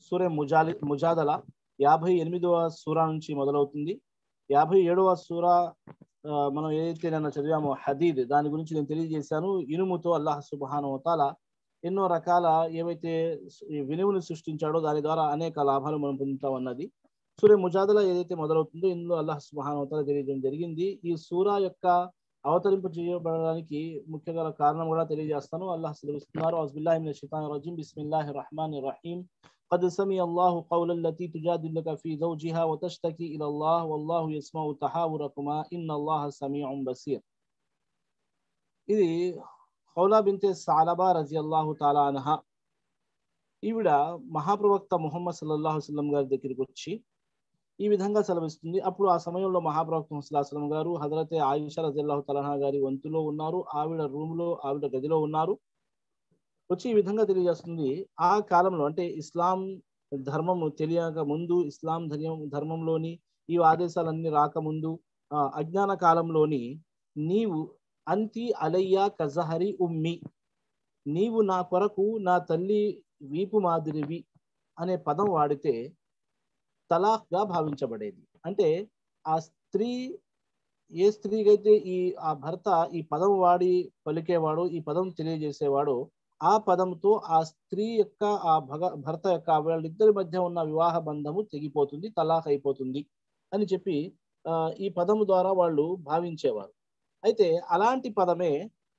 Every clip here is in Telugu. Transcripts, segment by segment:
సూరే ముజాదల 58వ సూరా నుంచి మొదలవుతుంది. 57వ సూరా మనం ఏదైతే నిన్న చదివామో హదీద్, దాని గురించి నేను తెలియజేశాను. ఇనుముతో అల్లాహ్ సుబ్హానహు వ తఆలా ఎన్నో రకాల ఏవైతే వినువుని సృష్టించాడో దాని ద్వారా అనేక లాభాలు మనం పొందుతాం అన్నది. సూరే ముజాదల ఏదైతే మొదలవుతుందో ఇందులో అల్లాహ్ సుబ్హానహు వ తఆలా తెలియజేయడం జరిగింది. ఈ సూరా యొక్క అవతరింపు చేయబడడానికి ముఖ్య కారణం కూడా తెలియజేస్తాను. అల్లాహ్ సెలవిస్తున్నారు, అౌజుబిల్లాహి మినష్ షైతానిర్ రజీమ్, బిస్మిల్లాహిర్ రహమానిర్ రహీం. قد سمع الله قول التي تجادلك في زوجها وتشتكي إلى الله والله يسمع تحاوركما إن الله سميع بصير. ఇది ఖౌలా బింతే సాలబా రజియల్లాహు తాలా అన్హా, ఈవిడ మహాప్రవక్త ముహమ్మద్ సల్లల్లాహు అలైహి వసల్లం గారి దగ్గరికి వచ్చి ఈ విధంగా సెలవిస్తుంది. అప్పుడు ఆ సమయంలో మహాప్రవక్త ముహమ్మద్ సల్లల్లాహు అలైహి వసల్లం గారు హజరతే ఆయిషా రజియల్లాహు తాలా అన్హా గారి వంతులో ఉన్నారు. ఆవిడ రూమ్లో, ఆవిడ గదిలో ఉన్నారు. వచ్చి ఈ విధంగా తెలియజేస్తుంది, ఆ కాలంలో అంటే ఇస్లాం ధర్మము తెలియక ముందు, ఇస్లాం ధర్మంలోని ఈ ఆదేశాలన్నీ రాకముందు అజ్ఞాన కాలంలోని నీవు అంతి అలయ్యా కజహరి ఉమ్మి, నీవు నా కొరకు నా తల్లి వీపు మాదిరివి అనే పదం వాడితే తలాఖ్గా భావించబడేది. అంటే ఆ స్త్రీ, ఏ స్త్రీకైతే ఆ భర్త ఈ పదం వాడి పలికేవాడో, ఈ పదం తెలియజేసేవాడో, ఆ పదంతో ఆ స్త్రీ యొక్క భర్త యొక్క వాళ్ళిద్దరి మధ్య ఉన్న వివాహ బంధము తెగిపోతుంది, తలాఖ్ అయిపోతుంది అని చెప్పి ఈ పదము ద్వారా వాళ్ళు భావించేవారు. అయితే అలాంటి పదమే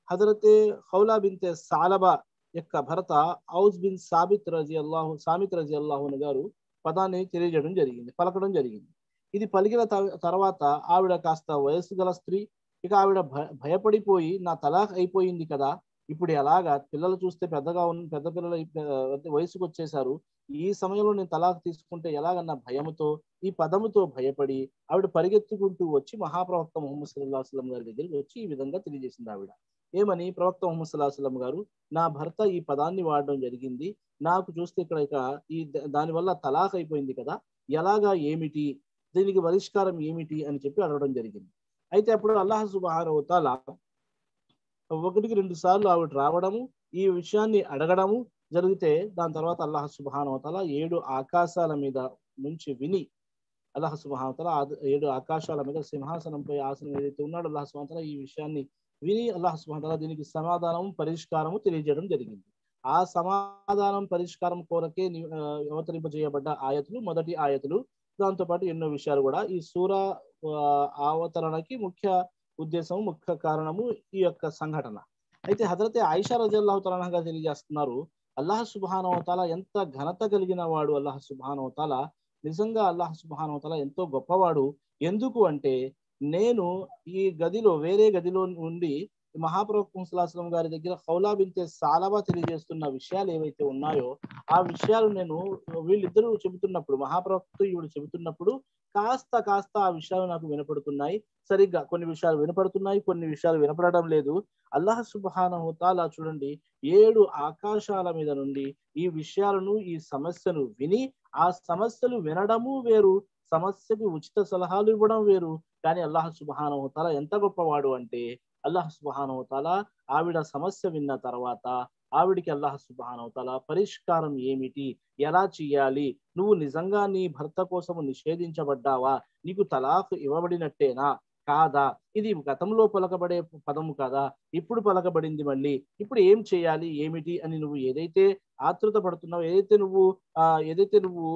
హజరతే ఖౌలా బింతే సాలబా యొక్క భర్త ఔస్ బిన్ సామిత్ రజియల్లాహు గారు పదాన్ని తెలియజేయడం జరిగింది, పలకడం జరిగింది. ఇది పలికిన తర్వాత ఆవిడ కాస్త వయస్సు గల స్త్రీ, ఇక ఆవిడ భయపడిపోయి నా తలాఖ్ అయిపోయింది కదా, ఇప్పుడు ఎలాగా, పిల్లలు చూస్తే పెద్ద పిల్లలు వయసుకు వచ్చేసారు, ఈ సమయంలో నేను తలాఖ్ తీసుకుంటే ఎలాగన్న భయముతో, ఈ పదముతో భయపడి ఆవిడ పరిగెత్తుకుంటూ వచ్చి మహాప్రవక్త ముహమ్మద్ సల్లల్లాహు అలైహి వసల్లం గారి దగ్గరికి వచ్చి ఈ విధంగా తెలియజేసింది. ఆవిడ ఏమని, ప్రవక్త ముహమ్మద్ సల్లల్లాహు అలైహి వసల్లం గారు, నా భర్త ఈ పదాన్ని వాడడం జరిగింది, నాకు చూస్తే ఇక్కడ దానివల్ల తలాఖ్ అయిపోయింది కదా, ఎలాగా, ఏమిటి, దీనికి పరిష్కారం ఏమిటి అని చెప్పి అడగడం జరిగింది. అయితే అప్పుడు అల్లాహ్ సుబ్హానహు వ తఆలా 1-2 సార్లు ఆవిడ రావడము, ఈ విషయాన్ని అడగడము జరిగితే దాని తర్వాత అల్లాహ్ సుబ్హానహు వ తఆలా 7 ఆకాశాల మీద నుంచి విని, అల్లాహ్ సుబ్హానహు వ తఆలా 7 ఆకాశాల మీద సింహాసనంపై ఆసనం ఏదైతే ఉన్నాడో అల్లాహ్ సుబ్హానహు వ తఆలా ఈ విషయాన్ని విని అల్లాహ్ సుబ్హానహు వ తఆలా దీనికి సమాధానం, పరిష్కారము తెలియజేయడం జరిగింది. ఆ సమాధానం, పరిష్కారం కోరకే అవతరింపజేయబడ్డ ఆయతులు మొదటి ఆయతులు. దాంతోపాటు ఎన్నో విషయాలు కూడా ఈ సూరా అవతరణకి ముఖ్య ఉద్దేశం, ముఖ్య కారణము ఈ యొక్క సంఘటన. అయితే హజరతే ఆయిషా రజియల్లాహు తఆలా అన్హా గారు తెలియజేస్తున్నారు, అల్లాహ్ సుబ్హానహు వ తఆలా ఎంత ఘనత కలిగిన వాడు, అల్లాహ్ సుబ్హానహు వ తఆలా నిజంగా అల్లాహ్ సుబ్హానహు వ తఆలా ఎంతో గొప్పవాడు. ఎందుకు అంటే, నేను ఈ గదిలో, వేరే గదిలో ఉండి మహాప్రవక్త ముహమ్మద్ సల్లల్లాహు అలైహి వసల్లం గారి దగ్గర ఖౌలా బింతే సాలబా తెలియజేస్తున్న విషయాలు ఏవైతే ఉన్నాయో ఆ విషయాలు నేను వీళ్ళిద్దరూ చెబుతున్నప్పుడు, మహాప్రవక్త ఈవిడ చెబుతున్నప్పుడు కాస్త ఆ విషయాలు నాకు వినపడుతున్నాయి. సరిగ్గా కొన్ని విషయాలు వినపడుతున్నాయి, కొన్ని విషయాలు వినపడడం లేదు. అల్లాహ్ సుబ్హానహు వ తఆలా చూడండి 7 ఆకాశాల మీద నుండి ఈ విషయాలను, ఈ సమస్యను విని, ఆ సమస్యలు వినడము వేరు, సమస్యకు ఉచిత సలహాలు ఇవ్వడం వేరు. కానీ అల్లాహ్ సుబ్హానహు వ తఆలా ఎంత గొప్పవాడు అంటే, అల్లాహ్ సుబ్హానహు వ తఆలా ఆవిడ సమస్య విన్న తర్వాత ఆవిడికి అల్లాహ్ సుబ్హానహు వ తఆలా పరిష్కారం ఏమిటి, ఎలా చేయాలి, నువ్వు నిజంగా నీ భర్త కోసము నిషేధించబడ్డావా, నీకు తలాఖ్ ఇవ్వబడినట్టేనా కాదా, ఇది గతంలో పలకబడే పదము కాదా, ఇప్పుడు పలకబడింది, మళ్ళీ ఇప్పుడు ఏం చేయాలి, ఏమిటి అని నువ్వు ఏదైతే ఆతృత పడుతున్నావో, ఏదైతే నువ్వు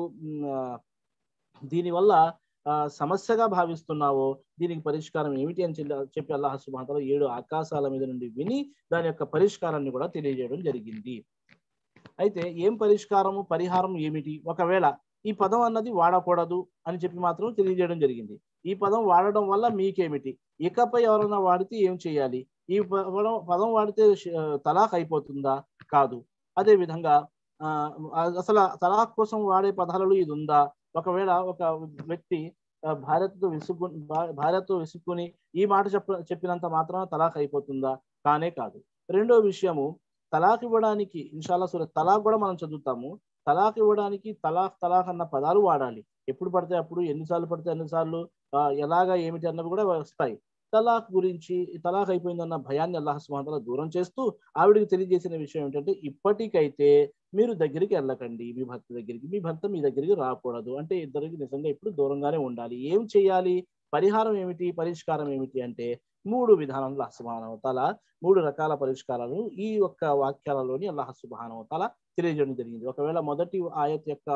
దీనివల్ల సమస్యగా భావిస్తున్నావో దీనికి పరిష్కారం ఏమిటి అని చెప్పి అల్లాహ్ సుబ్హానహు వ తఆలా 7 ఆకాశాల మీద నుండి విని దాని యొక్క పరిష్కారాన్ని కూడా తెలియజేయడం జరిగింది. అయితే ఏం పరిష్కారము, పరిహారం ఏమిటి, ఒకవేళ ఈ పదం అన్నది వాడకూడదు అని చెప్పి మాత్రం తెలియజేయడం జరిగింది. ఈ పదం వాడడం వల్ల మీకేమిటి, ఇకపై ఎవరైనా వాడితే ఏం చేయాలి, ఈ పదం వాడితే తలాఖ్ అయిపోతుందా, కాదు, అదే విధంగా అసలు తలాఖ్ కోసం వాడే పదాలలో ఇది ఉందా, ఒకవేళ ఒక వ్యక్తి భార్యతో విసుక్కుని ఈ మాట చెప్పినంత మాత్రాన తలాఖ్ అయిపోతుందా, కానే కాదు. రెండో విషయము, తలాఖ్ ఇవ్వడానికి ఇన్షాల్లా సూరా తలాఖ్ కూడా మనం చదువుతాము. తలాఖ్ ఇవ్వడానికి తలాఖ్ అన్న పదాలు వాడాలి. ఎప్పుడు పడితే అప్పుడు, ఎన్నిసార్లు పడితే అన్నిసార్లు, ఎలాగా ఏమిటి అన్నవి కూడా వస్తాయి. తలాక్ గురించి తలాక్ అయిపోయిందన్న భయాన్ని అల్లాహ్ సుబ్హానహు వ తఆలా దూరం చేస్తూ ఆవిడికి తెలియజేసిన విషయం ఏంటంటే, ఇప్పటికైతే మీరు దగ్గరికి వెళ్ళకండి, మీ భర్త దగ్గరికి, మీ భర్త మీ దగ్గరికి రాకూడదు. అంటే ఇద్దరికి నిజంగా ఇప్పుడు దూరంగానే ఉండాలి. ఏం చేయాలి, పరిహారం ఏమిటి, పరిష్కారం ఏమిటి అంటే 3 విధానాలు అల్లాహ్ సుబ్హానహు వ తఆలా 3 రకాల పరిష్కారాలను ఈ యొక్క వాక్యాలలోని అల్లాహ్ సుబ్హానహు వ తఆలా తెలియజేయడం జరిగింది. ఒకవేళ మొదటి ఆయత్ యొక్క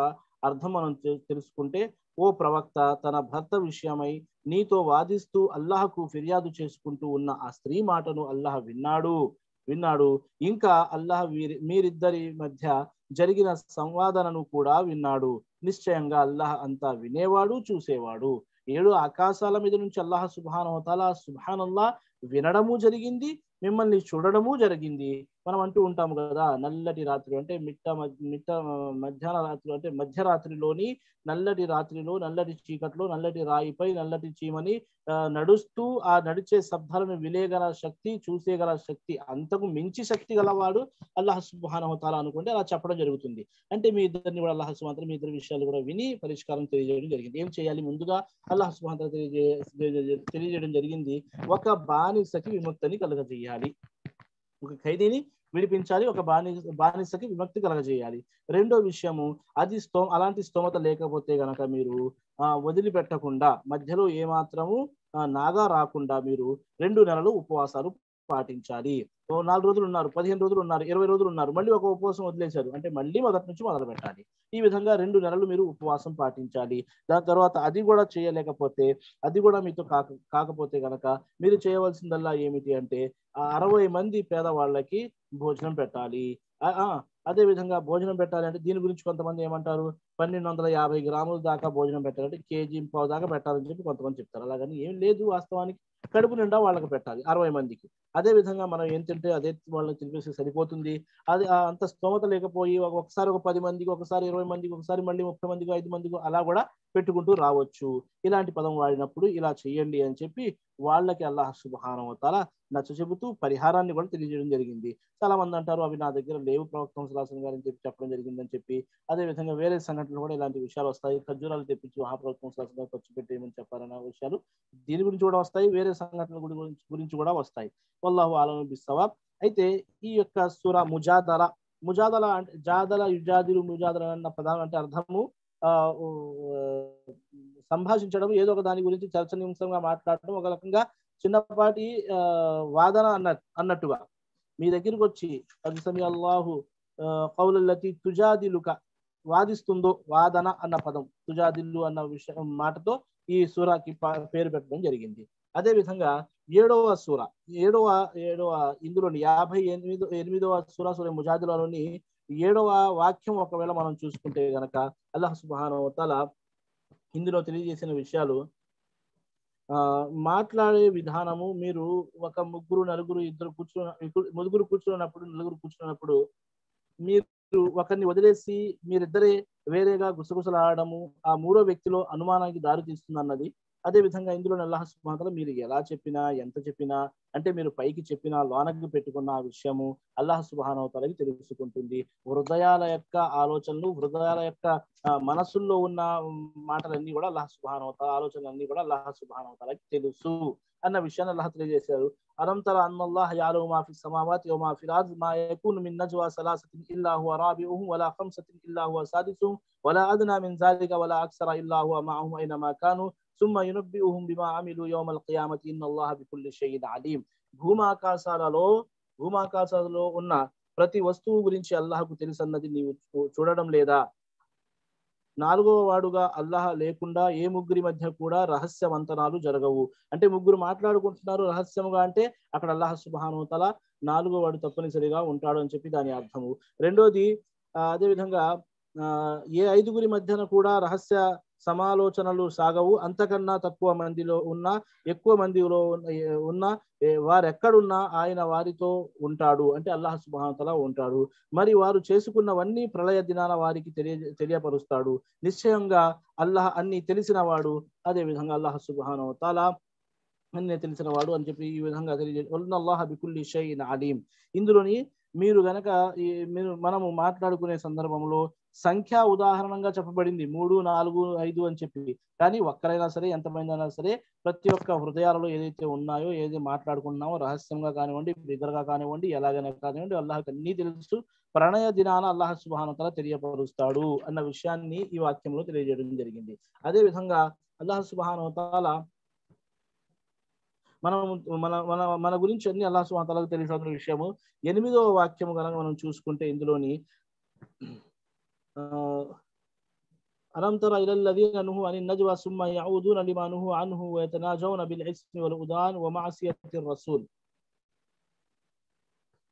అర్థం మనం తెలుసుకుంటే, ఓ ప్రవక్త, తన భర్త విషయమై నీతో వాదిస్తూ అల్లాహకు ఫిర్యాదు చేసుకుంటూ ఉన్న ఆ స్త్రీ మాటను అల్లాహ్ విన్నాడు. ఇంకా అల్లాహ్ మీరిద్దరి మధ్య జరిగిన సంవాదనను కూడా విన్నాడు. నిశ్చయంగా అల్లాహ్ అంతా వినేవాడు, చూసేవాడు. 7 ఆకాశాల మీద నుంచి అల్లాహ్ సుబ్హానహు వ తఆలా సుబ్హానల్లాహ్ వినడము జరిగింది, మిమ్మల్ని చూడడము జరిగింది. మనం అంటూ ఉంటాము కదా, నల్లటి రాత్రి అంటే మధ్యాహ్న రాత్రి అంటే మధ్యరాత్రిలోని నల్లటి రాత్రిలో, నల్లటి చీకట్లో, నల్లటి రాయిపై నల్లటి చీమని నడుస్తూ ఆ నడిచే శబ్దాలను వినేగల శక్తి, చూసేగల శక్తి, అంతకు మించి శక్తి గలవాడు అల్లాహ్ సుబ్హానహు వ తఆలా అనుకుంటే అలా చెప్పడం జరుగుతుంది. అంటే మీ ఇద్దరిని కూడా అల్లాహ్ సుబ్హానహు వ తఆలా మీ ఇద్దరి విషయాలు కూడా విని పరిష్కారం తెలియజేయడం జరిగింది. ఏం చేయాలి, ముందుగా అల్లాహ్ సుబ్హానహు వ తఆలా తెలియజేయడం జరిగింది, ఒక బానిసకి విముక్తిని కలుగజేయాలి, ఒక ఖైదీని విడిపించాలి, ఒక బానిసకి విముక్తి కలగజేయాలి. రెండో విషయము, అది అలాంటి స్తోమత లేకపోతే గనక మీరు వదిలిపెట్టకుండా, మధ్యలో ఏమాత్రము నాగా రాకుండా మీరు 2 నెలలు ఉపవాసాలు పాటించాలి. 4 రోజులు ఉన్నారు, 15 రోజులు ఉన్నారు, 20 రోజులు ఉన్నారు, మళ్ళీ ఒక ఉపవాసం వదిలేశారు అంటే మళ్ళీ మొదటి నుంచి మొదలు పెట్టాలి. ఈ విధంగా 2 నెలలు మీరు ఉపవాసం పాటించాలి. దాని తర్వాత అది కూడా చేయలేకపోతే, అది కూడా మీతో కాకపోతే గనక మీరు చేయవలసిందల్లా ఏమిటి అంటే 60 మంది పేదవాళ్ళకి భోజనం పెట్టాలి. అదే విధంగా భోజనం పెట్టాలి అంటే దీని గురించి కొంతమంది ఏమంటారు, 1250 గ్రాముల దాకా భోజనం పెట్టాలంటే కేజీ పావు దాకా పెట్టాలని చెప్పి కొంతమంది చెప్తారు. అలాగని ఏం లేదు, వాస్తవానికి కడుపు నిండా వాళ్ళకి పెట్టాలి 60 మందికి. అదే విధంగా మనం ఏం తింటే అదే వాళ్ళకి తినిపిస్తే సరిపోతుంది. అది అంత స్తోమత లేకపోయి ఒకసారి ఒక 10 మందికి, ఒకసారి 20 మందికి, ఒకసారి మళ్ళీ 30 మందికి, 5 మందికి అలా కూడా పెట్టుకుంటూ రావచ్చు. ఇలాంటి పదం వాడినప్పుడు ఇలా చేయండి అని చెప్పి వాళ్ళకి అల్లాహ్ సుబ్హానహు వ తఆలా నచ్చ చెబుతూ పరిహారాన్ని కూడా తెలియజేయడం జరిగింది. చాలా మంది అంటారు, అవి నా దగ్గర లేవు ప్రవక్త ముహమ్మద్ గారని చెప్పి చెప్పడం జరిగిందని చెప్పి. అదే విధంగా వేరే సంఘటనలు కూడా ఇలాంటి విషయాలు వస్తాయి. ఖర్జూరాలు తెప్పించి మహాప్రవక్త ముహమ్మద్ గారు ఖర్చు పెట్టేయమని చెప్పారన్న విషయాలు దీని గురించి కూడా వస్తాయి, వేరే సంఘటనల గురించి కూడా వస్తాయి. వల్లాహు అలము బిస్సవాబ్. అయితే ఈ యొక్క సూరా ముజాదల అంటే ముజాదల అన్న పదం అంటే అర్థము సంభాషించడం, ఏదో ఒక దాని గురించి చర్చనీయాంశంగా మాట్లాడటం, ఒక రకంగా చిన్నపాటి వాదన అన్నట్టుగా. మీ దగ్గరికి వచ్చి అది సమీ అల్లాహు కౌలల్లతి తుజాదిలుక వాదిస్తుందో, వాదన అన్న పదం తుజాదిల్లు అన్న విషయం మాటతో ఈ సూరాకి పేరు పెట్టడం జరిగింది. అదే విధంగా 7వ సూర ఇందులోని 58వ సూర ముజాదిలాలోని 7వ వాక్యం ఒకవేళ మనం చూసుకుంటే గనక అల్లాహ్ సుబ్హానహు వ తఆలా ఇందులో తెలియజేసిన విషయాలు, మాట్లాడే విధానము, మీరు ఒక ముగ్గురు కూర్చున్నప్పుడు మీరు ఒకరిని వదిలేసి మీరిద్దరే వేరేగా గుసగుసలాడము ఆ 3వ వ్యక్తిలో అనుమానానికి దారి తీస్తుంది అన్నది. అదే విధంగా ఇందులో అల్లాహ్ సుబ్హానహు వ తఆలా మీరు ఎలా చెప్పినా, ఎంత చెప్పినా, అంటే మీరు పైకి చెప్పినా లోనకి పెట్టుకున్న ఆ విషయము అల్లాహ్ సుబ్హానహు వ తఆలాకి తెలుసుకుంటుంది. హృదయాల యొక్క ఆలోచనలు, హృదయాల యొక్క మనసుల్లో ఉన్న మాటలన్నీ కూడా అల్లాహ్ సుబ్హానహు వ తఆలా, ఆలోచనలన్నీ కూడా అల్లాహ్ సుబ్హానహు వ తఆలాకి తెలుసు అన్న విషయాన్ని అల్లాహ్ తెలియజేశారు. అలం తర అన్నల్లాహ యఅలము మా ఫిస్ సమావాతి వ మా ఫిల్ అర్ద్ మా యకూను మిన్ నజ్వా సలాసతిన్ ఇల్లా హువ రాబిఉహుం వలా ఖమ్సతిన్ ఇల్లా హువ సాదిసుహుం వలా అద్నా మిన్ జాలిక వలా అక్సర ఇల్లా హువ మఅహుం ఐనమా కాను సుమ్మ యునబ్బిఉహుం బిమా అమిలు యౌమల్ ఖియామతి ఇన్నల్లాహ బికుల్లి షైఇన్ అలీం. భూమాకాశాలలో ఉన్న ప్రతి వస్తువు గురించి అల్లాహకు తెలుసన్నది నీవు చూడడం లేదా? 4వ వాడుగా అల్లాహ్ లేకుండా ఏ ముగ్గురి మధ్య కూడా రహస్యవంతనాలు జరగవు. అంటే ముగ్గురు మాట్లాడుకుంటున్నారు రహస్యముగా అంటే అక్కడ అల్లాహ్ సుబ్హానహు వ తఆలా 4వ వాడు తప్పనిసరిగా ఉంటాడు అని చెప్పి దాని అర్థము. రెండోది, అదే విధంగా ఏ 5గురి మధ్యన కూడా రహస్య సమాలోచనలు సాగవు. అంతకన్నా తక్కువ మందిలో ఉన్న, ఎక్కువ మందిలో ఉన్న వారెక్కడున్నా ఆయన వారితో ఉంటాడు. అంటే అల్లాహ్ సుబ్హానహు వ తఆలా ఉంటాడు. మరి వారు చేసుకున్నవన్నీ ప్రళయ దినాన వారికి తెలియపరుస్తాడు. నిశ్చయంగా అల్లాహ్ అన్ని తెలిసిన వాడు. అదే విధంగా అల్లాహ్ సుబ్హానహు వ తఆలా అన్ని తెలిసిన వాడు అని చెప్పి ఈ విధంగా అల్లాహ్ బికుల్లి షైఇన్ అలీం. ఇందులోని మీరు గనక మనము మాట్లాడుకునే సందర్భంలో సంఖ్య ఉదాహరణంగా చెప్పబడింది 3, 4, 5 అని చెప్పి. కానీ ఒక్కరైనా సరే, ఎంతమంది అయినా సరే, ప్రతి ఒక్క హృదయాలలో ఏదైతే ఉన్నాయో, ఏది మాట్లాడుకుంటున్నామో రహస్యంగా కానివ్వండి, బిగ్గరగా కానివ్వండి, ఎలాగైనా కానివ్వండి, అల్లాహ్కి అన్నీ తెలుసు. ప్రణయ దినాన అల్లాహ్ సుబ్హానహు వ తఆలా తెలియపరుస్తాడు అన్న విషయాన్ని ఈ వాక్యంలో తెలియజేయడం జరిగింది. అదే విధంగా అల్లాహ్ సుబ్హానహు వ తఆలా మనం మన మన మన గురించి అన్ని అల్లాహ్ సుబ్హానహు వ తఆలాకు తెలిసిన విషయము 8వ వాక్యము కనుక మనం చూసుకుంటే ఇందులోని ألم تر إلى الذين نهوا عن النجوى ثم يعودون لما نهوا عنه ويتناجون بالإثم والعدوان ومعصية الرسول.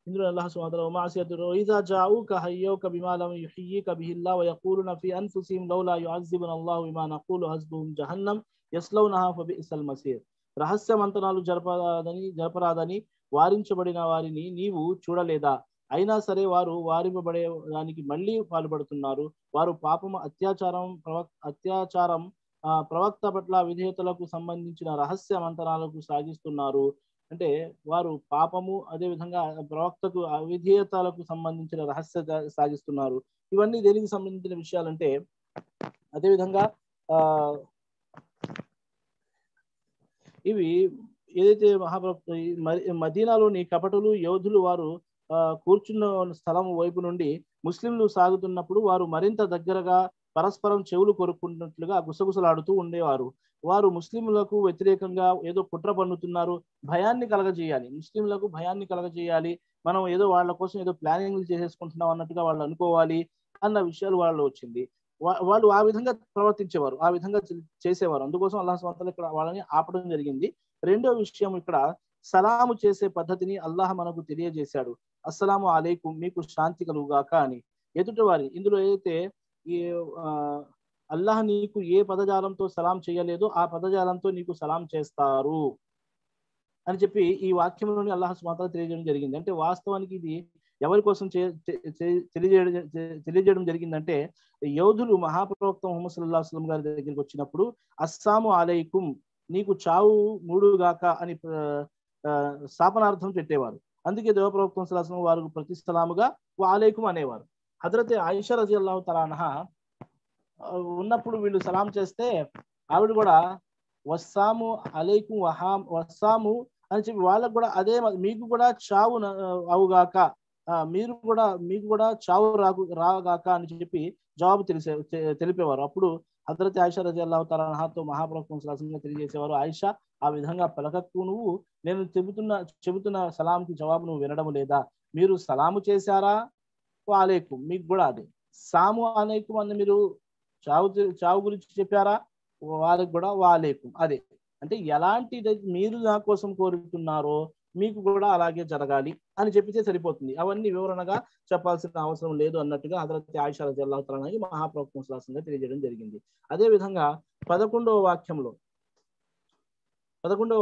ఇందులో అల్లాహ్ సుబ్హానహు వ తఆలా వమాసియతు ఇదా జాఊక హయ్యూక బిమా లమ్ యుహయ్యిక బిహి అల్లాహ్ వయఖూలున ఫీ అన్ఫుసిహిమ్ లౌలా యుఅజ్జిబున అల్లాహు బిమా నఖూలు హస్బుహుం జహన్నం యస్లౌనహా ఫబిఇసల్ మసీర్. రహస్య మంతనాలు జరపరాదని వారించబడిన వారిని నీవు చూడలేదా? అయినా సరే వారు వారింపబడే దానికి మళ్ళీ పాల్పడుతున్నారు. వారు పాపము, అత్యాచారం, ప్రవక్త పట్ల విధేయతలకు సంబంధించిన రహస్య మంతనాలకు సాగిస్తున్నారు. అంటే వారు పాపము, అదే విధంగా ప్రవక్తకు అవిధేయతలకు సంబంధించిన రహస్య సాగిస్తున్నారు. ఇవన్నీ దేనికి సంబంధించిన విషయాలంటే, అదే విధంగా ఇవి ఏదైతే మహాప్రవక్త మదీనాలోని కపటులు యోధులు వారు కూర్చున్న స్థలం వైపు నుండి ముస్లింలు సాగుతున్నప్పుడు వారు మరింత దగ్గరగా పరస్పరం చెవులు కొరుక్కున్నట్లుగా గుసగుసలాడుతూ ఉండేవారు. వారు ముస్లింలకు వ్యతిరేకంగా ఏదో కుట్ర పన్నుతున్నారు, భయాన్ని కలగజేయాలి, ముస్లింలకు భయాన్ని కలగజేయాలి, మనం ఏదో వాళ్ళ కోసం ఏదో ప్లానింగ్లు చేసేసుకుంటున్నాం అన్నట్టుగా వాళ్ళు అనుకోవాలి అన్న విషయాలు వాళ్ళు వచ్చింది. వాళ్ళు ఆ విధంగా ప్రవర్తించేవారు, ఆ విధంగా చేసేవారు. అందుకోసం అల్లాహ్ సుబ్హానహు వ తఆలా ఇక్కడ వాళ్ళని ఆపడం జరిగింది. రెండో విషయం, ఇక్కడ సలాము చేసే పద్ధతిని అల్లాహ్ మనకు తెలియజేశాడు. అస్సలాము అలైకుం, మీకు శాంతి కలుగుగాక అని. ఎదుటి వారి ఇందులో ఏదైతే ఈ అల్లాహ్ నీకు ఏ పదజాలంతో సలాం చేయలేదో ఆ పదజాలంతో నీకు సలాం చేస్తారు అని చెప్పి ఈ వాక్యంలోని అల్లాహ్ సుబ్హానహు వ తఆలా తెలియజేయడం జరిగింది. అంటే వాస్తవానికి ఇది ఎవరి కోసం తెలియజేయడం జరిగిందంటే, యోధులు మహాప్రవక్త ముహమ్మద్ సల్లల్లాహు అలైహి వసల్లం గారి దగ్గరికి వచ్చినప్పుడు అస్సాము అలైకుం, నీకు చావు మూడుగాక అని శాపనార్థం పెట్టేవారు. అందుకే దేవప్రవక్త సల్లల్లాహు అలైహి వసల్లం వారు ప్రతి సలాముగా వాలైకుం అనేవారు. హజరత్ ఆయిషా రజియల్లాహు తఆలా అన్హా ఉన్నప్పుడు వీళ్ళు సలాం చేస్తే ఆవిడ కూడా వస్సాము అలైకుం వస్సాము అని చెప్పి వాళ్ళకు కూడా అదే, మీకు కూడా చావు అవుగాక, మీకు కూడా చావు రాగాక అని చెప్పి జవాబు తెలిపేవారు. అప్పుడు హజరత్ ఆయిషా రజియల్లాహు తఆలా అన్హాతో మహాప్రవక్త సల్లల్లాహు అలైహి వసల్లం తెలియజేసేవారు, ఆయిషా ఆ విధంగా పలకకు, నేను చెబుతున్న సలాంకి జవాబు నువ్వు వినడం లేదా? మీరు సలాము చేశారా? వాలేకుం, మీకు కూడా అదే. సాము అలైకుం అని మీరు చావు గురించి చెప్పారా? వాళ్ళకి కూడా వాలేకుం అదే. అంటే ఎలాంటి మీరు నా కోసం కోరుతున్నారో మీకు కూడా అలాగే జరగాలి అని చెప్పితే సరిపోతుంది. అవన్నీ వివరణగా చెప్పాల్సిన అవసరం లేదు అన్నట్టుగా హజరత్ ఆయిషా రజియల్లాహు తఆలా అన్హా మహాప్రవక్త సల్లల్లాహు అలైహి వసల్లం తెలియజేయడం జరిగింది. అదే విధంగా 11వ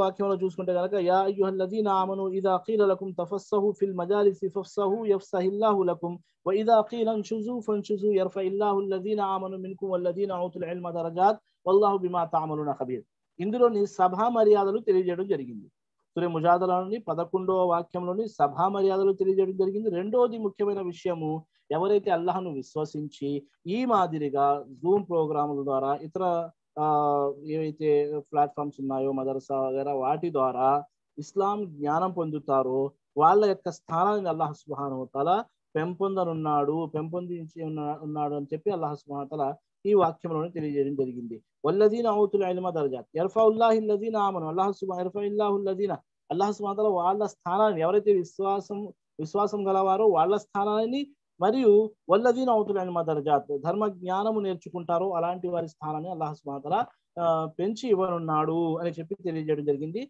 వాక్యంలో చూసుకుంటే కనుక, యా అయ్యుహల్లదీన ఆమను ఇదా ఖీల లకుం తఫస్సహు ఫిల్ మజాలిసి ఫఫ్సహు యఫ్సహిల్లాహు లకుం వ ఇదా ఖీల అంషుజు ఫన్షుజు యర్ఫఇల్లాహు అల్లదీన ఆమను మిన్కుం వల్లదీన ఔతుల్ ఇల్మ దరజాత్ వల్లాహు బిమా తఅమలున ఖబీర్. ఇందులోని సభా మర్యాదలు తెలియజేయడం జరిగింది. సూర ముజాదలాలోని 11వ వాక్యంలోని సభా మర్యాదలు తెలియజేయడం జరిగింది. రెండోది ముఖ్యమైన విషయము, ఎవరైతే అల్లాహ్ను విశ్వసించి ఈ మాదిరిగా జూమ్ ప్రోగ్రాముల ద్వారా ఇతర ఏవైతే ప్లాట్ఫామ్స్ ఉన్నాయో మదర్సా వగైరా వాటి ద్వారా ఇస్లాం జ్ఞానం పొందుతారో వాళ్ళ యొక్క స్థానాన్ని అల్లాహ్ సుబ్హానహు వ తఆలా పెంపొందించి ఉన్నాడు అని చెప్పి అల్లాహ్ సుబ్హానహు వ తఆలా ఈ వాక్యంలోనే తెలియజేయడం జరిగింది. వల్లదీన ఔతుల్ ఇల్మ దరజాత్ యర్ఫఉల్లాహు అల్లదీన ఆమను, అల్లాహ్ సుబ్హానహు వ తఆలా వాళ్ళ స్థానాన్ని, ఎవరైతే విశ్వాసం గలవారో వాళ్ళ స్థానాన్ని, మరియు వల్లదీన ఔతుల్ ఇల్మ దరజాత్ ధర్మ జ్ఞానము నేర్చుకుంటారో అలాంటి వారి స్థానాన్ని అల్లాహ్ సుబ్హానహు వ తఆలా పెంచి ఇవ్వనున్నాడు అని చెప్పి తెలియజేయడం జరిగింది.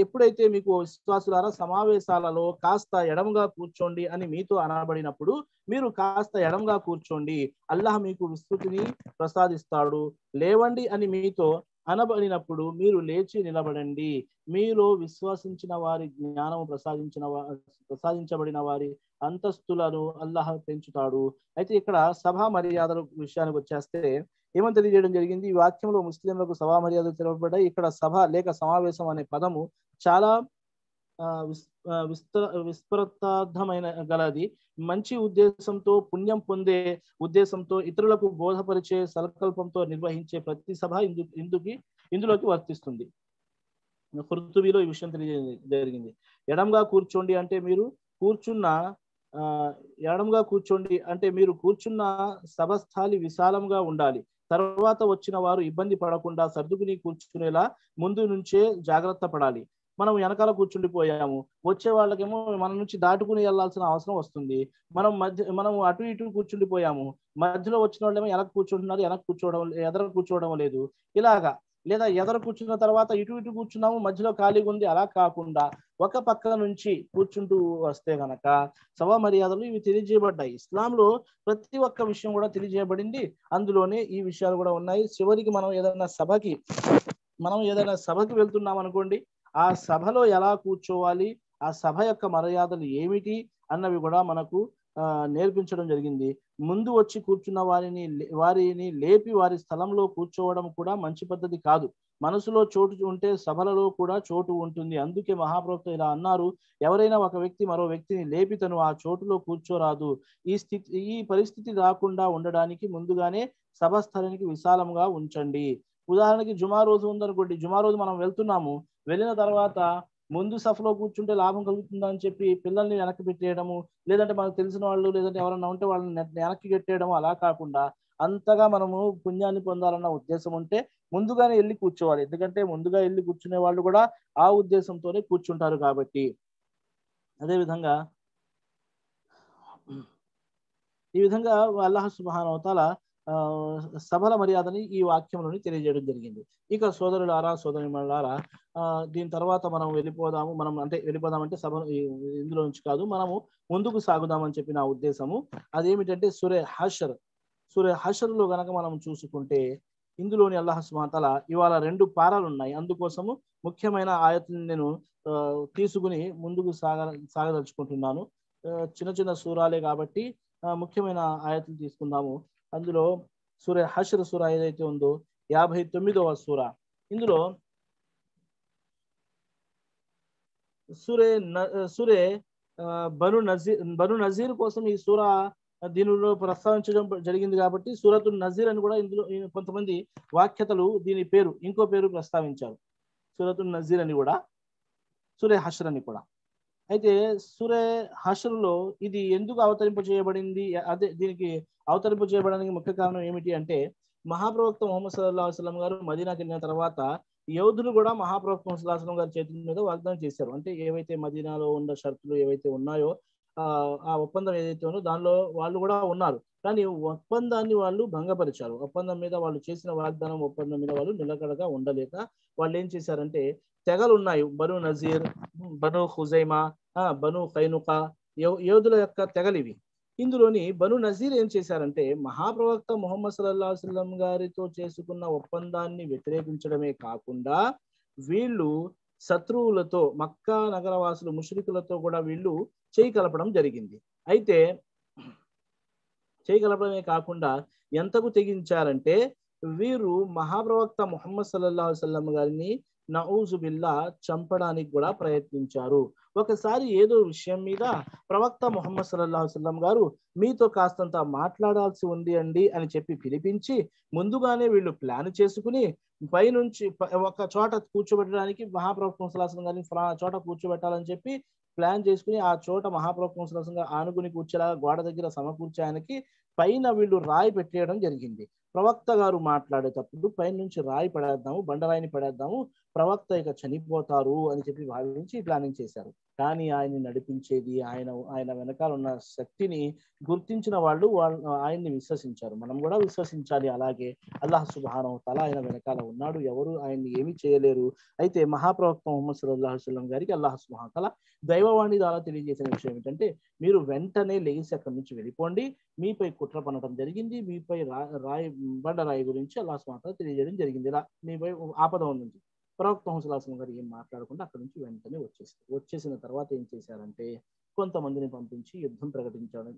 ఎప్పుడైతే మీకు విశ్వాసులారా సమావేశాలలో కాస్త ఎడమగా కూర్చోండి అని మీతో అనబడినప్పుడు మీరు కాస్త ఎడమగా కూర్చోండి, అల్లాహ్ మీకు విస్తృతిని ప్రసాదిస్తాడు. లేవండి అని మీతో అనబడినప్పుడు మీరు లేచి నిలబడండి. మీలో విశ్వసించిన వారి జ్ఞానము ప్రసాదించబడిన వారి అంతస్తులను అల్లాహ్ పెంచుతాడు. అయితే ఇక్కడ సభా మర్యాదల విషయానికి వచ్చేస్తే ఏమని తెలియజేయడం జరిగింది? ఈ వాక్యంలో ముస్లింలకు సభా మర్యాదలు తెలపబడ్డాయి. ఇక్కడ సభ లేక సమావేశం అనే పదము చాలా విస్పృతార్థమైన గలది. మంచి ఉద్దేశంతో, పుణ్యం పొందే ఉద్దేశంతో, ఇతరులకు బోధపరిచే సంకల్పంతో నిర్వహించే ప్రతి సభ ఇందులోకి వర్తిస్తుంది. పృథ్వీలో ఈ విషయం జరిగింది. ఎడంగా కూర్చోండి అంటే మీరు కూర్చున్న ఎడంగా కూర్చోండి అంటే మీరు కూర్చున్న సభస్థలి విశాలంగా ఉండాలి. తర్వాత వచ్చిన వారు ఇబ్బంది పడకుండా సర్దుకుని కూర్చునేలా ముందు నుంచే జాగ్రత్త పడాలి. మనం వెనకాల కూర్చుండిపోయాము, వచ్చే వాళ్ళకేమో మన నుంచి దాటుకుని వెళ్లాల్సిన అవసరం వస్తుంది. మనం అటు ఇటు కూర్చుండిపోయాము, మధ్యలో వచ్చిన వాళ్ళేమో ఎదర కూర్చోవడం లేదు. ఇలాగా లేదా ఎదర కూర్చున్న తర్వాత ఇటు ఇటు కూర్చున్నాము, మధ్యలో ఖాళీగా ఉంది. అలా కాకుండా ఒక పక్క నుంచి కూర్చుంటూ వస్తే గనక సభా మర్యాదలు ఇవి తెలియజేయబడ్డాయి. ఇస్లాంలో ప్రతి ఒక్క విషయం కూడా తెలియజేయబడింది. అందులోనే ఈ విషయాలు కూడా ఉన్నాయి. చివరికి మనం ఏదైనా సభకి వెళ్తున్నాం అనుకోండి, ఆ సభలో ఎలా కూర్చోవాలి, ఆ సభ యొక్క మర్యాదలు ఏమిటి అన్నవి కూడా మనకు నేర్పించడం జరిగింది. ముందు వచ్చి కూర్చున్న వారిని లేపి వారి స్థలంలో కూర్చోవడం కూడా మంచి పద్ధతి కాదు. మనసులో చోటు ఉంటే సభలలో కూడా చోటు ఉంటుంది. అందుకే మహాప్రవక్త ఇలా అన్నారు, ఎవరైనా ఒక వ్యక్తి మరో వ్యక్తిని లేపి తను ఆ చోటులో కూర్చోరాదు. ఈ పరిస్థితి రాకుండా ఉండడానికి ముందుగానే సభస్థలానికి విశాలంగా ఉంచండి. ఉదాహరణకి జుమా రోజు ఉందనుకోండి, జుమా రోజు మనం వెళ్తున్నాము, వెళ్ళిన తర్వాత ముందు సఫలో కూర్చుంటే లాభం కలుగుతుందా అని చెప్పి పిల్లల్ని వెనక్కి పెట్టేయడము, లేదంటే మనకు తెలిసిన వాళ్ళు లేదంటే ఎవరన్నా ఉంటే వాళ్ళని వెనక్కి పెట్టేయడము, అలా కాకుండా అంతగా మనము పుణ్యాన్ని పొందాలన్న ఉద్దేశం ఉంటే ముందుగానే వెళ్ళి కూర్చోవాలి. ఎందుకంటే ముందుగా వెళ్ళి కూర్చునే వాళ్ళు కూడా ఆ ఉద్దేశంతోనే కూర్చుంటారు కాబట్టి. అదేవిధంగా ఈ విధంగా అల్లాహ్ సుబ్హానహు వ తఆలా సభల మర్యాదని ఈ వాక్యంలోని తెలియజేయడం జరిగింది. ఇక సోదరులారా, సోదరిమణులారా, దీని తర్వాత మనం వెళ్ళిపోదామంటే సభ ఇందులో నుంచి కాదు, మనము ముందుకు సాగుదామని చెప్పి నా ఉద్దేశము. అదేమిటంటే సూరే హషర్లో గనక మనం చూసుకుంటే ఇందులోని అల్లాహ్ సుబ్హానహు వ తఆలా ఇవాళ 2 పారాలు ఉన్నాయి. అందుకోసము ముఖ్యమైన ఆయతులను నేను తీసుకుని ముందుకు సాగదలుచుకుంటున్నాను. చిన్న చిన్న సూరాలే కాబట్టి ముఖ్యమైన ఆయతులు తీసుకుందాము. అందులో సూరే హషర్ సూరా ఏదైతే ఉందో 59వ సూర. ఇందులో సూరే బను నజీర్ కోసం ఈ సూరా దీనిలో ప్రస్తావించడం జరిగింది కాబట్టి సూరతున్ నజీర్ అని కూడా ఇందులో కొంతమంది వ్యాఖ్యాతలు దీని ఇంకో పేరు ప్రస్తావించారు. సూరతున్ నజీర్ అని కూడా, సూరే హషర్ అని కూడా. అయితే సూరే హషర్లో ఇది ఎందుకు అవతరింపజేయబడింది, దీనికి అవతరింపజేయబడడానికి ముఖ్య కారణం ఏమిటి అంటే, మహాప్రవక్త ముహమ్మద్ సల్లల్లాహు అలైహి వసల్లం గారు మదీనాకి వెళ్ళిన తర్వాత యోధులు కూడా మహాప్రవక్త ముహమ్మద్ సల్లల్లాహు అలైహి వసల్లం గారి చేతుల మీద వాగ్దానం చేశారు. అంటే ఏవైతే మదీనాలో ఉన్న షరతులు ఏవైతే ఉన్నాయో, ఆ ఒప్పందం ఏదైతే ఉందో దానిలో వాళ్ళు కూడా ఉన్నారు. కానీ ఒప్పందాన్ని వాళ్ళు భంగపరిచారు. ఒప్పందం మీద వాళ్ళు చేసిన ఒప్పందం మీద వాళ్ళు నిలకడగా ఉండలేక వాళ్ళు ఏం చేశారంటే, తెగలు ఉన్నాయి, బను నజీర్, బను హుజైమా, బను ఖైనుకా, యోధుల యొక్క తెగలు ఇవి. ఇందులోని బను నజీర్ ఏం చేశారంటే, మహాప్రవక్త ముహమ్మద్ సల్లల్లాహు అలైహి వసల్లం గారితో చేసుకున్న ఒప్పందాన్ని వ్యతిరేకించడమే కాకుండా వీళ్ళు శత్రువులతో, మక్కా నగరవాసులు ముష్రికులతో కూడా వీళ్ళు చేయి కలపడం జరిగింది. అయితే చేయి కలపడమే కాకుండా ఎంతకు తెగించారంటే, వీరు మహాప్రవక్త ముహమ్మద్ సల్లల్లాహు అలైహి వసల్లం గారిని నఊజు బిల్లా చంపడానికి కూడా ప్రయత్నించారు. ఒకసారి ఏదో విషయం మీద ప్రవక్త ముహమ్మద్ సల్లల్లాహు అలైహి వసల్లం గారు మీతో కాస్తంత మాట్లాడాల్సి ఉంది అండి అని చెప్పి పిలిపించి, ముందుగానే వీళ్ళు ప్లాన్ చేసుకుని పైనుంచి ఒక చోట కూర్చోబెట్టడానికి మహాప్రవక్త ముహమ్మద్ సల్లల్లాహు అలైహి వసల్లం గారిని చోట కూర్చోబెట్టాలని చెప్పి ప్లాన్ చేసుకుని ఆ చోట మహాప్రవక్త ముహమ్మద్ సల్లల్లాహు అలైహి వసల్లం ఆనుకుని కూర్చేలా గోడ దగ్గర సమకూర్చి ఆయనకి పైన వీళ్ళు రాయి పెట్టేయడం జరిగింది. ప్రవక్త గారు మాట్లాడేటప్పుడు పైనుంచి రాయి పడేద్దాము, బండరాయిని పడేద్దాము, ప్రవక్త ఇక చనిపోతారు అని చెప్పి భావించి ప్లానింగ్ చేశారు. కానీ ఆయన్ని నడిపించేది, ఆయన వెనకాల ఉన్న శక్తిని గుర్తించిన వాళ్ళు ఆయన్ని విశ్వసించారు. మనం కూడా విశ్వసించాలి. అలాగే అల్లాహ్ సుబ్హానహు వ తఆలా ఆయన వెనకాల ఉన్నాడు, ఎవరు ఆయన్ని ఏమీ చేయలేరు. అయితే మహాప్రవక్త ముహమ్మద్ సల్లల్లాహు అలైహి వసల్లం గారికి అల్లాహ్ సుబ్హానహు వ తఆలా దైవవాణి ద్వారా తెలియజేసిన విషయం ఏంటంటే, మీరు వెంటనే లేచి అక్కడి నుంచి వెళ్ళిపోండి, మీపై కుట్ర పనడం జరిగింది, మీపై బండరాయి గురించి అల్లాహ్ సుబ్హానహు వ తఆలా తెలియజేయడం జరిగింది. ఇలా మీపై ఆపద ఉంది. ప్రవక్త ముహమ్మద్ సల్లల్లాహు అలైహి వసల్లం గారు ఏం మాట్లాడకుండా అక్కడి నుంచి వెంటనే వచ్చేసిన తర్వాత ఏం చేశారంటే, కొంతమందిని పంపించి యుద్ధం ప్రకటించడం.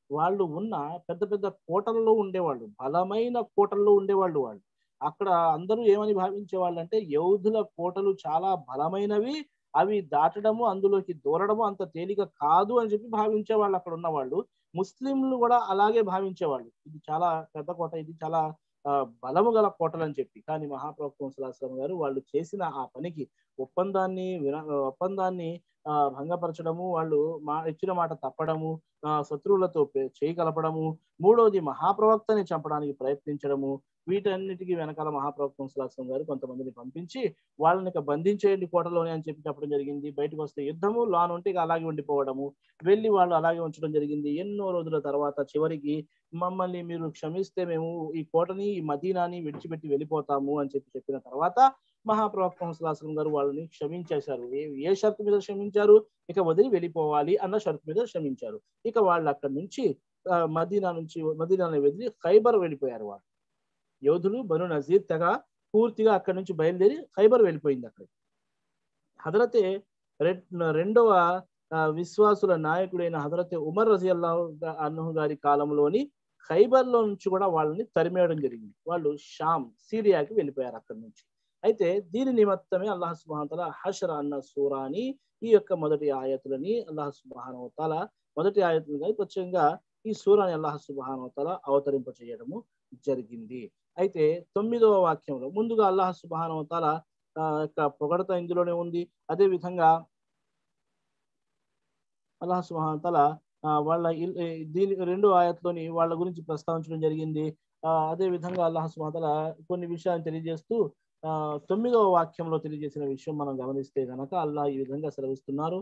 వాళ్ళు ఉన్న పెద్ద పెద్ద కోటల్లో ఉండేవాళ్ళు, బలమైన కోటల్లో ఉండేవాళ్ళు. వాళ్ళు అక్కడ అందరూ ఏమని భావించేవాళ్ళు అంటే, యోధుల కోటలు చాలా బలమైనవి, అవి దాటడము అందులోకి దూరడము అంత తేలిక కాదు అని చెప్పి భావించేవాళ్ళు అక్కడ ఉన్న వాళ్ళు. ముస్లింలు కూడా అలాగే భావించేవాళ్ళు. ఇది చాలా పెద్ద కోట, ఇది చాలా బలము గల కోటలు అని చెప్పి. కానీ మహాప్రవక్త సల్లల్లాహు అలైహి వసల్లం గారు వాళ్ళు చేసిన ఆ పనికి ఒప్పందాన్ని భంగపరచడము, వాళ్ళు ఇచ్చిన మాట తప్పడము, శత్రువులతో చేయి కలపడము, మూడవది మహాప్రవక్తని చంపడానికి ప్రయత్నించడము, వీటన్నిటికీ వెనకాల మహాప్రవక్త సల్లల్లాహు అలైహి వసల్లం గారు కొంతమందిని పంపించి వాళ్ళని ఇక బంధించేయండి కోటలోనే అని చెప్పి చెప్పడం జరిగింది. బయటకు వస్తే యుద్ధము, ఉంటే ఇక అలాగే ఉండిపోవడము, వెళ్ళి వాళ్ళు అలాగే ఉంచడం జరిగింది. ఎన్నో రోజుల తర్వాత చివరికి మమ్మల్ని మీరు క్షమిస్తే మేము ఈ కోటని, ఈ మదీనాని విడిచిపెట్టి వెళ్ళిపోతాము అని చెప్పిన తర్వాత మహాప్రవక్త సల్లల్లాహు అలైహి వసల్లం గారు వాళ్ళని క్షమించేశారు. ఏ షరతు మీద క్షమించారు? ఇక వదిలి వెళ్ళిపోవాలి అన్న షరతు మీద క్షమించారు. ఇక వాళ్ళు అక్కడి నుంచి మదీనాని వదిలి ఖైబర్ వెళ్ళిపోయారు. వాళ్ళు యోధులు బను నజీర్ తెగ పూర్తిగా అక్కడి నుంచి బయలుదేరి ఖైబర్ వెళ్ళిపోయింది. అక్కడ హజరతే రెండవ విశ్వాసుల నాయకుడైన హజరతే ఉమర్ రజియల్లాహు అన్హు గారి కాలంలోని ఖైబర్ లో నుంచి కూడా వాళ్ళని తరిమేయడం జరిగింది. వాళ్ళు షామ్, సిరియాకి వెళ్ళిపోయారు అక్కడి నుంచి. అయితే దీని నిమిత్తమే అల్లాహ్ సుబ్హానహు వ తఆలా హషర్ అన్న సూరాని, ఈ యొక్క మొదటి ఆయతులని అల్లాహ్ సుబ్హానహు వ తఆలా మొదటి ఆయతులు కానీ ప్రత్యేకంగా ఈ సూరాని అల్లాహ్ సుబ్హానహు వ తఆలా అవతరింప చేయడము జరిగింది. అయితే 9వ వాక్యంలో ముందుగా అల్లాహ్ సుబ్హానహు వ తఆలా యొక్క పొగడత ఇందులోనే ఉంది. అదే విధంగా అల్లాహ్ సుబ్హానహు వ తఆలా వాళ్ళ దీని 2వ ఆయతులోని వాళ్ళ గురించి ప్రస్తావించడం జరిగింది. అదే విధంగా అల్లాహ్ సుబ్హానహు వ తఆలా కొన్ని విషయాలను తెలియజేస్తూ 9వ వాక్యంలో తెలియజేసిన విషయం మనం గమనిస్తే గనక అల్లాహ్ ఈ విధంగా సెలవిస్తున్నారు.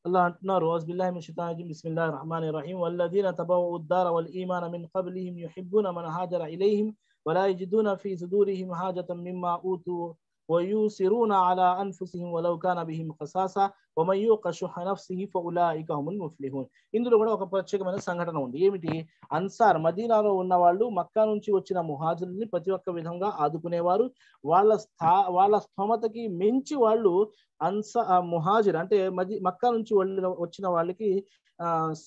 అల్లాహ్ అంటున్నారు, బిస్మిల్లాహిర్ రహ్మానిర్ రహీం, బిస్మిల్లాహిర్ రహ్మానిర్ రహీం, వల్లదీన తబవ్వఉ الدار والإيمان من قبلهم يحبون من هاجر إليهم ولا يجدون في صدورهم حاجة مما أوتوا ويؤثرون على أنفسهم ولو كان بهم خصاصة ومن يوق شح نفسه فأولئك هم المفلحون. ఇందులో కూడా ఒక ప్రత్యేకమైన సంఘటన ఉంది. ఏమిటి? అన్సార్, మదీనాలో ఉన్న వాళ్ళు మక్కా నుంచి వచ్చిన ముహాజిరుల్ని ప్రతి ఒక్క విధంగా ఆదుకునేవారు. వాళ్ళ స్థోమతకి మించి వాళ్ళు ముహాజిర్ అంటే మక్కా నుంచి వచ్చిన వాళ్ళకి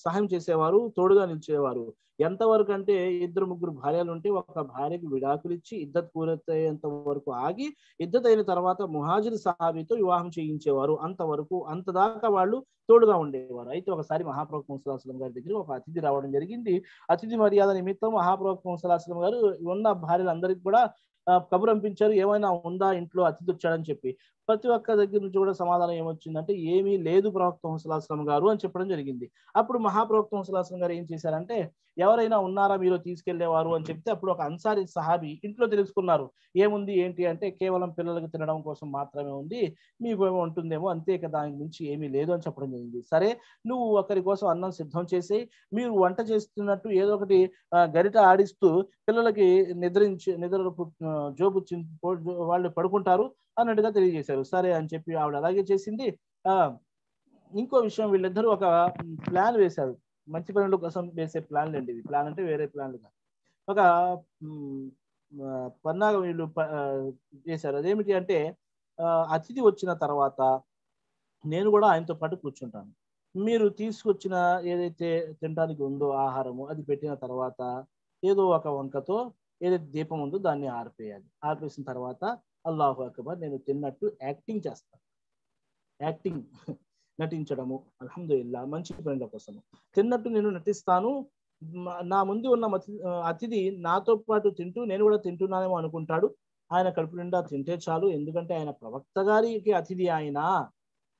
సహాయం చేసేవారు, తోడుగా నిలిచేవారు. ఎంతవరకు అంటే 2-3 భార్యలు ఉంటే ఒక భార్యకి విడాకులు ఇచ్చి ఇద్దత్ పూర్తయ్యేంత వరకు ఆగి, ఇద్దత్ అయిన తర్వాత ముహాజిర్ సహాబీతో వివాహం చేయించేవారు. అంతదాకా వాళ్ళు తోడుగా ఉండేవారు. అయితే ఒకసారి మహాప్రవక్త సల్లల్లాహు అలైహి వసల్లం గారి దగ్గర ఒక అతిథి రావడం జరిగింది. అతిథి మర్యాద నిమిత్తం మహాప్రవక్త సల్లల్లాహు అలైహి వసల్లం గారు ఉన్న భార్యలందరికీ కూడా కబురు పంపించారు, ఏమైనా ఉందా ఇంట్లో, అతిథి వచ్చాడని చెప్పి. ప్రతి ఒక్క దగ్గర నుంచి కూడా సమాధానం ఏమొచ్చిందంటే, ఏమీ లేదు ప్రవక్త సల్లల్లాహు అలైహి వసల్లం గారు అని చెప్పడం జరిగింది. అప్పుడు మహాప్రవక్త సల్లల్లాహు అలైహి వసల్లం గారు ఏం చేశారంటే, ఎవరైనా ఉన్నారా మీరు తీసుకెళ్లేవారు అని చెప్తే, అప్పుడు ఒక అన్సారీ సహాబీ ఇంట్లో తెలుసుకున్నారు. ఏముంది ఏంటి అంటే, కేవలం పిల్లలకు తినడం కోసం మాత్రమే ఉంది, మీకు ఏమో ఉంటుందేమో అంతే, దానికి మించి ఏమీ లేదు అని చెప్పడం జరిగింది. సరే, నువ్వు ఒకరి కోసం అన్నం సిద్ధం చేసి, మీరు వంట చేస్తున్నట్టు ఏదో ఒకటి గరిట ఆడిస్తూ పిల్లలకి నిద్ర జోబు వాళ్ళు పడుకుంటారు అన్నట్టుగా తెలియజేశారు. సరే అని చెప్పి ఆవిడ అలాగే చేసింది. ఇంకో విషయం, వీళ్ళిద్దరూ ఒక ప్లాన్ వేశారు. మంచి పనుల కోసం వేసే ప్లాన్లు అండి ఇవి. ప్లాన్ అంటే వేరే ప్లాన్లు కాదు. ఒక పన్నాగం వీళ్ళు చేశారు. అదేమిటి అంటే, అతిథి వచ్చిన తర్వాత నేను కూడా ఆయనతో పాటు కూర్చుంటాను. మీరు తీసుకొచ్చిన ఏదైతే తినడానికి ఉందో ఆహారము, అది పెట్టిన తర్వాత ఏదో ఒక వంకతో ఏదైతే దీపం ఉందో దాన్ని ఆర్పేయాలి. ఆర్పేసిన తర్వాత అల్లాహు అక్బర్ నేను తిన్నట్టు యాక్టింగ్ చేస్తాను. యాక్టింగ్ నటించడము, అల్హమ్దులిల్లా మంచి పనుల కోసము తిన్నట్టు నేను నటిస్తాను. నా ముందు ఉన్న అతిథి నాతో పాటు తింటూ నేను కూడా తింటున్నానేమో అనుకుంటాడు. ఆయన కడుపు నిండా తింటే చాలు, ఎందుకంటే ఆయన ప్రవక్త గారికి అతిథి,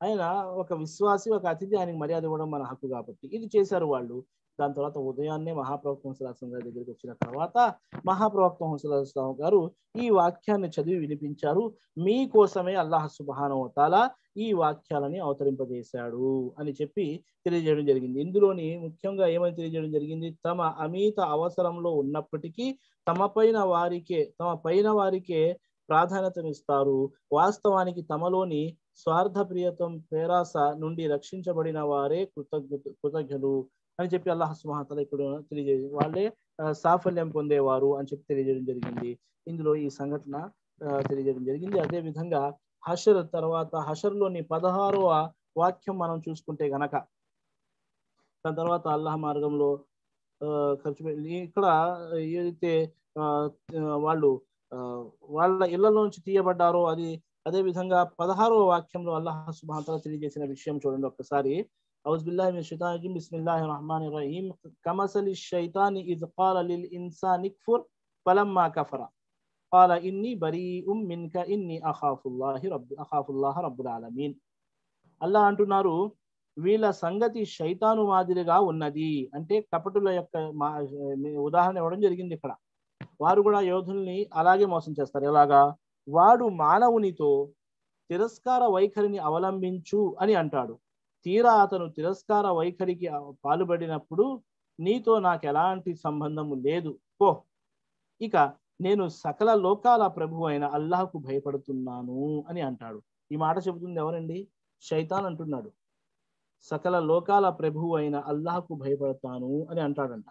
ఆయన ఒక విశ్వాసి, ఒక అతిథి, ఆయనకి మర్యాద ఇవ్వడం మన హక్కు కాబట్టి. ఇది చేశారు వాళ్ళు. దాని తర్వాత ఉదయాన్నే మహాప్రవక్త సల్లల్లాహు అలైహి వసల్లం గారి దగ్గరికి వచ్చిన తర్వాత మహాప్రవక్త సల్లల్లాహు అలైహి వసల్లం గారు ఈ వాక్యాన్ని చదివి వినిపించారు. మీకోసమే అల్లాహ్ సుబ్హానహు వ తఆలా ఈ వాక్యాలని అవతరింపజేశాడు అని చెప్పి తెలియజేయడం జరిగింది. ఇందులోని ముఖ్యంగా ఏమని తెలియజేయడం జరిగింది? తమ అమిత అవసరంలో ఉన్నప్పటికీ తమ పైన వారికే ప్రాధాన్యతనిస్తారు. వాస్తవానికి తమలోని స్వార్థ ప్రియతం, పేరాస నుండి రక్షించబడిన వారే కృతజ్ఞులు అని చెప్పి అల్లాహ్ సుబ్హానహు వ తఆలా ఇక్కడ తెలియజేయండి. వాళ్ళే సాఫల్యం పొందేవారు అని చెప్పి తెలియజేయడం జరిగింది. ఇందులో ఈ సంఘటన తెలియజేయడం జరిగింది. అదే విధంగా హషర్ తర్వాత, హషర్లోని 16వ వాక్యం మనం చూసుకుంటే గనక, దాని తర్వాత అల్లాహ్ మార్గంలో ఖర్చు ఇక్కడ ఏదైతే వాళ్ళు వాళ్ళ ఇళ్లలోంచి తీయబడ్డారో అది అదే విధంగా 16వ వాక్యంలో అల్లాహ్ సుబ్హానహు వ తఆలా తెలియజేసిన విషయం చూడండి ఒక్కసారి. ఔజు బిల్లాహి మినష్ షైతానిర్ రజీమ్ బిస్మిల్లాహిర్ రహమానిర్ రహీం కమసలి షైతాని ఇజ్ ఖాల లిల్ ఇన్సాని క్ఫుర్ ఫలమ్మా కఫర ఖాల ఇన్ని బరీఉం మిన్క ఇన్ని అఖాఫుల్లాహ రబ్బుల్ ఆలమీన్. అల్లాహ్ అంటున్నారు, వీళ్ళ సంగతి శైతాను మాదిరిగా ఉన్నది. అంటే కపటుల యొక్క ఉదాహరణ ఇవ్వడం జరిగింది ఇక్కడ. వారు కూడా యోధుల్ని అలాగే మోసం చేస్తారు. ఎలాగా? వాడు మానవునితో తిరస్కార వైఖరిని అవలంబించు అని అంటాడు. తీరా అతను తిరస్కార వైఖరికి పాల్పడినప్పుడు నీతో నాకు ఎలాంటి సంబంధము లేదు పో, ఇక నేను సకల లోకాల ప్రభు అయిన అల్లాహకు భయపడుతున్నాను అని అంటాడు. ఈ మాట చెబుతుంది ఎవరండి? శైతాన్ అంటున్నాడు. సకల లోకాల ప్రభు అయిన అల్లాహకు భయపడతాను అని అంటాడంట.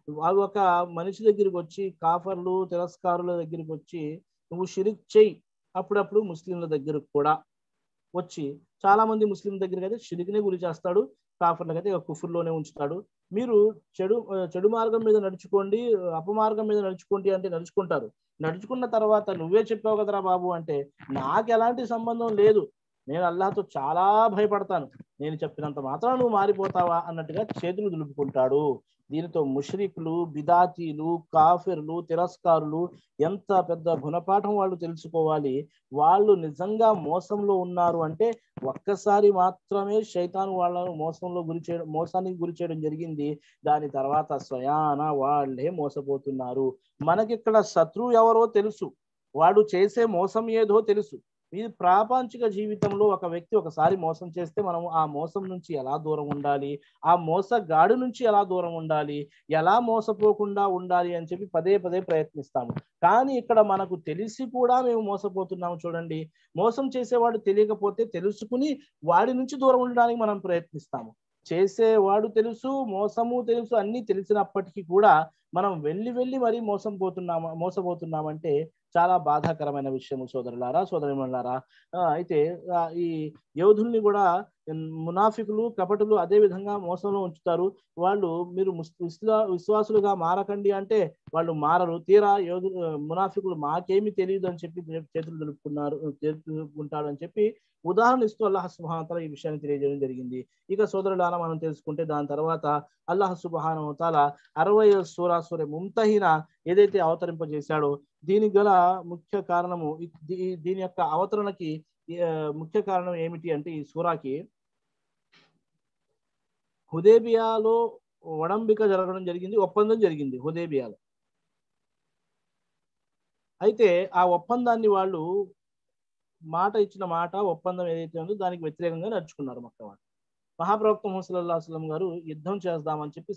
వాడు ఒక మనిషి దగ్గరికి వచ్చి, కాఫర్లు తిరస్కారుల దగ్గరికి వచ్చి నువ్వు షిరిక్ చెయ్యి, అప్పుడప్పుడు ముస్లింల దగ్గరకు కూడా వచ్చి, చాలా మంది ముస్లిం దగ్గరికి అయితే షిరిక్నే గురి చేస్తాడు, కాఫర్లకైతే కుఫుర్లోనే ఉంచుతాడు. మీరు చెడు మార్గం మీద నడుచుకోండి, అపమార్గం మీద నడుచుకోండి అంటే నడుచుకుంటారు. నడుచుకున్న తర్వాత నువ్వే చెప్పావు కదరా బాబు అంటే నాకు ఎలాంటి సంబంధం లేదు, నేను అల్లాహతో చాలా భయపడతాను, నేను చెప్పినంత మాత్రం నువ్వు మారిపోతావా అన్నట్టుగా చేతులు దులుపుకుంటాడు. దీనితో ముష్రికులు, బిదాతీలు, కాఫిర్లు, తిరస్కారులు ఎంత పెద్ద గుణపాఠం వాళ్ళు తెలుసుకోవాలి. వాళ్ళు నిజంగా మోసంలో ఉన్నారు అంటే ఒక్కసారి మాత్రమే శైతాను వాళ్ళను మోసానికి గురి చేయడం జరిగింది. దాని తర్వాత స్వయాన వాళ్ళే మోసపోతున్నారు. మనకిక్కడ శత్రువు ఎవరో తెలుసు, వాడు చేసే మోసం ఏదో తెలుసు. ఇది ప్రాపంచిక జీవితంలో ఒక వ్యక్తి ఒకసారి మోసం చేస్తే మనం ఆ మోసం నుంచి ఎలా దూరం ఉండాలి, ఆ మోసగాడు నుంచి ఎలా దూరం ఉండాలి, ఎలా మోసపోకుండా ఉండాలి అని చెప్పి పదే పదే ప్రయత్నిస్తాము. కానీ ఇక్కడ మనకు తెలిసి కూడా మేము మోసపోతున్నాము. చూడండి, మోసం చేసేవాడు తెలియకపోతే తెలుసుకుని వాడి నుంచి దూరం ఉండడానికి మనం ప్రయత్నిస్తాము. చేసేవాడు తెలుసు, మోసము తెలుసు, అన్ని తెలిసినప్పటికీ కూడా మనం వెళ్ళి మరీ మోసపోతున్నామంటే చాలా బాధాకరమైన విషయము సోదరులారా, సోదరిమణులారా. అయితే ఈ యోధుల్ని కూడా మునాఫికులు, కపటులు అదే విధంగా మోసంలో ఉంచుతారు. వాళ్ళు మీరు విశ్వాసులుగా మారకండి అంటే వాళ్ళు మారరు. తీరా మునాఫికులు మాకేమి తెలియదు అని చెప్పి చేతులు దులుపుకుంటారు అని చెప్పి ఉదాహరణ ఇస్తూ అల్లాహ్ సుబ్హానహు వ తఆలా ఈ విషయాన్ని తెలియజేయడం జరిగింది. ఇక సోదరులారా, మనం తెలుసుకుంటే దాని తర్వాత అల్లాహ్ సుబ్హానహు వ తఆలా 60వ సూర ముంతహిన ఏదైతే అవతరింపజేశాడో దీనికి గల ముఖ్య కారణము, దీని యొక్క అవతరణకి ముఖ్య కారణం ఏమిటి అంటే ఈ సూరాకి హుదైబియాలో ఒడంబిక జరగడం జరిగింది, ఒప్పందం జరిగింది హుదైబియాలో. అయితే ఆ ఒప్పందాన్ని వాళ్ళు ఇచ్చిన మాట, ఒప్పందం ఏదైతే ఉందో దానికి వ్యతిరేకంగా నడుచుకున్నారు మక్కా వాళ్ళు. మహాప్రవక్త ముహమ్మద్ సల్లల్లాహు అలైహి వసల్లం గారు యుద్ధం చేద్దామని చెప్పి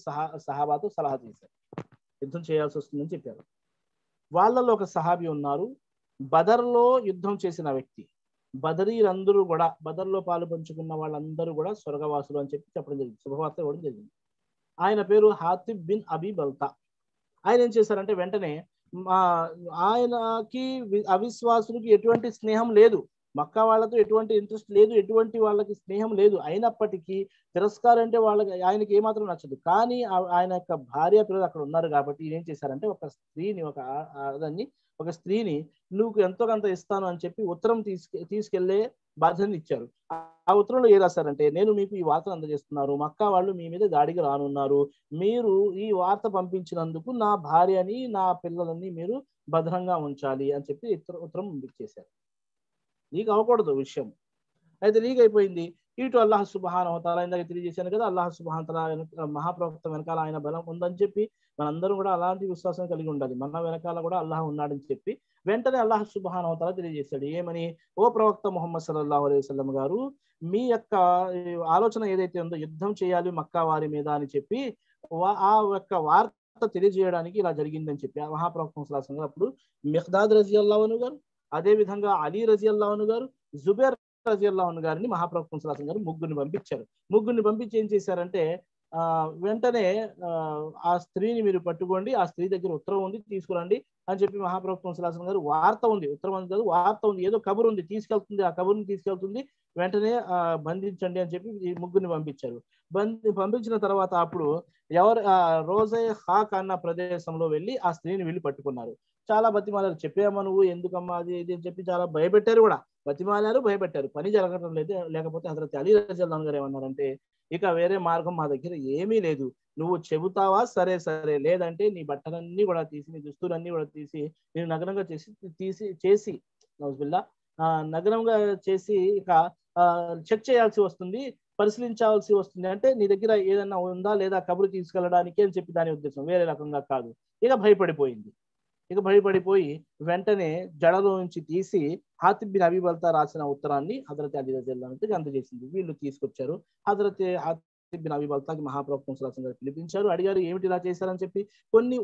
సహాబాతో సలహా చేశారు. యుద్ధం చేయాల్సి వస్తుందని చెప్పారు. వాళ్ళలో ఒక సహాబీ ఉన్నారు, బదర్లో యుద్ధం చేసిన వ్యక్తి. బదరీలందరూ కూడా, బదర్లో పాలు పంచుకున్న వాళ్ళందరూ కూడా స్వర్గవాసులు అని చెప్పి చెప్పడం జరిగింది, శుభవార్త ఇవ్వడం జరిగింది. ఆయన పేరు హాతిబ్ బిన్ అబీ బల్తా. ఆయన ఏం చేశారంటే వెంటనే ఆయనకి అవిశ్వాసులకి ఎటువంటి స్నేహం లేదు, మక్కా వాళ్ళతో ఎటువంటి ఇంట్రెస్ట్ లేదు, ఎటువంటి వాళ్ళకి స్నేహం లేదు. అయినప్పటికీ తిరస్కారం అంటే ఆయనకి ఏమాత్రం నచ్చదు. కానీ ఆయన యొక్క భార్య పిల్లలు అక్కడ ఉన్నారు కాబట్టి ఏం చేశారంటే ఒక స్త్రీని నువ్వు ఎంతో కొంత ఇస్తాను అని చెప్పి ఉత్తరం తీసుకెళ్లే బాధ్యతను ఇచ్చారు. ఆ ఉత్తరంలో ఏ రాశారంటే, నేను మీకు ఈ వార్తను అందజేస్తున్నారు, మక్కా వాళ్ళు మీ మీద దాడికి రానున్నారు, మీరు ఈ వార్త పంపించినందుకు నా భార్యని నా పిల్లలని మీరు భద్రంగా ఉంచాలి అని చెప్పి ఉత్తరం పంపించేశారు. లీక్ అవ్వకూడదు విషయం, అయితే లీక్ అయిపోయింది. ఇటు అల్లాహ్ సుబ్హానహు వ తఆలా ఇందాక తెలియజేశాను కదా, అల్లాహ్ సుబ్హానహు వ తఆలా మహాప్రవక్త వెనకాల ఆయన బలం ఉందని చెప్పి మనందరం కూడా అలాంటి విశ్వాసం కలిగి ఉండాలి. మన వెనకాల కూడా అల్లాహ్ ఉన్నాడని చెప్పి వెంటనే అల్లాహ్ సుబ్హానహు వ తఆలా తెలియజేశాడు. ఏమని? ఓ ప్రవక్త ముహమ్మద్ సల్లల్లాహు అలైహి వసల్లం గారు, మీ యొక్క ఆలోచన ఏదైతే ఉందో యుద్ధం చేయాలి మక్కా వారి మీద అని చెప్పి ఆ యొక్క వార్త తెలియజేయడానికి ఇలా జరిగిందని చెప్పి మహాప్రవక్త ముహమ్మద్ సల్లల్లాహు అలైహి వసల్లం అప్పుడు మిఖ్దాద్ రజియల్లాహు అన్హు గారు, అదే విధంగా అలీ రజియల్లాహు అన్హు గారు, జుబైర్ రజియల్లాహు అన్హు గారిని మహాప్రవక్త సల్లల్లాహు అలైహి వసల్లం గారు ముగ్గురిని పంపించారు. ముగ్గురిని పంపించి ఏం చేశారంటే, వెంటనే ఆ స్త్రీని మీరు పట్టుకోండి, ఆ స్త్రీ దగ్గర ఉత్తరం ఉంది తీసుకురండి అని చెప్పి మహాప్రభు సులాసన్ గారు, వార్త ఉంది, ఉత్తరం అని కాదు వార్త ఉంది, ఏదో కబురు ఉంది తీసుకెళ్తుంది, ఆ కబుర్ని తీసుకెళ్తుంది, వెంటనే బంధించండి అని చెప్పి ఈ ముగ్గురిని పంపించారు. పంపించిన తర్వాత అప్పుడు ఎవరు రోజే హాక్ అన్న ప్రదేశంలో వెళ్ళి ఆ స్త్రీని వెళ్ళి పట్టుకున్నారు. చాలా బతిమాలారు, చెప్పామా నువ్వు ఎందుకమ్మా అది ఇది అని చెప్పి చాలా భయపెట్టారు కూడా, బతిమాలారు భయపెట్టారు, పని జరగడం లేదు. లేకపోతే హజరత్ అలీ రజల్లాహు గారు ఏమన్నారంటే, ఇక వేరే మార్గం మా దగ్గర ఏమీ లేదు, నువ్వు చెబుతావా సరే సరే, లేదంటే నీ బట్టలన్నీ కూడా తీసి, నీ దుస్తులన్నీ కూడా తీసి నేను నగ్నంగా చేసి నౌజుబిల్లా నగ్నంగా చేసి ఇక చెక్ చేయాల్సి వస్తుంది, పరిశీలించాల్సి వస్తుంది, అంటే నీ దగ్గర ఏదన్నా ఉందా లేదా కబురు తీసుకెళ్ళడానికి అని చెప్పి దాని ఉద్దేశం, వేరే రకంగా కాదు. ఇక భయపడిపోయి వెంటనే జడలో నుంచి తీసి హాతిబ్ బిన్ అబీ బల్తా రాసిన ఉత్తరాన్ని హజరత్ అలీ రజల్లాహు అన్హుకి అందజేసింది. వీళ్ళు తీసుకొచ్చారు. హజరత్ హాతిబ్ బిన్ అబీ బల్తాకి మహాప్రభు సల్లల్లాహు అలైహి వసల్లం పిలిపించారు, అడిగారు ఏమిటి ఇలా చేశారని చెప్పి. కొన్ని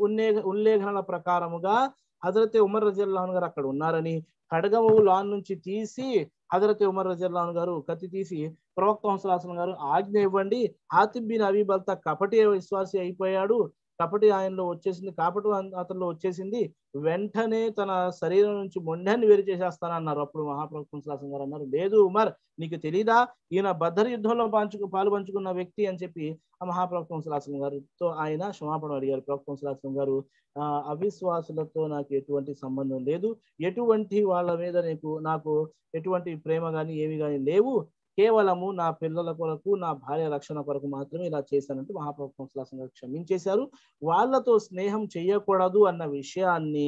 ఉల్లేఖనల ప్రకారముగా హజరత్ ఉమర్ రజల్లాహు గారు అక్కడ ఉన్నారని, ఖడ్గము లాన్ నుంచి తీసి హజరత్ ఉమర్ రజల్లాహు గారు కత్తి తీసి ప్రవక్త సల్లల్లాహు అలైహి వసల్లం గారు ఆజ్ఞ ఇవ్వండి, హాతిబ్ బిన్ అబీ బల్తా కపటి విశ్వాసి అయిపోయాడు, కపటి ఆయనలో వచ్చేసింది, కాపటు అతనిలో వచ్చేసింది, వెంటనే తన శరీరం నుంచి మొండాన్ని వేరు చేసేస్తానన్నారు. అప్పుడు మహాప్రభు సల్లల్లాహు అలైహి వసల్లం గారు అన్నారు, లేదు ఉమర్, నీకు తెలీదా ఈయన బదర్ యుద్ధంలో పాలు పంచుకున్న వ్యక్తి అని చెప్పి ఆ మహాప్రభు సల్లల్లాహు అలైహి వసల్లం గారితో ఆయన క్షమాపణ అడిగారు. ప్రవక్త సల్లల్లాహు అలైహి వసల్లం గారు, అవిశ్వాసులతో నాకు ఎటువంటి సంబంధం లేదు, ఎటువంటి వాళ్ళ మీద నాకు ఎటువంటి ప్రేమ కానీ ఏమి కానీ లేవు, కేవలము నా పిల్లల కొరకు, నా భార్య రక్షణ కొరకు మాత్రమే ఇలా చేశానంటూ మహాప్రభు సల్లల్లాహు అలైహి వసల్లం గారు క్షమించేశారు. వాళ్ళతో స్నేహం చేయకూడదు అన్న విషయాన్ని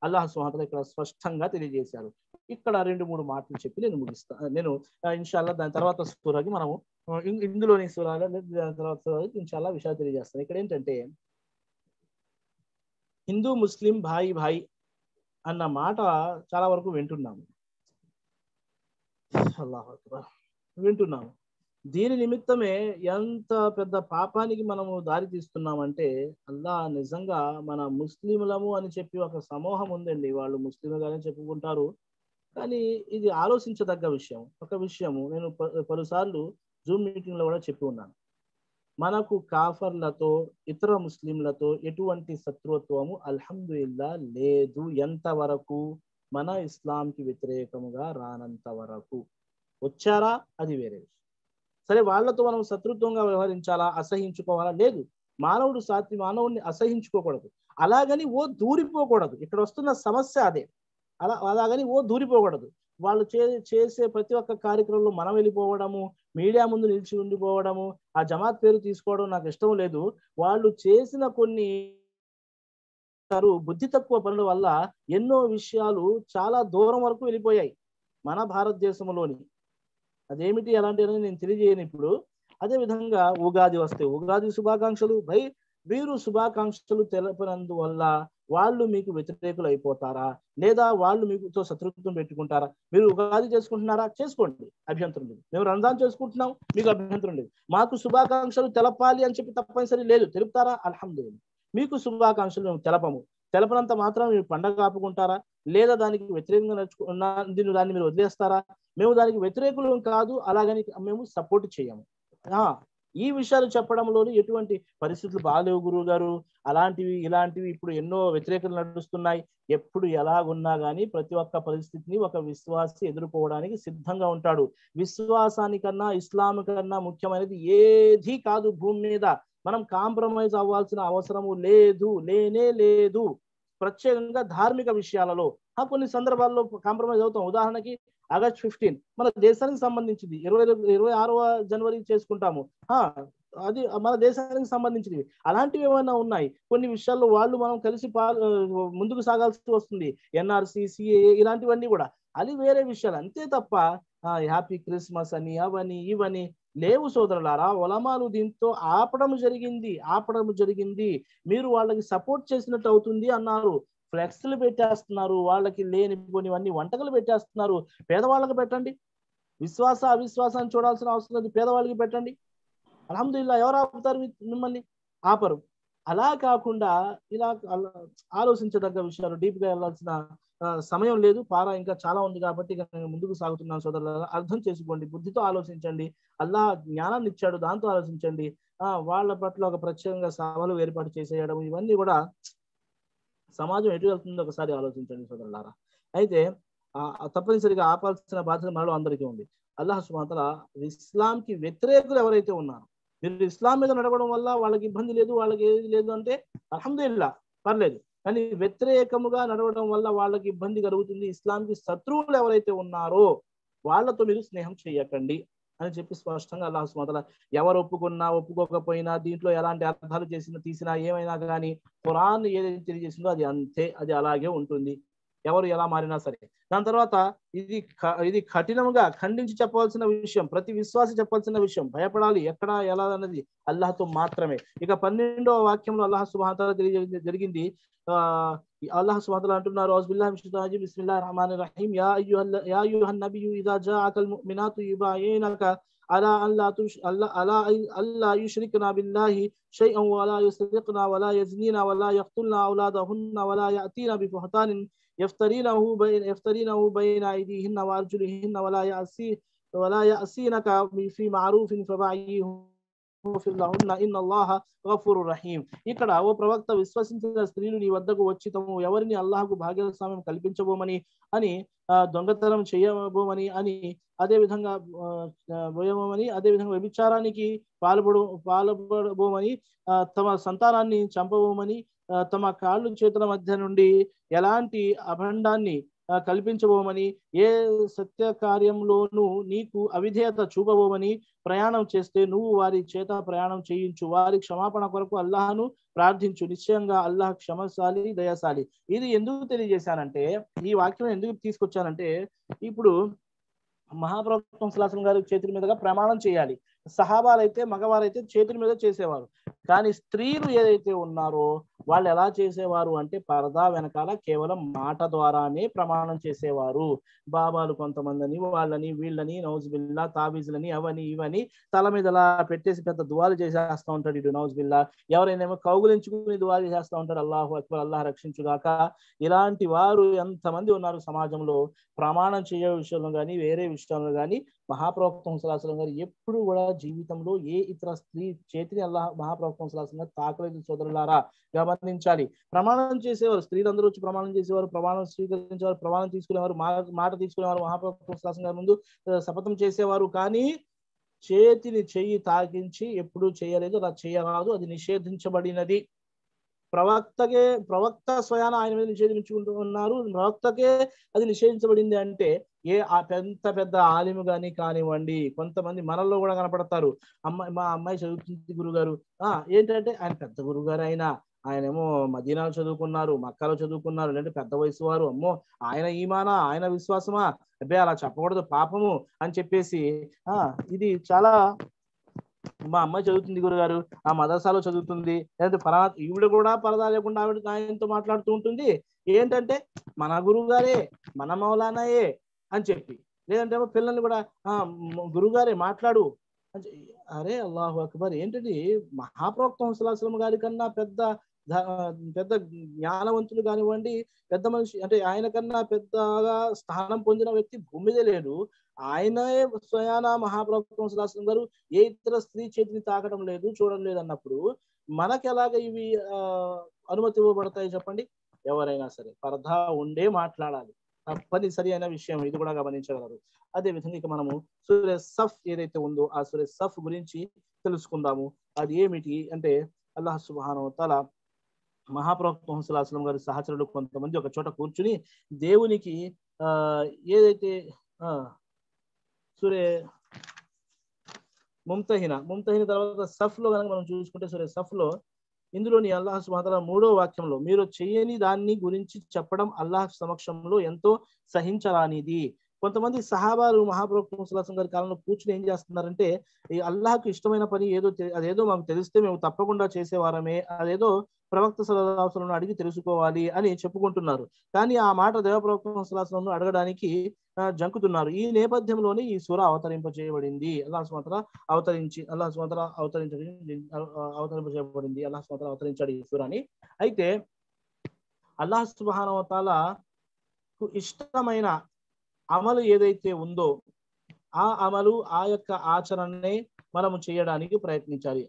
అల్లాహ్ సుబ్హానహు వ తఆలా ఇక్కడ స్పష్టంగా తెలియజేశారు. ఇక్కడ 2-3 మాటలు చెప్పి నేను ముగిస్తాను. నేను ఇన్షాల్లా దాని తర్వాత సూరాకి మనము ఇందులోని సూరాలో దాని తర్వాత సూరాకి ఇన్షాల్లా విషయాలు తెలియజేస్తాను. ఇక్కడ ఏంటంటే హిందూ ముస్లిం భాయి భాయి అన్న మాట చాలా వరకు వింటున్నాము. అల్లాహు అక్బర్, వింటున్నాము. దీని నిమిత్తమే ఎంత పెద్ద పాపానికి మనము దారి తీస్తున్నామంటే, నిజంగా మన ముస్లింలము అని చెప్పి ఒక సమూహం ఉందండి, వాళ్ళు ముస్లింలుగానే చెప్పుకుంటారు, కానీ ఇది ఆలోచించదగ్గ విషయం. ఒక విషయము నేను పలుసార్లు జూమ్ మీటింగ్ లో కూడా చెప్పి ఉన్నాను, మనకు కాఫర్లతో ఇతర ముస్లింలతో ఎటువంటి శత్రుత్వము అల్హమ్దులిల్లా లేదు, ఎంతవరకు మన ఇస్లాంకి వ్యతిరేకముగా రానంత వరకు. వచ్చారా అది వేరే విషయం. సరే, వాళ్ళతో మనం శత్రుత్వంగా వ్యవహరించాలా, అసహించుకోవాలా? లేదు, మానవుడిని అసహించుకోకూడదు, అలాగని దూరిపోకూడదు. ఇక్కడ వస్తున్న సమస్య అదే. అలాగని దూరిపోకూడదు. వాళ్ళు చేసే ప్రతి ఒక్క కార్యక్రమంలో మనం వెళ్ళిపోవడము, మీడియా ముందు నిలిచి ఉండిపోవడము, ఆ జమాత్ పేరు తీసుకోవడం నాకు ఇష్టం లేదు. వాళ్ళు చేసిన కొన్ని బుద్ధి తక్కువ పనుల వల్ల ఎన్నో విషయాలు చాలా దూరం వరకు వెళ్ళిపోయాయి మన భారతదేశంలోని. అదేమిటి అలాంటి నేను తెలియజేయను ఇప్పుడు. అదే విధంగా ఉగాది వస్తే ఉగాది శుభాకాంక్షలు, మీరు శుభాకాంక్షలు తెలపనందువల్ల వాళ్ళు మీకు వ్యతిరేకులు అయిపోతారా, లేదా వాళ్ళు మీతో శత్రుత్వం పెట్టుకుంటారా? మీరు ఉగాది చేసుకుంటున్నారా, చేసుకోండి, అభ్యంతరం లేదు. మేము రంజాన్ చేసుకుంటున్నాం, మీకు అభ్యంతరం లేదు. మాకు శుభాకాంక్షలు తెలపాలి అని చెప్పి తప్పనిసరి లేదు, తెలుపుతారా? అల్హమ్దులిల్లాహ్. మీకు శుభాకాంక్షలు మేము తెలపనంత మాత్రం మీరు పండగ ఆపుకుంటారా, లేదా దానికి వ్యతిరేకంగా దాన్ని మీరు వదిలేస్తారా? మేము దానికి వ్యతిరేకులు కాదు, అలాగని మేము సపోర్ట్ చేయము. ఈ విషయాలు చెప్పడంలోని ఎటువంటి పరిస్థితులు బాలేవు గురువు గారు, అలాంటివి ఇలాంటివి ఇప్పుడు ఎన్నో వ్యతిరేకతలు నడుస్తున్నాయి. ఎప్పుడు ఎలాగున్నా కానీ ప్రతి ఒక్క పరిస్థితిని ఒక విశ్వాసి ఎదుర్కోవడానికి సిద్ధంగా ఉంటాడు. విశ్వాసానికన్నా ఇస్లాం కన్నా ముఖ్యమైనది ఏదీ కాదు భూమి మీద. మనం కాంప్రమైజ్ అవ్వాల్సిన అవసరము లేనే లేదు. ప్రత్యేకంగా ధార్మిక విషయాలలో కొన్ని సందర్భాల్లో కాంప్రమైజ్ అవుతాం. ఉదాహరణకి ఆగస్ట్ 15 మన దేశానికి సంబంధించింది, 26వ జనవరి చేసుకుంటాము, అది మన దేశానికి సంబంధించినవి. అలాంటివి ఏమైనా ఉన్నాయి, కొన్ని విషయాల్లో మనం కలిసి ముందుకు సాగాల్సి వస్తుంది. ఎన్ఆర్సి, సిఏఏ ఇలాంటివన్నీ కూడా అది వేరే విషయాలు, అంతే తప్ప హ్యాపీ క్రిస్మస్ అని అవని ఇవని లేవు సోదరులారా. ఉలమాలు దీంతో ఆపడం జరిగింది. మీరు వాళ్ళకి సపోర్ట్ చేసినట్టు అవుతుంది అన్నారు. ఫ్లెక్స్లు పెట్టేస్తున్నారు, వాళ్ళకి లేనిపోనివన్నీ వంటకాలు పెట్టేస్తున్నారు. పేదవాళ్ళకి పెట్టండి, అవిశ్వాసాన్ని చూడాల్సిన అవసరం లేదు, పేదవాళ్ళకి పెట్టండి. అల్హమ్దులిల్లాహ్. ఎవరు ఆపుతారు మిమ్మల్ని? ఆపరు. అలా కాకుండా ఇలా ఆలోచించదగ్గ విషయాలు డీప్ గా వెళ్ళాల్సిన సమయం లేదు, పార ఇంకా చాలా ఉంది కాబట్టి ఇక నేను ముందుకు సాగుతున్నాను సోదరులారా. అర్థం చేసుకోండి, బుద్ధితో ఆలోచించండి, అల్లాహ్ జ్ఞానాన్ని ఇచ్చాడు, దాంతో ఆలోచించండి. వాళ్ళ పట్ల ఒక ప్రత్యేకంగా సభలు ఏర్పాటు చేసేయడం, ఇవన్నీ కూడా సమాజం ఎటు వెళ్తుందో ఒకసారి ఆలోచించండి సోదరులారా. అయితే తప్పనిసరిగా ఆపాల్సిన బాధ్యత మనలో అందరికీ ఉంది. అల్లాహ్ సుబ్హానహు వ తఆలా ఇస్లాంకి వ్యతిరేకులు ఎవరైతే ఉన్నారో, మీరు ఇస్లాం మీద నడవడం వల్ల వాళ్ళకి ఇబ్బంది లేదు, వాళ్ళకి ఏది లేదు అంటే అల్హమ్దులిల్లాహ్, పర్లేదు. కానీ వ్యతిరేకముగా నడవడం వల్ల వాళ్ళకి ఇబ్బంది కలుగుతుంది, ఇస్లాంకి శత్రువులు ఎవరైతే ఉన్నారో వాళ్ళతో మీరు స్నేహం చేయకండి అని చెప్పి స్పష్టంగా అల్లాహ్ సుబ్హానహు వ తఆలా ఎవరు ఒప్పుకున్నా ఒప్పుకోకపోయినా, దీంట్లో ఎలాంటి అర్థాలు తీసినా ఏమైనా కానీ ఖురాన్ ఏదైతే తెలియజేసిందో అది అంతే, అది అలాగే ఉంటుంది, ఎవరు ఎలా మారినా సరే. దాని తర్వాత ఇది కఠినంగా ఖండించి చెప్పవలసిన విషయం, ప్రతి విశ్వాసి చెప్పాల్సిన విషయం. భయపడాలి ఎక్కడ ఎలా అన్నది అల్లాహ్తో మాత్రమే. ఇక 12వ వాక్యంలో అల్లాహ్ సుబ్హానహు వ తఆలా జరిగింది. అల్లాహ్ సుబ్హానహు వ తఆలా అంటున్నారు, ఔజుబిల్లాహి మినష్ షైతానిర్ రజీమ్, బిస్మిల్లాహిర్ రహమానిర్ రహీం, యా అయ్యుహన్ నబియ్యు ఇదా జాఅకల్ ముమినాతు యుబాయినక అలా అల్లా యుష్రిక్నా బిల్లాహి షైఅన్ వలా యుస్రిక్నా వలా యజ్నీనా వలా యఖ్తుల్నా ఔలాదహున్న వలా యఅతీనా బిబుహతానిన్ يفترينه بين أيديهن وأرجلهن ولا يأسينك في معروف فبعيهن إن الله غفور رحيم. ఇక్కడ ఓ ప్రవక్త, విశ్వసించిన స్త్రీలు నీ వద్దకు వచ్చి తాము ఎవరిని అల్లాహకు భాగస్వామ్యం కల్పించబోమని అని, దొంగతనం చేయబోమని అని, అదే విధంగా వ్యభిచారానికి పాల్పడబోమని, తమ సంతానాన్ని చంపబోమని, తమ కాళ్ళు చేతుల మధ్య నుండి ఎలాంటి అభండాన్ని కల్పించబోమని, ఏ సత్య కార్యంలోనూ నీకు అవిధేయత చూపబోమని ప్రయాణం చేస్తే నువ్వు వారి చేత ప్రయాణం చేయించు, వారి క్షమాపణ కొరకు అల్లాహ్ను ప్రార్థించు, నిశ్చయంగా అల్లాహ్ క్షమశాలి దయాశాలి. ఇది ఎందుకు తెలియజేశానంటే, ఈ వాక్యం ఎందుకు తీసుకొచ్చానంటే, ఇప్పుడు మహాప్రవక్త సల్లల్లాహు అలైహి వసల్లం గారి చేతుల మీదుగా ప్రమాణం చేయాలి. సహాబాలైతే మగవారైతే చేతుల మీద చేసేవారు, కానీ స్త్రీలు ఏదైతే ఉన్నారో వాళ్ళు ఎలా చేసేవారు అంటే పరదా వెనకాల కేవలం మాట ద్వారానే ప్రమాణం చేసేవారు. బాబాలు కొంతమందిని వాళ్ళని వీళ్ళని నౌజుబిల్లా తాబీజులని అవని ఇవని తల మీద అలా పెట్టేసి పెద్ద దువాలు చేసేస్తా ఉంటాడు ఇటు నౌజుబిల్లా. ఎవరైనా కౌగులించుకుని దువా చేసేస్తా ఉంటాడు, అల్లాహు అక్బర్, అల్లాహ్ రక్షించుగాక. ఇలాంటి వారు ఎంతమంది ఉన్నారు సమాజంలో. ప్రమాణం చేయ విషయంలో కానీ వేరే విషయంలో కానీ మహాప్రవక్త సల్లల్లాహు అలైహి వసల్లం గారు ఎప్పుడు కూడా జీవితంలో ఏ ఇతర స్త్రీ చేతిని మహాప్రవక్త సల్లల్లాహు అలైహి వసల్లం గారు తాకలేదు సోదరులారా, గమనించాలి. ప్రమాణం చేసేవారు, స్త్రీలందరూ వచ్చి ప్రమాణం చేసేవారు, ప్రమాణం స్వీకరించేవారు, ప్రమాణం తీసుకునేవారు, మాట తీసుకునేవారు, మహాప్రవక్త సల్లల్లాహు అలైహి వసల్లం గారి ముందు శపథం చేసేవారు. కానీ చెయ్యి తాకించి ఎప్పుడూ చేయలేదు, అలా చేయరాదు, అది నిషేధించబడినది. ప్రవక్త స్వయాన ఆయన మీద నిషేధించుకుంటూ ఉన్నారు, ప్రవక్తకే అది నిషేధించబడింది అంటే పెద్ద ఆలిము గాని కానివ్వండి, కొంతమంది మనల్లో కూడా కనపడతారు. మా అమ్మాయి చదువుతుంది గురుగారు, ఏంటంటే ఆయన పెద్ద గురుగారు, ఆయనేమో మదీనాలో చదువుకున్నారు, మక్కాలో చదువుకున్నారు, లేదంటే పెద్ద వయసు వారు, అమ్మో ఆయన ఈమానా, ఆయన విశ్వాసమా, అబ్బే అలా చెప్పకూడదు పాపము అని చెప్పేసి ఇది చాలా, మా అమ్మాయి చదువుతుంది గురుగారు, ఆ మదర్సాలో చదువుతుంది, లేదంటే ఈవిడ కూడా పరదా లేకుండా ఆవిడ ఆయనతో మాట్లాడుతూ ఉంటుంది. ఏంటంటే మన గురువు గారే, మన మౌలానాయే అని చెప్పి, లేదంటే పిల్లల్ని కూడా గురుగారే మాట్లాడు అని. అరే అల్లాహు అక్బర్, ఏంటంటే మహాప్రవక్త సల్లల్లాహు అలైహి వసల్లం గారి కన్నా పెద్ద జ్ఞానవంతులు కానివ్వండి, పెద్ద మనిషి అంటే ఆయన కన్నా పెద్దగా స్థానం పొందిన వ్యక్తి భూమి మీదే లేడు. ఆయనే స్వయాన మహాప్రవక్త సల్లల్లాహు అలైహి వసల్లం గారు ఏ ఇతర స్త్రీ చేతిని తాకడం లేదు, చూడడం లేదు అన్నప్పుడు మనకి ఎలాగ ఇవి అనుమతి ఇవ్వబడతాయి చెప్పండి? ఎవరైనా సరే పరదా ఉండే మాట్లాడాలి, తప్పనిసరి అయిన విషయం, ఇది కూడా గమనించగలరు. అదే విధంగా ఇక మనము సూరే సఫ్ ఏదైతే ఉందో ఆ సూరే సఫ్ గురించి తెలుసుకుందాము. అది ఏమిటి అంటే, అల్లాహ్ సుబ్హానహు వ తఆలా మహాప్రవక్త సల్లల్లాహు అలైహి వసల్లం గారి సహచరులు కొంతమంది ఒక చోట కూర్చుని దేవునికి ఏదైతే సూరే ముంతహిన తర్వాత సఫ్ లో కనుక మనం చూసుకుంటే, సూరే సఫ్ లో ఇందులోని అల్లాహ్ సుబ్హానహు వ తఆలా 3వ వాక్యంలో మీరు చేయని దాన్ని గురించి చెప్పడం అల్లాహ్ సమక్షంలో ఎంతో సహించరానిది, కొంతమంది సహాబాలు మహాప్రవక్త ముహమ్మద్ సల్లల్లాహు అలైహి వసల్లం గారి కాలంలో కూర్చుని ఏం చేస్తున్నారంటే, ఈ అల్లాహకు ఇష్టమైన పని ఏదో అదేదో మాకు తెలిస్తే మేము తప్పకుండా చేసేవారమే, అదేదో ప్రవక్త సల్లల్లాహు అలైహి వసల్లం అడిగి తెలుసుకోవాలి అని చెప్పుకుంటున్నారు. కానీ ఆ మాట దేవ ప్రవక్త ముహమ్మద్ సల్లల్లాహు అలైహి వసల్లం అడగడానికి జంకుతున్నారు. ఈ నేపథ్యంలోనే ఈ సూర అవతరింపజేయబడింది. అల్లాహ్ సుబ్హానహు వ తఆలా అవతరింపజేయబడింది. అల్లాహ్ సుబ్హానహు వ తఆలా అవతరించాడు ఈ సూరాని. అయితే అల్లాహ్ సుబ్హానహు వ తఆలాకు ఇష్టమైన అమలు ఏదైతే ఉందో ఆ అమలు, ఆ యొక్క ఆచరణనే మనము చేయడానికి ప్రయత్నించాలి.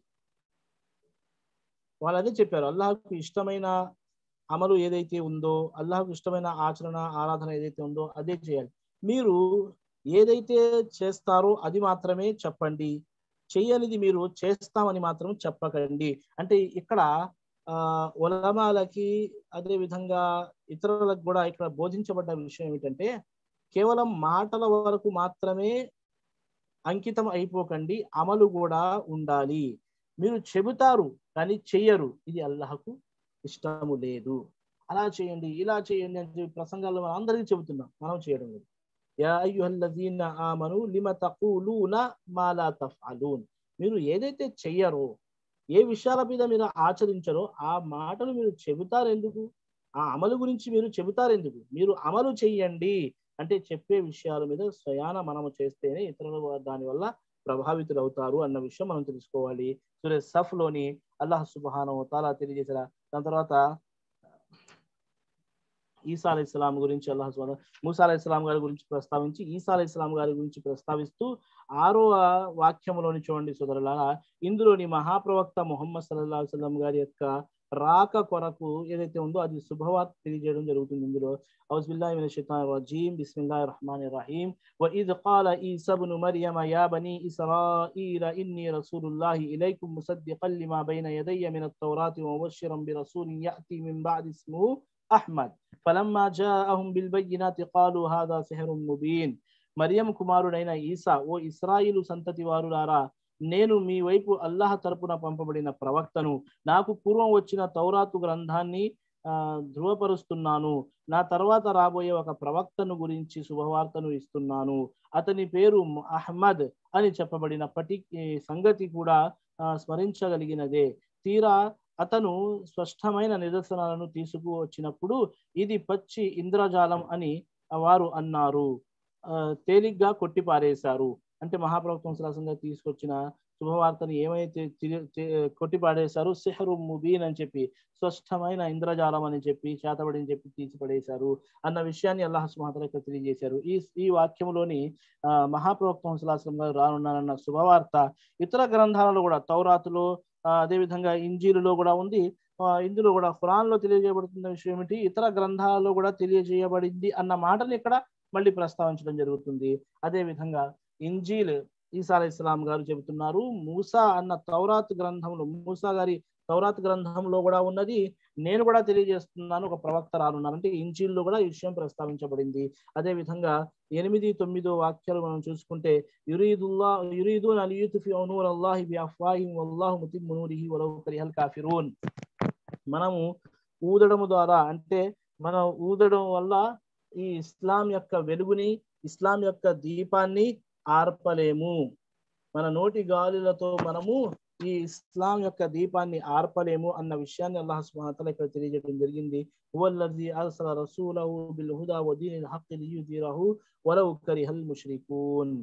వాళ్ళు అదే చెప్పారు, అల్లాహకు ఇష్టమైన అమలు ఏదైతే ఉందో, అల్లాహకు ఇష్టమైన ఆచరణ, ఆరాధన ఏదైతే ఉందో అదే చేయాలి. మీరు ఏదైతే చేస్తారో అది మాత్రమే చెప్పండి, చెయ్యనిది మీరు చేస్తామని మాత్రం చెప్పకండి. అంటే ఇక్కడ ఉలమాలకి అదే విధంగా ఇతరులకు కూడా ఇక్కడ బోధించబడ్డ విషయం ఏమిటంటే, కేవలం మాటల వరకు మాత్రమే అంకితం అయిపోకండి, అమలు కూడా ఉండాలి. మీరు చెబుతారు కానీ చెయ్యరు, ఇది అల్లాహకు ఇష్టము లేదు. అలా చేయండి, ఇలా చేయండి అని ప్రసంగాల్లో మనం అందరికీ చెబుతున్నాం, మనం చేయడం లేదు. యా అయ్యుహల్లజీన ఆమను లిమ తఖూలూన మా లా తఫ్అలూన్. మీరు ఏదైతే చెయ్యరో, ఏ విషయాల మీద మీరు ఆచరించరో ఆ మాటలు మీరు చెబుతారు ఎందుకు? ఆ అమలు గురించి మీరు చెబుతారు ఎందుకు? మీరు అమలు చెయ్యండి. అంటే చెప్పే విషయాల మీద స్వయాన మనము చేస్తేనే ఇతరులు దాని వల్ల ప్రభావితులు అవుతారు అన్న విషయం మనం తెలుసుకోవాలి. సూర సఫ్ లోని అల్లాహ్ సుబ్హానహు వ తఆలా తెలియజేశారు. దాని తర్వాత ఈసా అలైహిస్సలాం గురించి అల్లాహ్ సుబ్హానహు మూసా అలైహిస్సలాం గారి గురించి ప్రస్తావించి, ఈసా అలైహిస్సలాం గారి గురించి ప్రస్తావిస్తూ 6వ వాక్యంలోని చూడండి సోదరులారా, ఇందులోని మహాప్రవక్త ముహమ్మద్ సల్లల్లాహు అలైహి వసల్లం గారి యొక్క రాక కొరకు ఏదైతే ఉందో అది శుభవార్త తెలియజేయడం జరుగుతుంది. ఇందులో ఔజు బిల్లాహి మినష్ షైతానిర్ రజీం బిస్మిల్లాహిర్ రహ్మానిర్ రహీం వ ఇద్ ఖాల ఈసా ఇబ్ను మర్యమ యా బనీ ఇస్రాయీల ఇన్నీ రసూలుల్లాహి ఇలైకుం ముసద్దిఖన్ లిమా బైన యదయ్య మినత్ తౌరాతి వ ముబశ్శిరన్ బిరసూలిన్ యఅతి మిన్ బఅది ఇస్ముహు అహ్మద్ ఫలమ్మా జాఅహుం బిల్ బయ్యినాతి ఖాలు హాదా సిహ్రున్ ముబీన్. మరియం కుమారుడైన ఈసా, ఓ ఇస్రాయిలు సంతతి వారులారా, నేను మీ వైపు అల్లాహ్ తరపున పంపబడిన ప్రవక్తను, నాకు పూర్వం వచ్చిన తౌరాతు గ్రంథాన్ని ధృవపరుస్తున్నాను. నా తర్వాత రాబోయే ఒక ప్రవక్తను గురించి శుభవార్తను ఇస్తున్నాను. అతని పేరు అహ్మద్ అని చెప్పబడినప్పటి సంగతి కూడా స్మరించగలిగినదే. తీరా అతను స్పష్టమైన నిదర్శనాలను తీసుకువచ్చినప్పుడు ఇది పచ్చి ఇంద్రజాలం అని వారు అన్నారు, తేలిగ్గా కొట్టిపారేశారు. అంటే మహాప్రవక్త సల్లల్లాహు అలైహి వసల్లం తీసుకొచ్చిన శుభవార్తను ఏమైతే కొట్టిపాడేశారు, సిహ్రు ముబీన్ అని చెప్పి, స్పష్టమైన ఇంద్రజాలం అని చెప్పి, చేతబడి అని చెప్పి తీసిపడేశారు అన్న విషయాన్ని అల్లాహ్ సుబ్హానహు వ తఆలా తెలియజేశారు. ఈ వాక్యంలోని మహాప్రవక్త సల్లల్లాహు అలైహి వసల్లం రానున్నారన్న శుభవార్త ఇతర గ్రంథాలలో కూడా, తౌరాతులో అదేవిధంగా ఇంజీలులో కూడా ఉంది. ఇందులో కూడా ఖురాన్ లో తెలియజేయబడుతున్న విషయం ఏమిటి, ఇతర గ్రంథాలలో కూడా తెలియజేయబడింది అన్న మాటను ఇక్కడ మళ్ళీ ప్రస్తావించడం జరుగుతుంది. అదే విధంగా ఇంజీల్ ఈసా అలైహిస్సలాం గారు చెబుతున్నారు, మూసా అన్న తౌరాత్ గ్రంథంలో, మూసా గారి తౌరాత్ గ్రంథంలో కూడా ఉన్నది, నేను కూడా తెలియజేస్తున్నాను, ఒక ప్రవక్త రానున్నాను. అంటే ఇంజీల్లో కూడా ఈ విషయం ప్రస్తావించబడింది. అదే విధంగా 8, 9 వాక్యాలు మనం చూసుకుంటే, యురీదూన లియుత్ఫిఉ నూరల్లాహి బిఅఫ్వాహిహిమ్ వల్లాహు ముతిమ్ము నూరిహి వలౌ కరిహల్ కాఫిరూన్. మనము ఊదడం ద్వారా, అంటే మనం ఊదడం వల్ల ఈ ఇస్లాం యొక్క వెలుగుని, ఇస్లాం యొక్క దీపాన్ని ఆర్పలేము. మన నోటి గాలులతో మనము ఈ ఇస్లాం యొక్క దీపాన్ని ఆర్పలేము అన్న విషయాన్ని అల్లాహ్ సుబ్హానహు వ తఆలా ఇక్కడ తెలియజేయడం జరిగింది. హువల్లజీ అర్సల రసూలహు బిల్ హుదా వ దీనిల్ హక్కి లియుదిరహు వలౌ కరిహల్ ముష్రికూన్.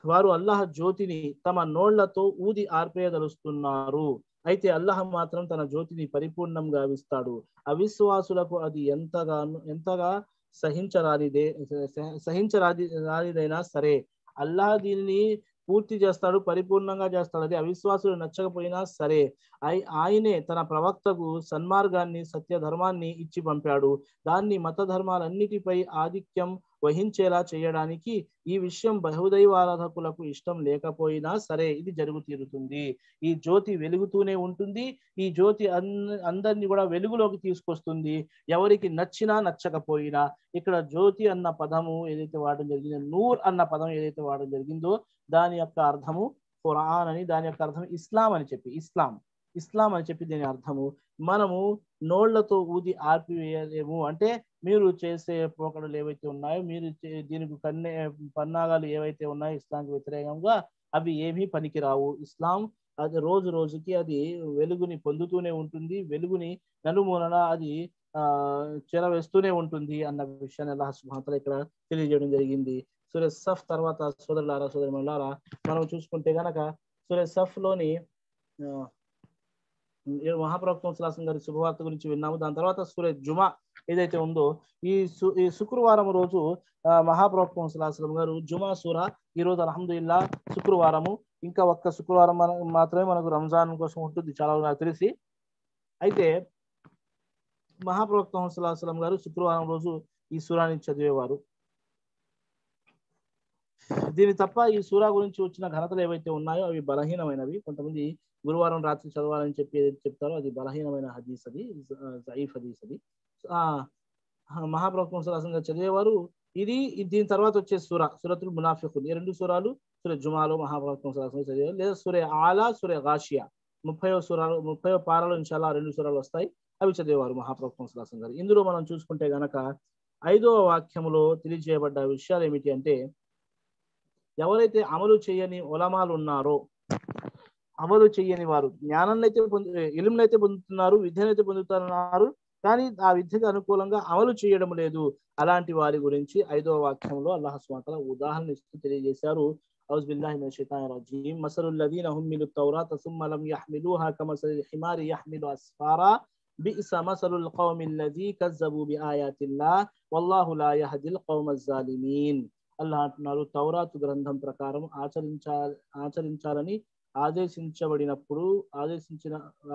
వారు అల్లాహ్ జ్యోతిని తమ నోళ్లతో ఊది ఆర్పేయదలుస్తున్నారు, అయితే అల్లాహ్ మాత్రం తన జ్యోతిని పరిపూర్ణంగా గావిస్తాడు. అవిశ్వాసులకు అది ఎంతగా సహించరానిదైనా సరే అల్లాహ్ దీనిని పూర్తి చేస్తాడు, పరిపూర్ణంగా చేస్తాడు. అది అవిశ్వాసులు నచ్చకపోయినా సరే ఆయనే తన ప్రవక్తకు సన్మార్గాన్ని, సత్య ధర్మాన్ని ఇచ్చి పంపాడు. దాన్ని మత ధర్మాలన్నిటిపై ఆధిక్యం వహించేలా చేయడానికి ఈ విషయం బహుదైవారాధకులకు ఇష్టం లేకపోయినా సరే ఇది జరుగు తీరుతుంది. ఈ జ్యోతి వెలుగుతూనే ఉంటుంది. ఈ జ్యోతి అందరినీ కూడా వెలుగులోకి తీసుకొస్తుంది, ఎవరికి నచ్చినా నచ్చకపోయినా. ఇక్కడ జ్యోతి అన్న పదము ఏదైతే వాడడం జరిగిందో, నూర్ అన్న పదం ఏదైతే వాడడం జరిగిందో, దాని యొక్క అర్థము ఖురాన్ అని, దాని యొక్క అర్థం ఇస్లాం అని చెప్పి, ఇస్లాం అని చెప్పి దీని అర్థము. మనము నోళ్లతో ఊది ఆర్పివేయలేము. అంటే మీరు చేసే పోకడలు ఏవైతే ఉన్నాయో, మీరు దీనికి పన్నాగాలు ఏవైతే ఉన్నాయో ఇస్లాంకి వ్యతిరేకంగా, అవి ఏమీ పనికిరావు. ఇస్లాం అది రోజు రోజుకి అది వెలుగుని పొందుతూనే ఉంటుంది, వెలుగుని నలుమూలన అది చెరవేస్తూనే ఉంటుంది అన్న విషయాన్ని అల్లాహ్ సుబ్హానహు వ తఆలా ఇక్కడ తెలియజేయడం జరిగింది. సూర సఫ్ తర్వాత సోదరులారా సోదరిమణులారా మనం చూసుకుంటే గనక సూర సఫ్ లోని మహాప్రవక్త సల్లల్లాహు గారి శుభవార్త గురించి విన్నాము. దాని తర్వాత సూర జుమా ఏదైతే ఉందో ఈ శుక్రవారం రోజు మహాప్రవక్త సల్లల్లాహు గారు జుమా సూర ఈ రోజు అల్హమ్దులిల్లా శుక్రవారము, ఇంకా ఒక్క శుక్రవారం మాత్రమే మనకు రంజాన్ కోసం ఉంటుంది చాలా నాకు తెలిసి. అయితే మహాప్రవక్త సల్లల్లాహు గారు శుక్రవారం రోజు ఈ సూరాని చదివేవారు. దీని తప్ప ఈ సూరా గురించి వచ్చిన ఘనతలు ఏవైతే ఉన్నాయో అవి బలహీనమైనవి. కొంతమంది గురువారం రాత్రి చదవాలని చెప్పి ఏదైతే చెప్తారో అది బలహీనమైన హదీస్, అది జయీఫ్ హదీస్. అది మహాప్రవక్త సల్లల్లాహు గారు చదివేవారు. దీని తర్వాత వచ్చే సూరతుల్ మునాఫిఖూన్, ఈ రెండు సూరాలు సూర జుమాలో మహాప్రవక్త సల్లల్లాహు గారు చదివేవారు. లేదా సూర ఆలా, సూర గాషియా 30వ పారలో ఇన్షాల్లాహ్ రెండు సూరాలు వస్తాయి, అవి చదివేవారు మహాప్రవక్త సల్లల్లాహు గారు. ఇందులో మనం చూసుకుంటే గనక 5వ వాక్యములో తెలియజేయబడ్డ విషయాలు ఏమిటి అంటే, ఎవరైతే అమలు చేయని ఉలమాలు ఉన్నారో, అమలు చేయని వారు జ్ఞానాన్నైతే ఇల్మునైతే పొందుతున్నారు, విద్యనైతే పొందుతున్నారు, కానీ ఆ విద్యకు అనుకూలంగా అమలు చేయడం లేదు, అలాంటి వారి గురించి 5వ వాక్యంలో అల్లాహ్ సుబ్హానహు వ తఆలా ఉదాహరణ ఇస్తూ తెలియజేశారు. ఔజు బిల్లాహి మినష్ షైతానిర్ రజీమ్. మసలుల్ లదీన హుమ్మిలుత్ తౌరాత సుమ్మ లమ్ యహ్మిలూహా కమసలిల్ హిమారి యహ్మిలు అస్ఫారా బి'స మసలుల్ ఖౌమిల్ లదీ కజ్జబూ బిఆయాతిల్లాహ్ వల్లాహు లా యహ్దిల్ ఖౌమజ్ జాలిమీన్. అల్లాహ్ అంటున్నారు, తౌరాతు గ్రంథం ప్రకారం ఆచరించాలని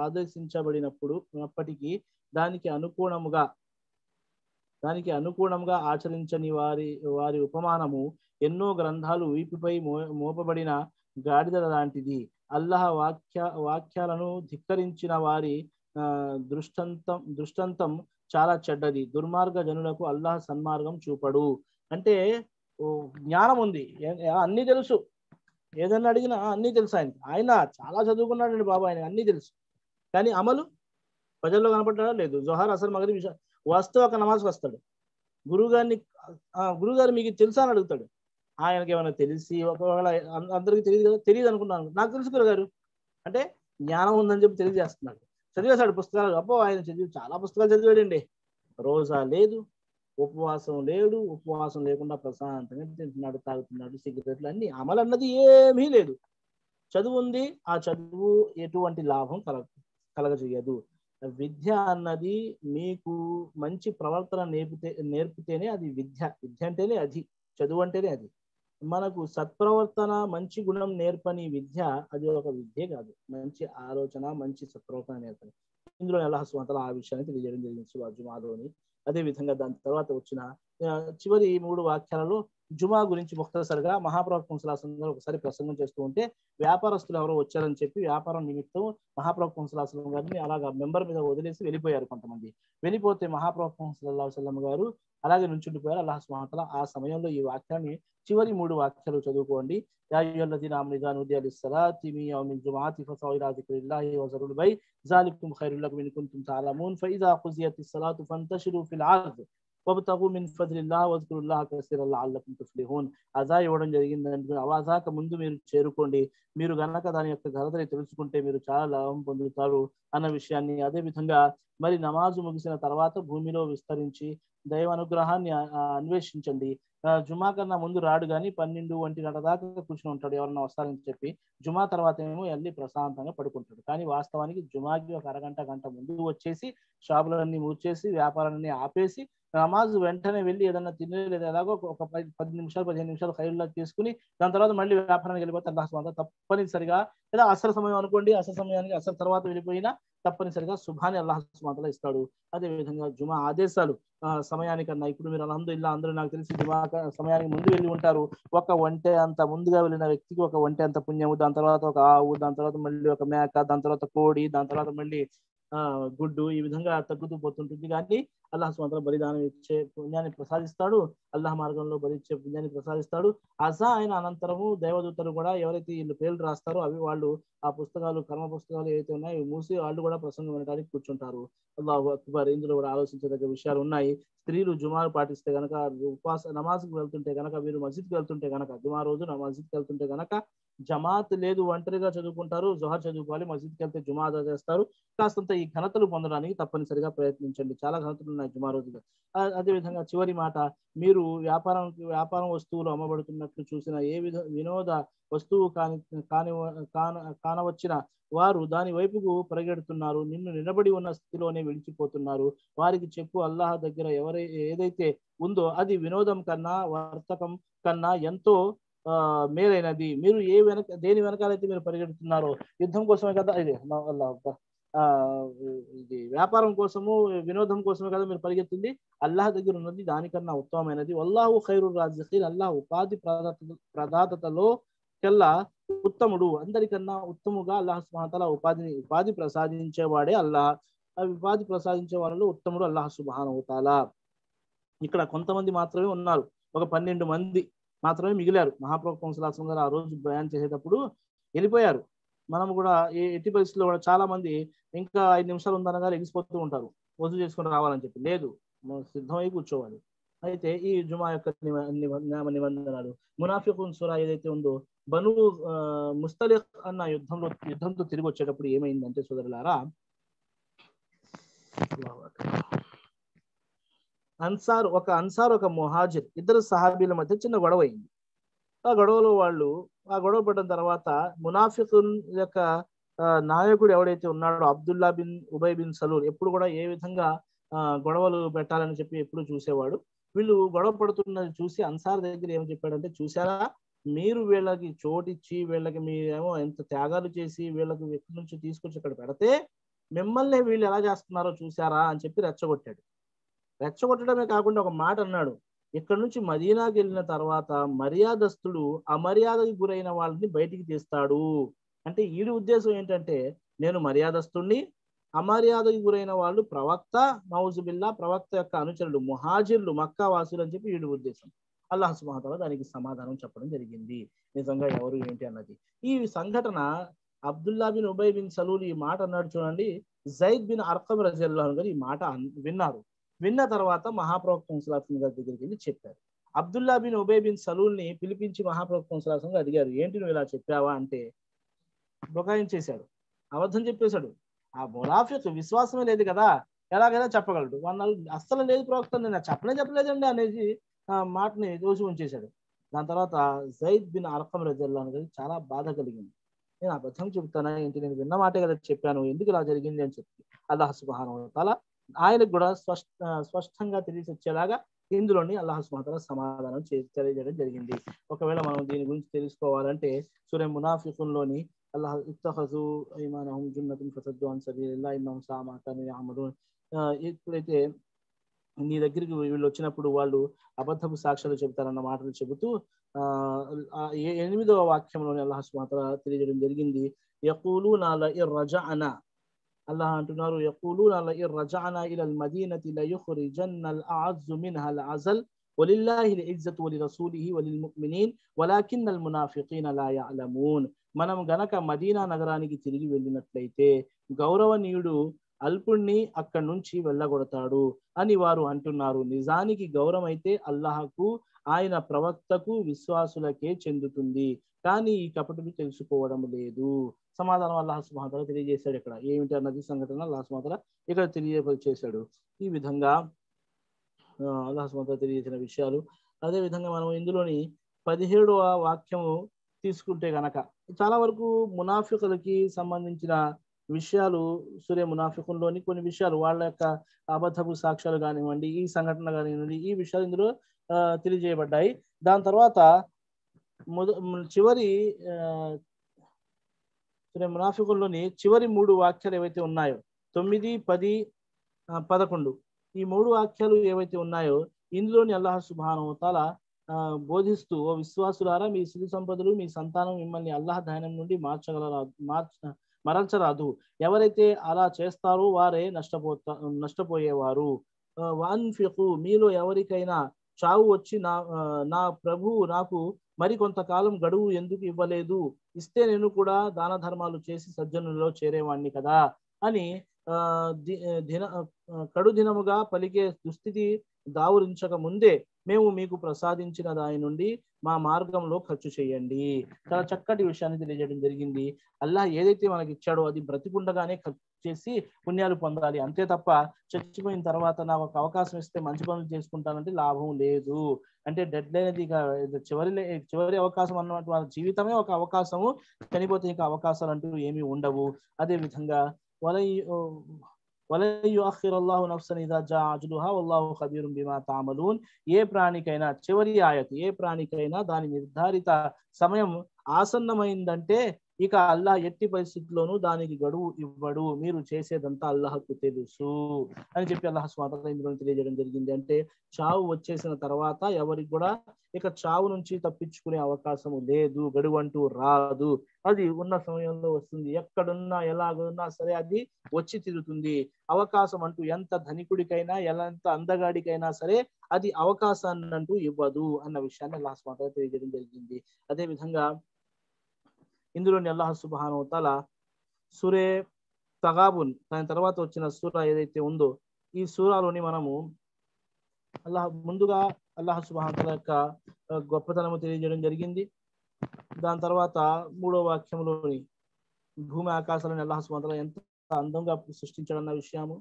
ఆదేశించబడినప్పటికీ దానికి అనుగుణంగా ఆచరించని వారి ఉపమానము ఎన్నో గ్రంథాలు వీపుపై మోపబడిన గాడిదల లాంటిది. అల్లాహ్ వాక్యాలను ధిక్కరించిన వారి దృష్టాంతం చాలా చెడ్డది. దుర్మార్గ జనులకు అల్లాహ్ సన్మార్గం చూపడు. అంటే జ్ఞానం ఉంది, అన్ని తెలుసు, ఏదన్నా అడిగినా అన్ని తెలుసు. ఆయన చాలా చదువుకున్నాడండి బాబు, ఆయన అన్ని తెలుసు, కానీ అమలు ప్రజల్లో కనపడ్డా లేదు. జోహార్ అసలు మగరి వస్తే ఒక నమాజ్కి వస్తాడు, గురుగారు మీకు తెలుసా అని అడుగుతాడు. ఆయనకి ఏమైనా తెలిసి, ఒకవేళ అందరికీ తెలియదు కదా, తెలియదు అనుకున్నాను, నాకు తెలుసు గురుగారు అంటే జ్ఞానం ఉందని చెప్పి తెలియజేస్తున్నాడు. చదివేశాడు పుస్తకాలు, అబ్బో ఆయన చాలా పుస్తకాలు చదివాడండి. రోజా లేదు, ఉపవాసం లేడు, ఉపవాసం లేకుండా ప్రశాంతంగా తింటున్నాడు, తాగుతున్నాడు, సిగరెట్లు, అన్ని అమలు అన్నది ఏమీ లేదు. చదువు ఉంది, ఆ చదువు ఎటువంటి లాభం కలగజేయదు. విద్య అన్నది మీకు మంచి ప్రవర్తన నేర్పితేనే అది విద్య. విద్య అంటేనే అది, చదువు అంటేనే అది. మనకు సత్ప్రవర్తన, మంచి గుణం నేర్పని విద్య అది ఒక విద్యే కాదు. మంచి ఆలోచన, మంచి సత్ప్రవర్తన నేర్పని. ఇందులో అల్లాహ్ సుబ్హానహు వ తఆలా ఆ విషయాన్ని తెలియజేయడం జరిగింది సూరా జుమాలోని. అదే విధంగా దాని తర్వాత వచ్చిన చివరి 3 వాక్యాలలో జుమా గురించి ముఖ్తసరిగా మహాప్రవక్త సల్లల్లాహు అలైహి వసల్లం ఒకసారి ప్రసంగం చేస్తూ ఉంటే, వ్యాపారస్తులు ఎవరో వచ్చారని చెప్పి వ్యాపారం నిమిత్తం మహాప్రవక్త సల్లల్లాహు అలైహి వసల్లం గారిని అలాగా మెంబర్ మీద వదిలేసి వెళ్ళిపోయారు కొంతమంది. వెళ్ళిపోతే మహాప్రవక్త సల్లల్లాహు అలైహి వసల్లం గారు అలాగే నుంచుండిపోయారు. అల్లాహ్ సుబ్హానహు వ తఆలా ఆ సమయంలో ఈ వాక్యాన్ని, చివరి 3 వాక్యాలు చదువుకోండి. యా అయ్యుహల్లదీన ఆమనూ ఇదా నూదియ లిస్సలాతి మిన్ యౌమిల్ జుమ్అతి ఫసౌ ఇలా జిక్రిల్లాహి వజరుల్ బై జాలికుం ఖైరుల్ లకుం ఇన్ కుంతుం తఅలమూన్ ఫఇజా ఖుజియతిస్ సలాతు ఫంతషిరు ఫిల్ అర్ద్ వబ్తగు మిన్ ఫద్లిల్లాహి వజ్కురుల్లాహ కసీరన్ లఅల్లకుం తుఫ్లిహూన్. అజా ఇవ్వడం జరిగిందంటే అవాజాక ముందు మీరు చేరుకోండి, మీరు గనక దాని యొక్క ఘనతని తెలుసుకుంటే మీరు చాలా లాభం పొందుతారు అన్న విషయాన్ని. అదే విధంగా మరి నమాజు ముగిసిన తర్వాత భూమిలో విస్తరించి దైవ అనుగ్రహాన్ని అన్వేషించండి. జుమా కన్నా ముందు రాడు కానీ 12-1 దాకా కూర్చుని ఉంటాడు ఎవరన్నా వస్తారని చెప్పి. జుమా తర్వాత ఏమో వెళ్ళి ప్రశాంతంగా పడుకుంటాడు. కానీ వాస్తవానికి జుమాకి ఒక గంట ముందు వచ్చేసి షాపులన్నీ మూర్చేసి వ్యాపారాన్ని ఆపేసి నమాజ్ వెంటనే వెళ్ళి ఏదన్నా తినే లేదా ఎలాగో ఒక 10 నిమిషాలు 15 నిమిషాలు ఖైరుల్లాహ్ తీసుకుని దాని తర్వాత మళ్ళీ వ్యాపారానికి వెళ్ళిపోతే అల్లాహ్ సుబ్హానహు వ తఆలా తప్పనిసరిగా, లేదా అసర్ సమయం అనుకోండి, అసర్ సమయానికి అసర్ తర్వాత వెళ్ళిపోయినా తప్పనిసరిగా శుభాన్ని అల్లాహ్ సుబ్హానహు వ తఆలా ఇస్తాడు. అదే విధంగా జుమా ఆదేశాలు సమయానికన్నా, ఇప్పుడు మీరు అల్హమ్దులిల్లాహ్ అందరూ నాకు తెలిసి జుమా సమయానికి ముందు వెళ్ళి ఉంటారు. ఒక ఒంటె అంత ముందుగా వెళ్ళిన వ్యక్తికి ఒక ఒంటె అంత పుణ్యము, దాని తర్వాత ఒక ఆవు, దాని తర్వాత మళ్ళీ ఒక మేక, దాని తర్వాత కోడి, దాని తర్వాత మళ్ళీ గుడ్డు ఈ విధంగా తగ్గుతూ పోతుంటుంది. కానీ అల్లాహ్ సుబ్హానహు వ తఆలా బలిదానం ఇచ్చే పుణ్యాన్ని ప్రసాదిస్తాడు, అల్లాహ్ మార్గంలో బలిచ్చే పుణ్యాన్ని ప్రసాదిస్తాడు. అజా అయిన అనంతరము దేవదూతలు కూడా ఎవరైతే వీళ్ళు పేర్లు రాస్తారో అవి వాళ్ళు ఆ పుస్తకాలు కర్మ పుస్తకాలు ఏవైతే ఉన్నాయో ఇవి మూసి వాళ్ళు కూడా ప్రసంగం వినడానికి కూర్చుంటారు. అల్లాహు అక్బర్. ఇందులో కూడా ఆలోచించదగ్గ విషయాలు ఉన్నాయి. స్త్రీలు జుమాలు పాటిస్తే గనక, నమాజ్కి వెళ్తుంటే గనక, మీరు మస్జిద్కి వెళ్తుంటే గనక, జుమా రోజు మస్జిద్కి వెళ్తుంటే గనక జమాత్ లేదు, ఒంటరిగా చదువుకుంటారు, జుహర్ చదువుకోవాలి, మస్జిద్కి వెళ్తే జుమా అదా చేస్తారు. కాస్తంత ఈ ఘనతలు పొందడానికి తప్పనిసరిగా ప్రయత్నించండి. చాలా ఘనతలు ఉన్నాయి జుమా రోజులో. అదేవిధంగా చివరి మాట, మీరు వ్యాపారం వస్తువులు అమ్మబడుతున్నట్లు చూసిన ఏ వినోద వస్తువు కానవచ్చిన వారు దాని వైపుకు పరిగెడుతున్నారు, నిన్ను నిలబడి ఉన్న స్థితిలోనే విడిచిపోతున్నారు. వారికి చెప్పు, అల్లాహ్ దగ్గర ఏదైతే ఉందో అది వినోదం కన్నా వర్తకం కన్నా ఎంతో మేలైనది. మీరు దేని వెనకాలైతే మీరు పరిగెడుతున్నారో, యుద్ధం కోసమే కదా, ఇది ఇది వ్యాపారం కోసము వినోదం కోసమే కదా మీరు పరిగెత్తింది, అల్లాహ్ దగ్గర ఉన్నది దానికన్నా ఉత్తమమైనది. వల్లాహు ఖైరుర్ రాజిఖీన్. అల్లాహ్ ఉపాధి ప్రదాతలో కల్లా ఉత్తముడు. అందరికన్నా ఉత్తముగా అల్లాహ్ సుబ్హానహు వ తఆలా ఉపాధి ప్రసాదించేవాడే అల్లాహ్. ఆ ఉపాధి ప్రసాదించే వాళ్ళలో ఉత్తముడు అల్లాహ్ సుబ్హానహు వ తఆలా. ఇక్కడ కొంతమంది మాత్రమే ఉన్నారు, ఒక 12 మంది మాత్రమే మిగిలారు. మహాప్రవక్త సల్లల్లాహు అలైహి వసల్లం గారు ఆ రోజు బయాన్ చేసేటప్పుడు వెళ్ళిపోయారు. మనం కూడా ఎట్టి పరిస్థితుల్లో కూడా చాలా మంది ఇంకా 5 నిమిషాలు ఉందనగా ఎగిసిపోతూ ఉంటారు, వజూ చేసుకుని రావాలని చెప్పి. లేదు, సిద్ధమై కూర్చోవాలి. అయితే ఈ జుమా యొక్క నిబంధనలు, మునాఫికున్ సూరా ఏదైతే ఉందో, బను ముస్తలిఖ్ అన్న యుద్ధంతో తిరిగి వచ్చేటప్పుడు ఏమైందంటే సోదరులారా, అన్సార్ ఒక ముహాజిర్, ఇద్దరు సహాబీల మధ్య చిన్న గొడవ అయింది. ఆ గొడవలో ఆ గొడవ పడిన తర్వాత మునాఫికున్ యొక్క నాయకుడు ఎవడైతే ఉన్నాడో అబ్దుల్లా బిన్ ఉబై బిన్ సలూల్ ఎప్పుడు కూడా ఏ విధంగా గొడవలు పెట్టాలని చెప్పి ఎప్పుడు చూసేవాడు. వీళ్ళు గొడవ పడుతున్నది చూసి అన్సార్ దగ్గర ఏం చెప్పాడంటే, చూసారా, మీరు వీళ్ళకి చోటిచ్చి వీళ్ళకి మీరేమో ఎంత త్యాగాలు చేసి వీళ్ళకి ఎక్కడి నుంచి తీసుకొచ్చి ఇక్కడ పెడితే మిమ్మల్ని వీళ్ళు ఎలా చేస్తున్నారో చూసారా అని చెప్పి రెచ్చగొట్టాడు. రెచ్చగొట్టడమే కాకుండా ఒక మాట అన్నాడు, ఇక్కడ నుంచి మదీనాకి వెళ్ళిన తర్వాత మర్యాదస్తుడు అమర్యాదకు గురైన వాళ్ళని బయటికి తీస్తాడు. అంటే వీడి ఉద్దేశం ఏంటంటే, నేను మర్యాదస్తుడిని, అమర్యాదకు గురైన వాళ్ళు ప్రవక్త, నౌజుబిల్లా ప్రవక్త యొక్క అనుచరులు ముహాజిర్లు, మక్కా వాసులు అని చెప్పి వీడి ఉద్దేశం. అల్లాహ్ సుబ్హానహు వ తఆలా దానికి సమాధానం చెప్పడం జరిగింది, నిజంగా ఎవరు ఏంటి అన్నది. ఈ సంఘటన అబ్దుల్లా బిన్ ఉబై బిన్ సలూల్ ఈ మాట అన్నాడు చూడండి, జైద్ బిన్ అర్కమ్ రజియల్లాహు అన్హు గారు ఈ మాట విన్నారు. విన్న తర్వాత మహాప్రవక్త సల్లల్లాహు అలైహి వసల్లం గారి దగ్గరికి వెళ్ళి చెప్పారు. అబ్దుల్లా బిన్ ఉబై బిన్ సలూల్ ని పిలిపించి మహాప్రవక్త సల్లల్లాహు అలైహి వసల్లం అడిగారు, ఏంటి నువ్వు ఇలా చెప్పావా అంటే బుకాయించేశాడు, అబద్ధం చెప్పేశాడు. ఆ మునాఫిక్ విశ్వాసమే లేదు కదా, ఎలాగైనా చెప్పగలడు. వాళ్ళు అస్సలు లేదు ప్రవక్త, నేను చెప్పలేదండి అనేది మాటని దోషి ఉంచేశాడు. దాని తర్వాత జైద్ బిన్ అర్కమ్ రజియల్లాహు అన్హు గారికి చాలా బాధ కలిగింది. నేను అబద్ధం చెబుతానా ఏంటి, నేను విన్న మాటే కదా చెప్పాను, ఎందుకు ఇలా జరిగింది అని చెప్పి అల్లాహ్ సుబ్హానహు వ తఆలా ఆయనకు కూడా స్పష్టంగా తెలిసొచ్చేలాగా ఇందులోని అల్లాహ్ సుబ్హానహు వ తఆలా సమాధానం తెలియజేయడం జరిగింది. ఒకవేళ మనం దీని గురించి తెలుసుకోవాలంటే సూరా మునాఫికున్లోని అల్లాహ్ ఇత్తఖజు ఐమానహుం జున్నతున్ ఫసద్దు అన్ సబీలిల్లాహి ఇన్నహుం సాఅ మా కాను యఅమలూన్. ఎప్పుడైతే నీ దగ్గరికి వీళ్ళు వచ్చినప్పుడు వాళ్ళు అబద్ధపు సాక్ష్యాలు చెబుతారన్న మాటలు చెబుతూ 8వ వాక్యంలోని అల్లాహ్ సుబ్హానహు వ తఆలా తెలియజేయడం జరిగింది, యఖూలూన లఇన్ రజఅనా, అల్లాహ్ అంటున్నారు, యఖూలూన లఇన్ రజఅనా ఇలల్ మదీనతి లయుఖ్రిజన్నల్ అఅజ్జు మిన్హల్ అజల్ వలిల్లాహిల్ ఇజ్జతు వలిరసూలిహి వలిల్ ముమినీన్ వలాకిన్నల్ మునాఫికీన లా యఅలమూన్. మనం గనక మదీనా నగరానికి తిరిగి వెళ్ళినట్లయితే గౌరవనీయుడు అల్పుణ్ణి అక్కడి నుంచి వెళ్ళగొడతాడు అని వారు అంటున్నారు. నిజానికి గౌరవం అయితే అల్లాహకు, ఆయన ప్రవక్తకు, విశ్వాసులకే చెందుతుంది, కానీ ఈ కపటులు తెలుసుకోవడం లేదు. సమాధానం అల్లాహ్ సుబ్హానహు వ తఆలా తెలియజేశాడు. ఇక్కడ ఏమిటి అన్నది సంఘటన అల్లాహ్ సుబ్హానహు వ తఆలా ఇక్కడ తెలియజేశాడు. ఈ విధంగా అల్లాహ్ సుబ్హానహు వ తఆలా తెలియజేసిన విషయాలు. అదే విధంగా మనం ఇందులోని 17వ వాక్యము తీసుకుంటే గనక చాలా వరకు మునాఫికులకి సంబంధించిన విషయాలు సూరే మునాఫికున్లోని కొన్ని విషయాలు, వాళ్ళ యొక్క అబద్ధపు సాక్ష్యాలు కానివ్వండి, ఈ సంఘటన కానివ్వండి, ఈ విషయాలు ఇందులో తెలియజేయబడ్డాయి. దాని తర్వాత చివరి సూరే మునాఫికున్లోని చివరి 3 వాక్యాలు ఏవైతే ఉన్నాయో 9, 10, 11 ఈ 3 వాక్యాలు ఏవైతే ఉన్నాయో ఇందులోని అల్లాహ్ సుబ్హానహు వ తఆలా బోధిస్తూ, ఓ విశ్వాసులారా, మీ సిరి సంపదలు, మీ సంతానం మిమ్మల్ని అల్లాహ్ ధాన్యం నుండి మరల్చరాదు. ఎవరైతే అలా చేస్తారో వారే నష్టపోయేవారు. వాన్ఫికు, మీలో ఎవరికైనా చావు వచ్చి నా ప్రభువు నాకు మరి కొంతకాలం గడువు ఎందుకు ఇవ్వలేదు, ఇస్తే నేను కూడా దాన ధర్మాలు చేసి సజ్జనులలో చేరేవాణ్ణి కదా అని కడు దినముగా పలికే దుస్థితి దావురించక ముందే మేము మీకు ప్రసాదించిన దాని నుండి మా మార్గంలో ఖర్చు చేయండి. చాలా చక్కటి విషయాన్ని తెలియజేయడం జరిగింది. అల్లాహ్ ఏదైతే మనకి ఇచ్చాడో అది బ్రతికుండగానే ఖర్చు చేసి పుణ్యాలు పొందాలి, అంతే తప్ప చచ్చిపోయిన తర్వాత నాకు ఒక అవకాశం ఇస్తే మంచి పనులు చేసుకుంటానంటే లాభం లేదు. అంటే డెడ్ లైన్ అది చివరి అవకాశం అన్నమాట. వాళ్ళ జీవితమే ఒక అవకాశము, చనిపోతే ఇంకా అవకాశాలు అంటూ ఏమీ ఉండవు. అదే విధంగా ఏ ప్రాణికైనా దాని నిర్ధారిత సమయం ఆసన్నమైందంటే ఇక అల్లాహ్ ఎట్టి పరిస్థితుల్లోనూ దానికి గడువు ఇవ్వడు, మీరు చేసేదంతా అల్లాహకు తెలుసు అని చెప్పి అల్లాహ్ సుబ్హానహు వ తఆలా ఇందులో తెలియజేయడం జరిగింది. అంటే చావు వచ్చేసిన తర్వాత ఎవరికి కూడా ఇక చావు నుంచి తప్పించుకునే అవకాశం లేదు, గడువు అంటూ రాదు. అది ఉన్న సమయంలో వస్తుంది. ఎక్కడున్నా ఎలాగున్నా సరే అది వచ్చి తిరుగుతుంది. అవకాశం అంటూ ఎంత ధనికుడికైనా ఎంత అందగాడికైనా సరే అది అవకాశాన్ని అంటూ ఇవ్వదు అన్న విషయాన్ని అల్లాహ్ సుబ్హానహు వ తఆలా తెలియజేయడం జరిగింది. అదే విధంగా ఇందులోని అల్లాహ్ సుబ్హానహు వ తఆలా సూరే తగాబున్ దాని తర్వాత వచ్చిన సూర ఏదైతే ఉందో ఈ సూరాలోని మనము ముందుగా అల్లాహ్ సుబ్హానహు వ తఆలా యొక్క గొప్పతనము తెలియజేయడం జరిగింది. దాని తర్వాత 3వ వాక్యంలోని భూమి ఆకాశాలను అల్లాహ్ సుబ్హానహు వ తఆలా ఎంత అందంగా సృష్టించాడన్న విషయము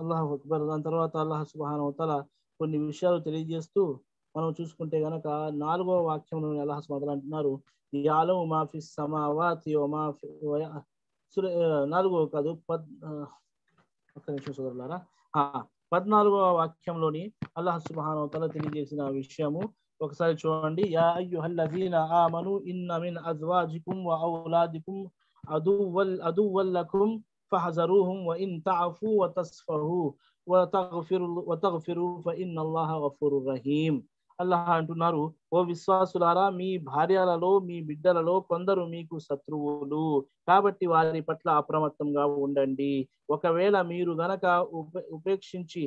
అల్లాహు అక్బర్. దాని తర్వాత అల్లాహ్ సుబ్హానహు వ తఆలా కొన్ని విషయాలు తెలియజేస్తూ మనం చూసుకుంటే గనక 4వ వాక్యంలోని అల్లాహ్ సుబ్హానహు వ తఆలా అంటున్నారు, యాలము మా ఫిస్ సమావాతి వ మా ఫి 4వ కాదు ఒక్క నిమిషం సోదరులారా, 14వ వాక్యంలోని అల్లాహ్ సుబ్హానహు వ తఆలా తెలియజేసిన విషయము ఒకసారి చూడండి. యా అయ్యుహల్లజీన ఆమను ఇన్న మిన్ అజ్వాజికుం వ ఔలాదికుం అదువ్వల్ లకుం ఫహజరుహుం వ ఇన్ తఅఫు వ తస్ఫహు వ తగ్ఫిరు ఫఇన్నల్లాహ గఫూరుర్ రహీం. అల్లాహ్ అంటున్నారు, ఓ విశ్వాసులారా, మీ భార్యలలో మీ బిడ్డలలో కొందరు మీకు శత్రువులు కాబట్టి వారి పట్ల అప్రమత్తంగా ఉండండి. ఒకవేళ మీరు గనక ఉపేక్షించి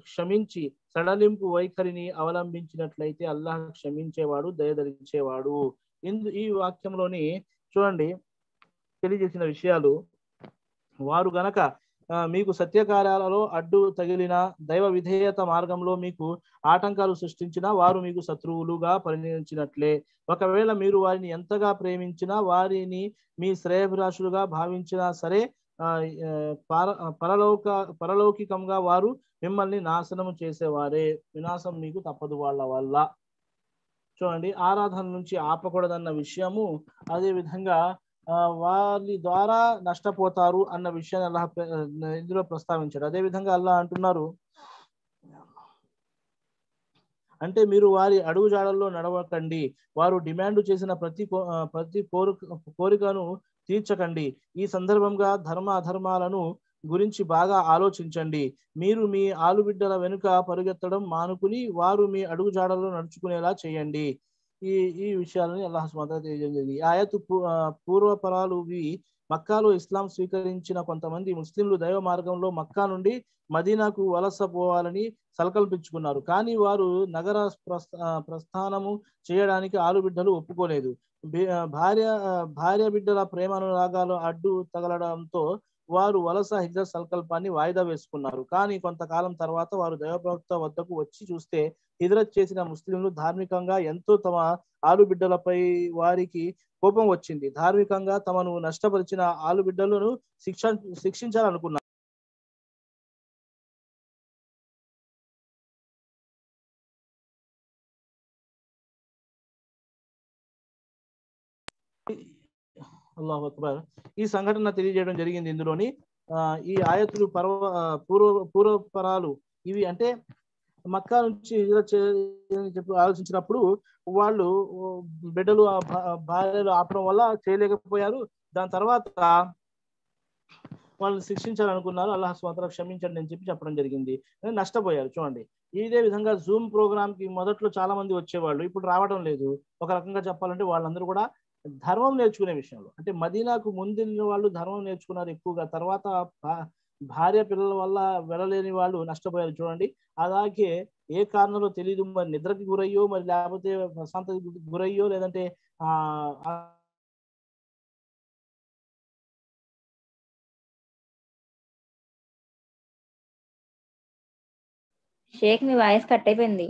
క్షమించి సడలింపు వైఖరిని అవలంబించినట్లయితే అల్లాహ్ క్షమించేవాడు, దయదలిచేవాడు. ఈ వాక్యంలోని చూడండి తెలియజేసిన విషయాలు, వారు గనక మీకు సత్యకార్యాలలో అడ్డు తగిలిన దైవ విధేయత మార్గంలో మీకు ఆటంకాలు సృష్టించినా వారు మీకు శత్రువులుగా పరిగణించినట్లే. ఒకవేళ మీరు వారిని ఎంతగా ప్రేమించినా వారిని మీ శ్రేయభిలాషులుగా భావించినా సరే పరలౌకికంగా వారు మిమ్మల్ని నాశనం చేసేవారే, వినాశం మీకు తప్పదు వాళ్ళ వల్ల. చూడండి, ఆరాధన నుంచి ఆపకూడదన్న విషయము, అదే విధంగా వారి ద్వారా నష్టపోతారు అన్న విషయాన్ని అల్లాహ్ ఇందులో ప్రస్తావించాడు. అదే విధంగా అల్లాహ్ అంటున్నారు, అంటే మీరు వారి అడుగుజాడల్లో నడవకండి, వారు డిమాండ్ చేసిన ప్రతి కోరికను తీర్చకండి. ఈ సందర్భంగా ధర్మ అధర్మాలను గురించి బాగా ఆలోచించండి. మీరు మీ ఆలుబిడ్డల వెనుక పరుగెత్తడం మానుకుని వారు మీ అడుగుజాడల్లో నడుచుకునేలా చేయండి. ఈ విషయాలని అల్లాహ్ సుబ్హానహు వ తఆలా తెలియజేయండి. ఈ ఆయతు పూర్వపరాలు మక్కాలో ఇస్లాం స్వీకరించిన కొంతమంది ముస్లింలు దైవ మార్గంలో మక్కా నుండి మదీనాకు వలస పోవాలని సంకల్పించుకున్నారు. కానీ వారు నగర ప్రస్థానము చేయడానికి ఆలుబిడ్డలు ఒప్పుకోలేదు. భార్య బిడ్డల ప్రేమానురాగాలు అడ్డు తగలడంతో వారు వలస హిజ్రత్ సంకల్పాన్ని వాయిదా వేసుకున్నారు. కానీ కొంతకాలం తర్వాత వారు దైవప్రవక్త వద్దకు వచ్చి చూస్తే హిజ్రత్ చేసిన ముస్లింలు ధార్మికంగా ఎంతో తమ ఆలుబిడ్డలపై వారికి కోపం వచ్చింది. ధార్మికంగా తమను నష్టపరిచిన ఆలుబిడ్డలను శిక్షించాలనుకున్నారు. అల్లాహు అక్బర్. ఈ సంఘటన తెలియజేయడం జరిగింది. ఇందులోని ఈ ఆయతులు పూర్వపరాలు ఇవి అంటే మక్కా నుంచి చెప్పి ఆలోచించినప్పుడు వాళ్ళు బిడ్డలు భార్యలు ఆపడం వల్ల చేయలేకపోయారు. దాని తర్వాత వాళ్ళు శిక్షించాలనుకున్నారు. అల్లాహ్ సుబ్హానహు వ తఆలా క్షమించండి అని చెప్పడం జరిగింది. నష్టపోయారు. చూడండి, ఇదే విధంగా జూమ్ ప్రోగ్రామ్ కి మొదట్లో చాలా మంది వచ్చేవాళ్ళు, ఇప్పుడు రావడం లేదు. ఒక రకంగా చెప్పాలంటే వాళ్ళందరూ కూడా ధర్మం నేర్చుకునే విషయంలో. అంటే మదీనాకు ముందున్న వాళ్ళు ధర్మం నేర్చుకున్నారు ఎక్కువగా. తర్వాత భార్య పిల్లల వల్ల వెళ్ళలేని వాళ్ళు నష్టపోయారు చూడండి. అలాగే ఏ కారణంలో తెలియదు, మరి నిద్రకి గురయ్యో, మరి లేకపోతే ప్రశాంతతకి గురయ్యో, లేదంటే ఆ షేక్ మీ వాయిస్ కట్ అయిపోయింది.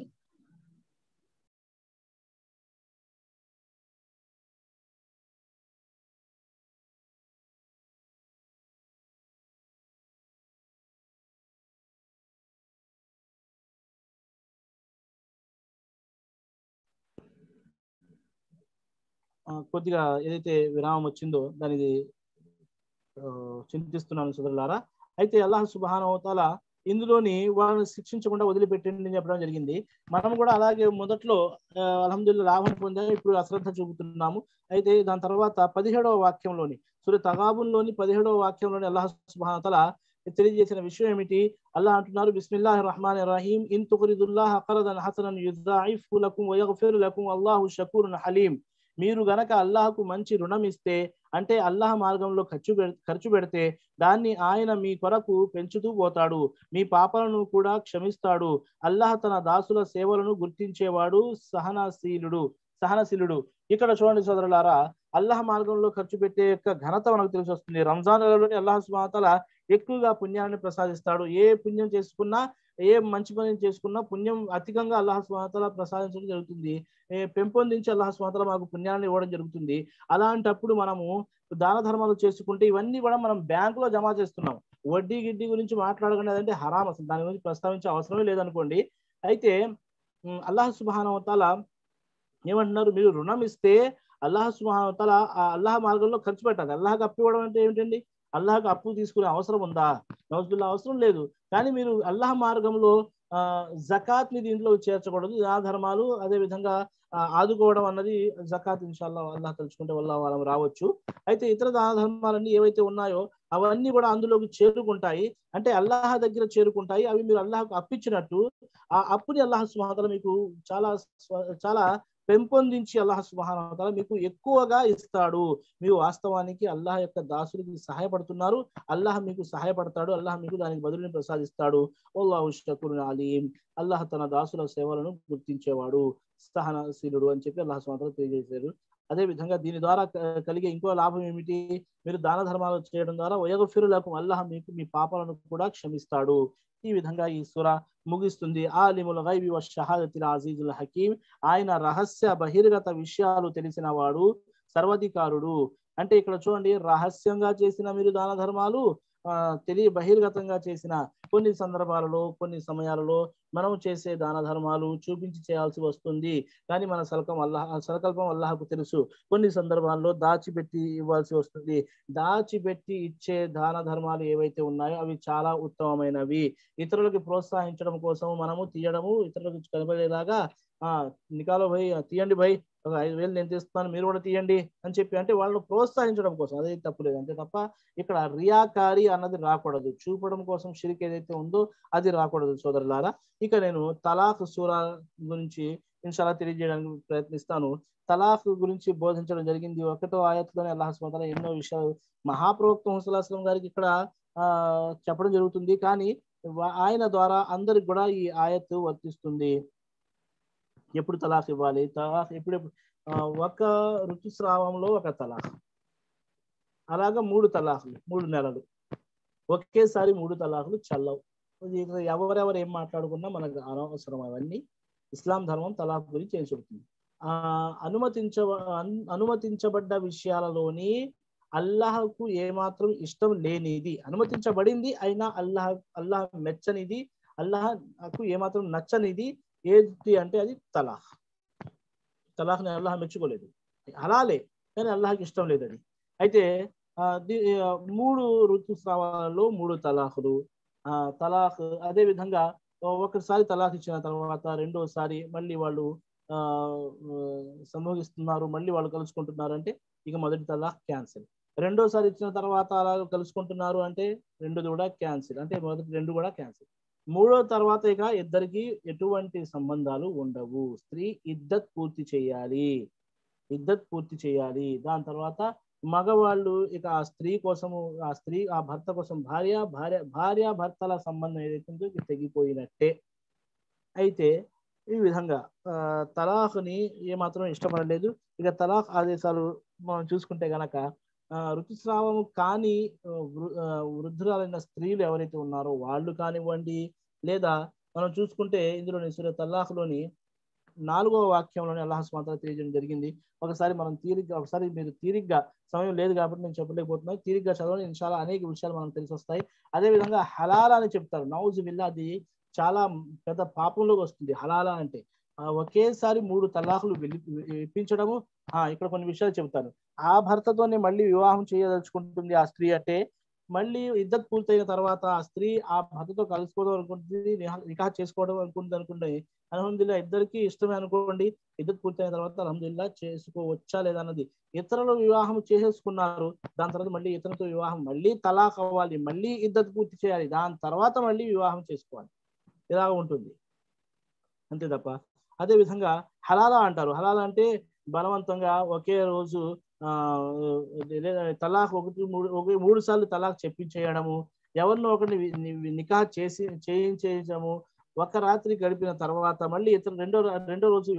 కొద్దిగా ఏదైతే విరామం వచ్చిందో దానికి చింతిస్తున్నాను సోదరులారా. అయితే అల్లాహ్ సుబ్హానహు వ తఆలా ఇందులోని వాళ్ళని శిక్షించకుండా వదిలిపెట్టండి అని చెప్పడం జరిగింది. మనం కూడా అలాగే మొదట్లో అల్హమ్దులిల్లాహ్ లాభం పొందాము, ఇప్పుడు అశ్రద్ధ చూపుతున్నాము. అయితే దాని తర్వాత 17వ వాక్యంలోని సూరా తగాబున్లోని 17వ వాక్యంలోని అల్లాహ్ సుబ్హానహు వ తఆలా తెలియజేసిన విషయం ఏమిటి? అల్లాహ్ అంటున్నారు, బిస్మిల్లాహిర్ రహమానిర్ రహీం, ఇన్ తుక్రిదుల్లాహ ఖరదన్ హసనన్ యుద్దాఇఫు లకుం వయగ్ఫిర్ లకుం అల్లాహు షకూరున్ హలీం. మీరు గనక అల్లాహకు మంచి రుణం ఇస్తే, అంటే అల్లాహ్ మార్గంలో ఖర్చు పెడితే దాన్ని ఆయన మీ కొరకు పెంచుతూ పోతాడు, మీ పాపాలను కూడా క్షమిస్తాడు. అల్లాహ్ తన దాసుల సేవలను గుర్తించేవాడు, సహనశీలుడు. ఇక్కడ చూడండి సోదరులారా, అల్లాహ్ మార్గంలో ఖర్చు పెట్టే యొక్క ఘనత మనకు తెలిసి వస్తుంది. రంజాన్ నెలలోని అల్లాహ్ సుబ్హానహు వ తఆలా ఎక్కువగా పుణ్యాన్ని ప్రసాదిస్తాడు. ఏ పుణ్యం చేసుకున్నా, ఏ మంచి పని చేసుకున్నా పుణ్యం అధికంగా అల్లాహ్ సుబ్హానహు వ తఆలా ప్రసాదించడం జరుగుతుంది. పెంపొందించి అల్లాహ్ సుబ్హానహు వ తఆలా మాకు పుణ్యాన్ని ఇవ్వడం జరుగుతుంది. అలాంటప్పుడు మనము దాన ధర్మాలు చేసుకుంటే ఇవన్నీ కూడా మనం బ్యాంకులో జమ చేస్తున్నాం. వడ్డీ గిడ్డీ గురించి మాట్లాడకుండా, అదంటే హరాం, అసలు దాని గురించి ప్రస్తావించే అవసరమే లేదనుకోండి. అయితే అల్లాహ్ సుబ్హానహు వ తఆలా ఏమంటున్నారు? మీరు రుణం ఇస్తే అల్లాహ్ సుబ్హానహు వ తఆలా ఆ అల్లాహ్ మార్గంలో ఖర్చు పెట్టాలి. అల్లాహ్కి అప్పు ఇవ్వడం అంటే ఏమిటండి? అల్లాహ్కి అప్పు తీసుకునే అవసరం ఉందా? నౌజుబిల్లాహ్ అవసరం లేదు. కానీ మీరు అల్లాహ్ మార్గంలో జకాత్ ని దీంట్లో చేర్చకూడదు. దాన ధర్మాలు, అదే విధంగా ఆదుకోవడం అన్నది జకాత్ ఇన్షాల్లాహ్ అల్లాహ్ తలుచుకుంటే వల్లాహు రావచ్చు. అయితే ఇతర దాన ధర్మాలన్నీ ఏవైతే ఉన్నాయో అవన్నీ కూడా అందులోకి చేరుకుంటాయి. అంటే అల్లాహ్ దగ్గర చేరుకుంటాయి. అవి మీరు అల్లాహ్కు అప్పిచ్చినట్టు ఆ అప్పుని అల్లాహ్ సుబ్హానహు వ తఆలా మీకు చాలా చాలా పెంపొందించి అల్లాహ్ సుబ్హానహు వ తఆలా మీకు ఎక్కువగా ఇస్తాడు. మీరు వాస్తవానికి అల్లాహ్ యొక్క దాసులకి సహాయపడుతున్నారు, అల్లాహ్ మీకు సహాయపడతాడు, అల్లాహ్ మీకు దానికి బదులుని ప్రసాదిస్తాడు. వల్లాహు షకూరున్ అలీం. అల్లాహ్ తన దాసుల సేవలను గుర్తించేవాడు, సహనశీలుడు అని చెప్పి అల్లాహ్ సుబ్హానహు వ తఆలా తెలియజేశారు. అదే విధంగా దీని ద్వారా కలిగే ఇంకో లాభం ఏమిటి? మీరు దాన ధర్మాలు చేయడం ద్వారా వయగ్ఫిరు లకుం, అల్లాహ్ మీకు మీ పాపాలను కూడా క్షమిస్తాడు. ఈ విధంగా ఈ సూరా ముగిస్తుంది. ఆలిముల్ గైబి వషహాదతిల్ అజీజుల్ హకీం. ఆయన రహస్య బహిర్గత విషయాలు తెలిసిన వాడు, సర్వాధికారుడు. అంటే ఇక్కడ చూడండి, రహస్యంగా చేసిన మీరు దాన ధర్మాలు, బహిర్గతంగా చేసిన కొన్ని సందర్భాలలో, కొన్ని సమయాలలో మనం చేసే దాన ధర్మాలు చూపించి చేయాల్సి వస్తుంది. కానీ మన సంకల్పం అల్లాహకు తెలుసు. కొన్ని సందర్భాల్లో దాచిపెట్టి ఇవ్వాల్సి వస్తుంది. దాచిపెట్టి ఇచ్చే దాన ధర్మాలు ఏవైతే ఉన్నాయో అవి చాలా ఉత్తమమైనవి. ఇతరులకు ప్రోత్సహించడం కోసం మనము తీయడము, ఇతరులకు కనబడేలాగా నికాలో భయ్ తీయండి భయ్, ఒక 5,000 నేను తీస్తున్నాను, మీరు కూడా తీయండి అని చెప్పి, అంటే వాళ్ళను ప్రోత్సహించడం కోసం, అదే తప్పులేదు. అంతే తప్ప ఇక్కడ రియాకారి అన్నది రాకూడదు. చూపడం కోసం షిర్క్ ఏదైతే ఉందో అది రాకూడదు సోదరులారా. ఇక నేను తలాఖ్ సూరా గురించి ఇన్షాల్లాహ్ తెలియజేయడానికి ప్రయత్నిస్తాను. తలాఖ్ గురించి బోధించడం జరిగింది. 1వ ఆయత్లోనే అల్లాహ్ సుబ్హానహు వ తఆలా ఎన్నో విషయాలు మహాప్రవక్త ముహమ్మద్ సల్లల్లాహు అలైహి వసల్లం గారికి ఇక్కడ చెప్పడం జరుగుతుంది. కానీ ఆయన ద్వారా అందరికి కూడా ఈ ఆయత్తు వర్తిస్తుంది. ఎప్పుడు తలాఖ్ ఇవ్వాలి, తలాఖ్ ఎప్పుడు ఒక ఋతుస్రావంలో ఒక తలాఖ్, అలాగా 3 తలాఖులు 3 నెలలు, ఒకేసారి 3 తలాఖులు చల్లవు. ఎవరెవరు ఏం మాట్లాడుకున్నా మనకు అనవసరం. అవన్నీ ఇస్లాం ధర్మం తలాఖ్ గురించి ఏం చెబుతుంది? అనుమతించబడ్డ విషయాలలోని అల్లాహకు ఏమాత్రం ఇష్టం లేనిది, అనుమతించబడింది అయినా అల్లాహ్ మెచ్చనిది, అల్లాహకు ఏమాత్రం నచ్చనిది ఏది అంటే అది తలాఖ్. తలాఖ్ని అల్లాహ్ మెచ్చుకోలేదు, హలాలే కానీ అల్లాహకి ఇష్టం లేదు అది. అయితే 3 ఋతుస్రావాలలో 3 తలాఖులు. తలాఖ్ అదే విధంగా ఒకసారి తలాఖ్ ఇచ్చిన తర్వాత రెండోసారి మళ్ళీ వాళ్ళు సంభోగిస్తున్నారు, మళ్ళీ వాళ్ళు కలుసుకుంటున్నారు అంటే ఇక మొదటి తలాఖ్ క్యాన్సిల్. రెండోసారి ఇచ్చిన తర్వాత అలా కలుసుకుంటున్నారు అంటే రెండోది కూడా క్యాన్సిల్, అంటే మొదటి 2 కూడా క్యాన్సిల్. 3వ తర్వాత ఇక ఇద్దరికి ఎటువంటి సంబంధాలు ఉండవు. స్త్రీ ఇద్దత్ పూర్తి చేయాలి. ఇద్దత్ పూర్తి చేయాలి. దాని తర్వాత మగవాళ్ళు ఇక ఆ భర్త కోసం భార్య భర్తల సంబంధం ఏదైతే ఉందో ఇది తెగిపోయినట్టే. అయితే ఈ విధంగా తలాఖ్ని ఏమాత్రం ఇష్టపడలేదు. ఇక తలాఖ్ ఆదేశాలు మనం చూసుకుంటే గనక ఋతుస్రావము కాని వృద్ధురాలైన స్త్రీలు ఎవరైతే ఉన్నారో వాళ్ళు కానివ్వండి, లేదా మనం చూసుకుంటే ఇందులోని సూర తల్లాఖ్లోని 4వ వాక్యంలోని అల్లాహ్ సుబ్హానహు వ తఆలా తెలియజేయడం జరిగింది. ఒకసారి మీరు తీరిగ్గా సమయం లేదు కాబట్టి నేను చెప్పలేకపోతున్నాను. తీరిగ్గా చదవండి, ఇన్షాల్లాహ్ అనేక విషయాలు మనం తెలిసి వస్తాయి. అదే విధంగా హలాలా అని చెప్తారు. నౌజు బిల్లా, అది చాలా పెద్ద పాపంలోకి వస్తుంది. హలాలా అంటే ఒకేసారి 3 తలాఖులు ఇప్పించడము. ఇక్కడ కొన్ని విషయాలు చెబుతాను. ఆ భర్తతోనే మళ్ళీ వివాహం చేయదలుచుకుంటుంది ఆ స్త్రీ అంటే, మళ్ళీ ఇద్దత్ పూర్తయిన తర్వాత ఆ స్త్రీ ఆ భర్తతో కలిసిపోదాం అనుకుంటుంది, నికాహ్ చేసుకోవడం అనుకుంటే అల్హమ్దులిల్లాహ్ ఇద్దరికి ఇష్టమే అనుకోండి. ఇద్దత్ పూర్తయిన తర్వాత అల్హమ్దులిల్లాహ్ చేసుకోవచ్చా లేదా అన్నది. ఇతరులు వివాహం చేసేసుకున్నారు, దాని తర్వాత మళ్ళీ ఇతరులతో వివాహం, మళ్ళీ తలాఖ్ అవ్వాలి, మళ్ళీ ఇద్దత్ పూర్తి చేయాలి, దాని తర్వాత మళ్ళీ వివాహం చేసుకోవాలి. ఇలా ఉంటుంది అంతే తప్ప. అదే విధంగా హలాలా అంటారు. హలాలా అంటే బలవంతంగా ఒకే రోజు తలాఖ్ 3 సార్లు తలాఖ్ చెప్పించేయడము, ఎవరినో ఒకరిని నికాహ్ చేయించేయడము, ఒక రాత్రి గడిపిన తర్వాత మళ్ళీ రెండో రోజు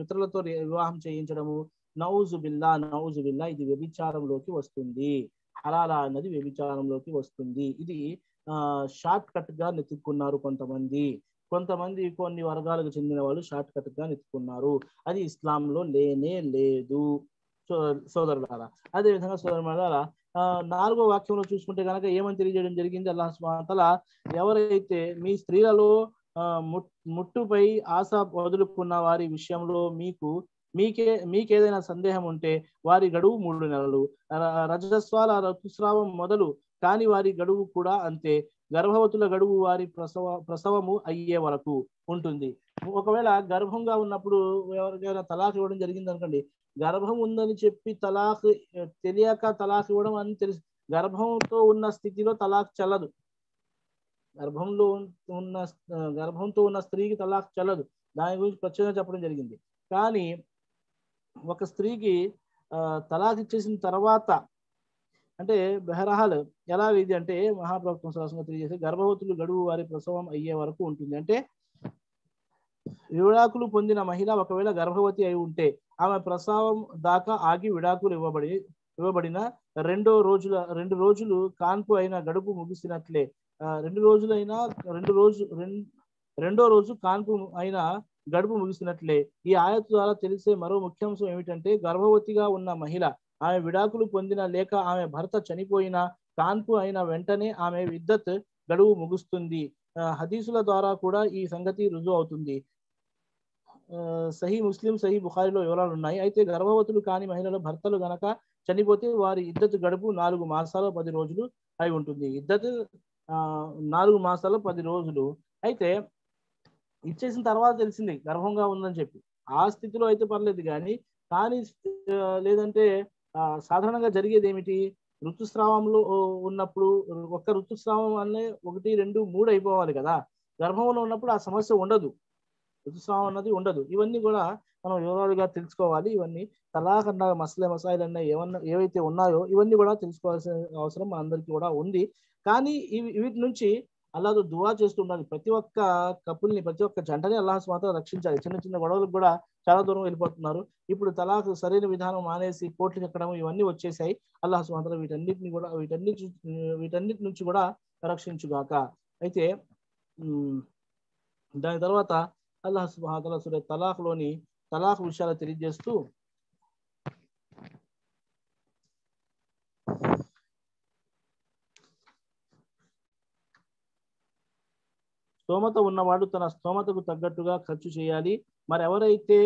ఇతరులతో వివాహం చేయించడము. నౌజు బిల్లా, ఇది వ్యభిచారంలోకి వస్తుంది. హలాలా అన్నది వ్యభిచారంలోకి వస్తుంది. ఇది షార్ట్ కట్ గా నెతుక్కున్నారు కొంతమంది కొన్ని వర్గాలకు చెందిన వాళ్ళు షార్ట్ కట్ గా నెత్తుకున్నారు. అది ఇస్లాంలో లేనే లేదు సోదరులారా. అదే విధంగా సోదరులారా, 4వ వాక్యంలో చూసుకుంటే కనుక ఏమని తెలియజేయడం జరిగింది అల్లాహ్ సుబ్హానహు వ తఆలా, ఎవరైతే మీ స్త్రీలలో ముట్టుపై ఆశ వదులుకున్న వారి విషయంలో మీకేదైనా సందేహం ఉంటే వారి గడువు 3 నెలలు. ఋతుస్రావం మొదలు కాని వారి గడువు కూడా అంతే. గర్భవతుల గడువు వారి ప్రసవము అయ్యే వరకు ఉంటుంది. ఒకవేళ గర్భంగా ఉన్నప్పుడు ఎవరికైనా తలాఖ్ ఇవ్వడం జరిగింది అనుకోండి, గర్భం ఉందని చెప్పి తెలియక తలాఖ్ ఇవ్వడం అని తెలుసు. గర్భంతో ఉన్న స్థితిలో తలాఖ్ చెల్లదు. గర్భంతో ఉన్న స్త్రీకి తలాఖ్ చెల్లదు. దాని గురించి ప్రత్యేకంగా చెప్పడం జరిగింది. కానీ ఒక స్త్రీకి తలాఖ్ ఇచ్చేసిన తర్వాత అంటే బెహరహాల్ ఎలా ఇది అంటే మహాప్రవక్త సల్లల్లాహు తెలియజేసి, గర్భవతులు గడువు వారి ప్రసవం అయ్యే వరకు ఉంటుంది. అంటే విడాకులు పొందిన మహిళ ఒకవేళ గర్భవతి అయి ఉంటే ఆమె ప్రసవం దాకా ఆగి విడాకులు ఇవ్వబడిన రెండు రోజులు కాన్పు అయిన గడుపు ముగిసినట్లే. రెండో రోజు కాన్పు అయిన గడుపు ముగిసినట్లే. ఈ ఆయత్ ద్వారా తెలిసే మరో ముఖ్యాంశం ఏమిటంటే, గర్భవతిగా ఉన్న మహిళ ఆమె విడాకులు పొందిన లేక ఆమె భర్త చనిపోయిన కాన్పు అయిన వెంటనే ఆమె ఇద్దత్ గడువు ముగుస్తుంది. హదీసుల ద్వారా కూడా ఈ సంగతి రుజువు అవుతుంది. సహీ ముస్లిం, సహీ బుఖారిలో వివరాలు ఉన్నాయి. అయితే గర్భవతులు కాని మహిళల భర్తలు గనక చనిపోతే వారి ఇద్దత్ గడుపు 4 మాసాల 10 రోజులు అయి ఉంటుంది. ఇద్దత్ 4 మాసాల 10 రోజులు. అయితే ఇచ్చేసిన తర్వాత తెలిసింది గర్భంగా ఉందని చెప్పి, ఆ స్థితిలో అయితే పర్లేదు. కానీ లేదంటే సాధారణంగా జరిగేది ఏమిటి, ఋతుస్రావంలో ఉన్నప్పుడు ఒక్క ఋతుస్రావం అనే 1, 2, 3 అయిపోవాలి కదా. గర్భంలో ఉన్నప్పుడు ఆ సమస్య ఉండదు, ఋతుస్రావం అన్నది ఉండదు. ఇవన్నీ కూడా మనం వివరాలుగా తెలుసుకోవాలి. ఇవన్నీ తలాఖ్ అన్న మసాయిల్ అన్న ఏవైతే ఉన్నాయో ఇవన్నీ కూడా తెలుసుకోవాల్సిన అవసరం మనందరికీ కూడా ఉంది. కానీ వీటి నుంచి అల్లాహ్ దువా చేస్తూ ఉండాలి. ప్రతి ఒక్క కపుల్ని, ప్రతి ఒక్క జంటని అల్లాహ్ సుబ్హానహు వ తఆలా రక్షించాలి. చిన్న గొడవలకు కూడా చాలా దూరం వెళ్ళిపోతున్నారు. ఇప్పుడు తలాఖ్ సరైన విధానం మానేసి కోర్టుకి ఎక్కడం ఇవన్నీ వచ్చేసాయి. అల్లాహ్ సుబ్హానహు వ తఆలా వీటన్నిటి నుంచి కూడా రక్షించుగాక. అయితే దాని తర్వాత అల్లాహ్ సుబ్హానహు వ తఆలా సూరా తలాఖ్లోని తలాఖ్ విషయాలు తెలియజేస్తూ, స్తోమత ఉన్నవాడు తన స్తోమతకు తగ్గట్టుగా ఖర్చు చేయాలి. మరెవరైతే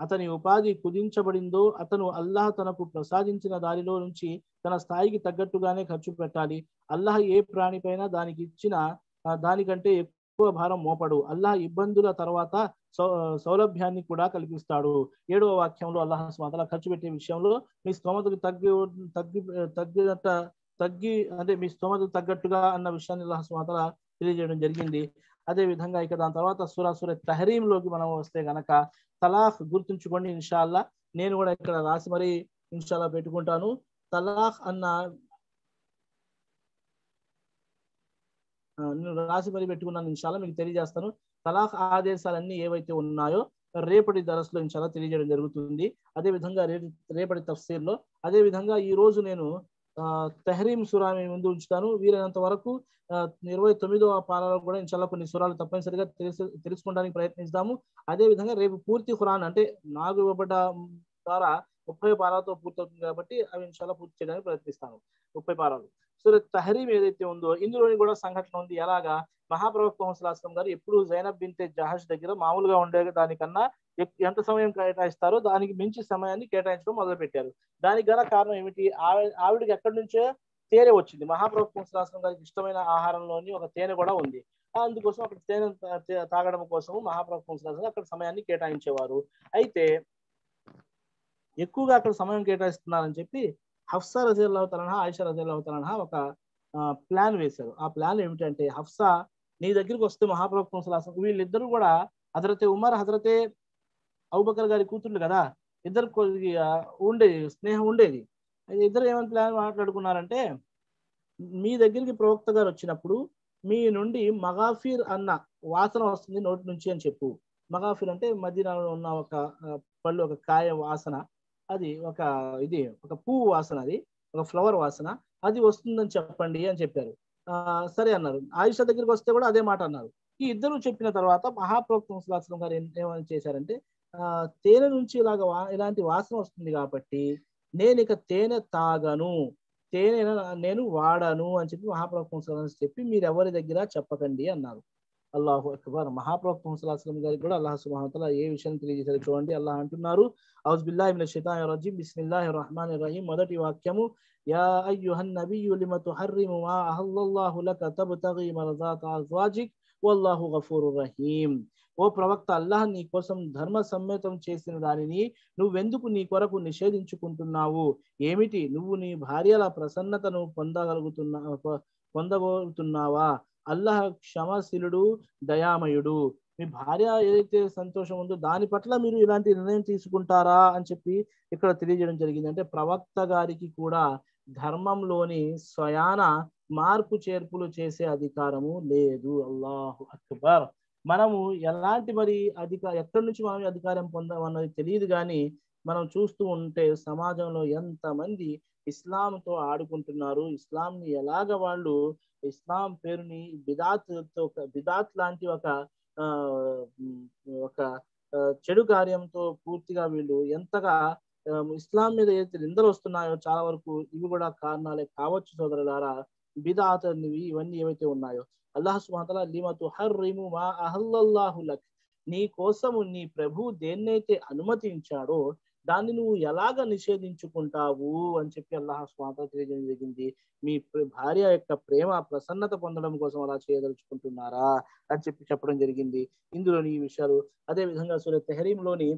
అతని ఉపాధి కుదించబడిందో అతను అల్లాహ్ తనకు ప్రసాదించిన దానిలో నుంచి తన స్థాయికి తగ్గట్టుగానే ఖర్చు పెట్టాలి. అల్లాహ్ ఏ ప్రాణిపైన దానికి ఇచ్చిన దానికంటే ఎక్కువ భారం మోపడు. అల్లాహ్ ఇబ్బందుల తర్వాత సౌలభ్యాన్ని కూడా కల్పిస్తాడు. 7వ వాక్యంలో అల్లాహ్ సుబ్హానహు వ తఆలా ఖర్చు పెట్టే విషయంలో మీ స్తోమతకు అంటే మీ స్తోమతకు తగ్గట్టుగా అన్న విషయాన్ని అల్లాహ్ సుబ్హానహు వ తఆలా తెలియజేయడం జరిగింది. అదే విధంగా ఇక దాని తర్వాత సూరా తహరీంలోకి మనం వస్తే గనక, తలాఖ్ గుర్తుంచుకోండి ఇన్షాల్లా. నేను కూడా ఇక్కడ రాసి మరి ఇన్షాల్లా పెట్టుకుంటాను. తలాక్ అన్న నేను రాసి మరి పెట్టుకున్నాను, ఇన్షాల్లా మీకు తెలియజేస్తాను. తలాక్ ఆదేశాలన్నీ ఏవైతే ఉన్నాయో రేపటి దరస్లో ఇన్షాల్లా తెలియజేయడం జరుగుతుంది. అదే విధంగా రేపటి తఫ్సీర్లో, అదే విధంగా ఈ రోజు నేను తహరీం సూరా ముందు ఉంచుతాను. వీలైనంత వరకు 29వ పారాలో కూడా ఇన్షాల్లా కొన్ని సూరాలు తప్పనిసరిగా తెలుసుకోవడానికి ప్రయత్నిస్తాము. అదే విధంగా రేపు పూర్తి ఖురాన్ అంటే నాకు ఇవ్వబడ్డ ద్వారా 30 పారాలతో పూర్తవుతుంది కాబట్టి అవి ఇన్షాల్లా పూర్తి చేయడానికి ప్రయత్నిస్తాను. 30 పారాలు. సో తహరీం ఏదైతే ఉందో ఇందులోని కూడా సంఘటన ఉంది. ఎలాగా మహాప్రవక్త ముహమ్మద్ గారు ఎప్పుడు జైనబ్ బిన్తే జహాష్ దగ్గర మామూలుగా ఉండే దానికన్నా ఎంత సమయం కేటాయిస్తారో దానికి మించి సమయాన్ని కేటాయించడం మొదలు పెట్టారు. దానికి గల కారణం ఏమిటి? ఆవిడకి ఎక్కడి నుంచో తేనె వచ్చింది. మహాప్రవక్త ముహమ్మద్ గారికి ఇష్టమైన ఆహారంలోని ఒక తేనె కూడా ఉంది. అందుకోసం అక్కడ తేనె తాగడం కోసం మహాప్రవక్త ముహమ్మద్ అక్కడ సమయాన్ని కేటాయించేవారు. అయితే ఎక్కువగా అక్కడ సమయం కేటాయిస్తున్నారని చెప్పి హఫ్సా రజీయల్లాహు తఆలా, ఆయిషా రజీయల్లాహు తఆలా ఒక ప్లాన్ వేశారు. ఆ ప్లాన్ ఏమిటంటే, హఫ్సా నీ దగ్గరికి వస్తే మహాప్రవక్త ముహమ్మద్ వీళ్ళిద్దరూ కూడా హజరతే ఉమర్, హజరతే అబూబకర్ గారి కూతుర్లు కదా, ఇద్దరు ఉండేది, స్నేహం ఉండేది. అయితే ఇద్దరు ఏమైనా ప్లాన్ మాట్లాడుకున్నారంటే, మీ దగ్గరికి ప్రవక్త గారు వచ్చినప్పుడు మీ నుండి మగాఫీర్ అన్న వాసన వస్తుంది నోటి నుంచి అని చెప్పు. మగాఫీర్ అంటే మదీనాలో ఉన్న ఒక పళ్ళు, ఒక కాయ వాసన, అది ఒక పువ్వు వాసన, అది ఒక ఫ్లవర్ వాసన, అది వస్తుందని చెప్పండి అని చెప్పారు. సరే అన్నారు. ఆయిషా దగ్గరికి వస్తే కూడా అదే మాట అన్నారు. ఈ ఇద్దరు చెప్పిన తర్వాత మహాప్రవక్త ముహమ్మద్ గారు ఏమని చేశారంటే, తేనె నుంచి ఇలాంటి వాసన వస్తుంది కాబట్టి నేను ఇక తేనె తాగను, తేనె నేను వాడను అని చెప్పి మహాప్రవక్త ముహమ్మద్ చెప్పి మీరు ఎవరి దగ్గర చెప్పకండి అన్నారు. అల్లాహు అక్బర్. మహాప్రవక్త ముహమ్మద్ గారికి కూడా అల్లాహ్ సుబ్హానహు వ తఆలా ఏ విషయాన్ని తెలియజేశారు చూడండి. అల్లాహ్ అంటున్నారు, ఔజు బిల్లాహి మినష్ షైతానిర్ రజీమ్, బిస్మిల్లాహిర్ రహ్మానిర్ రహీం. మొదటి వాక్యము, యా అయ్యుహన్ నబియ్యు లిమ తుహర్రిము మా అహల్లల్లాహు లక తబ్తగీ మర్దాత అజ్వాజిక్ వల్లాహు గఫూరుర్ రహీం. ఓ ప్రవక్త, అల్లాహ్ నీ కోసం ధర్మ సమ్మేతం చేసిన దానిని నువ్వెందుకు నీ కొరకు నిషేధించుకుంటున్నావు? ఏమిటి, నువ్వు నీ భార్యల ప్రసన్నతను పొందగోరుతున్నావా? అల్లాహ్ క్షమాశీలుడు, దయామయుడు. మీ భార్య ఏదైతే సంతోషం ఉందో దాని పట్ల మీరు ఇలాంటి నిర్ణయం తీసుకుంటారా అని చెప్పి ఇక్కడ తెలియజేయడం జరిగింది. అంటే ప్రవక్త గారికి కూడా ధర్మంలోని స్వయాన మార్పు చేర్పులు చేసే అధికారము లేదు. అల్లాహు అక్బర్. మనము ఎలాంటి ఎక్కడి నుంచి మనం అధికారం పొందామన్నది తెలియదు, కానీ మనం చూస్తూ ఉంటే సమాజంలో ఎంతమంది ఇస్లాంతో ఆడుకుంటున్నారు, ఇస్లాంని ఎలాగ వాళ్ళు ఇస్లాం పేరుని బిదాత్ లాంటి ఒక చెడు కార్యంతో పూర్తిగా వీళ్ళు ఎంతగా ఇస్లాం మీద ఏదైతే నిందలు వస్తున్నాయో చాలా వరకు ఇవి కూడా కారణాలే కావచ్చు సోదరులారా. బిదాత్ ఇవన్నీ ఏవైతే ఉన్నాయో, అల్లాహ్ సుబ్హానహు వ తఆలా లిమ తుహర్రిము మా అహల్లల్లాహు లక్, నీ కోసము నీ ప్రభు దేన్నైతే అనుమతించాడో దాన్ని నువ్వు ఎలాగ నిషేధించుకుంటావు అని చెప్పి అల్లాహ్ సుబ్హానహు వ తఆలా తెలియజేయడం జరిగింది. మీ భార్య యొక్క ప్రేమ ప్రసన్నత పొందడం కోసం అలా చేయదలుచుకుంటున్నారా అని చెప్పడం జరిగింది ఇందులోని ఈ విషయాలు. అదే విధంగా సూరత్ తహరీంలోని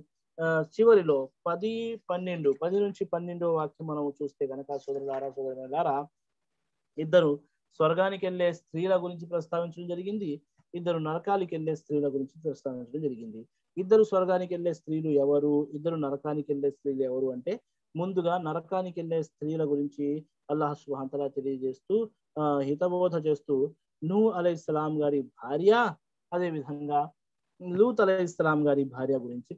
చివరిలో 10, 12, 10 నుంచి 12వ వాక్యం మనం చూస్తే కనుక సోదరులారా, ఇద్దరు స్వర్గానికి వెళ్ళే స్త్రీల గురించి ప్రస్తావించడం జరిగింది, ఇద్దరు నరకానికి వెళ్ళే స్త్రీల గురించి ప్రస్తావించడం జరిగింది. ఇద్దరు స్వర్గానికి వెళ్ళే స్త్రీలు ఎవరు, ఇద్దరు నరకానికి వెళ్ళే స్త్రీలు ఎవరు అంటే, ముందుగా నరకానికి వెళ్ళే స్త్రీల గురించి అల్లాహ్ సుబ్హానహు వ తఆలా తెలియజేస్తూ హితబోధ చేస్తూ నూహ్ అలైహిస్సలాం గారి భార్య, అదే విధంగా లూత్ అలైహిస్సలాం గారి భార్య గురించి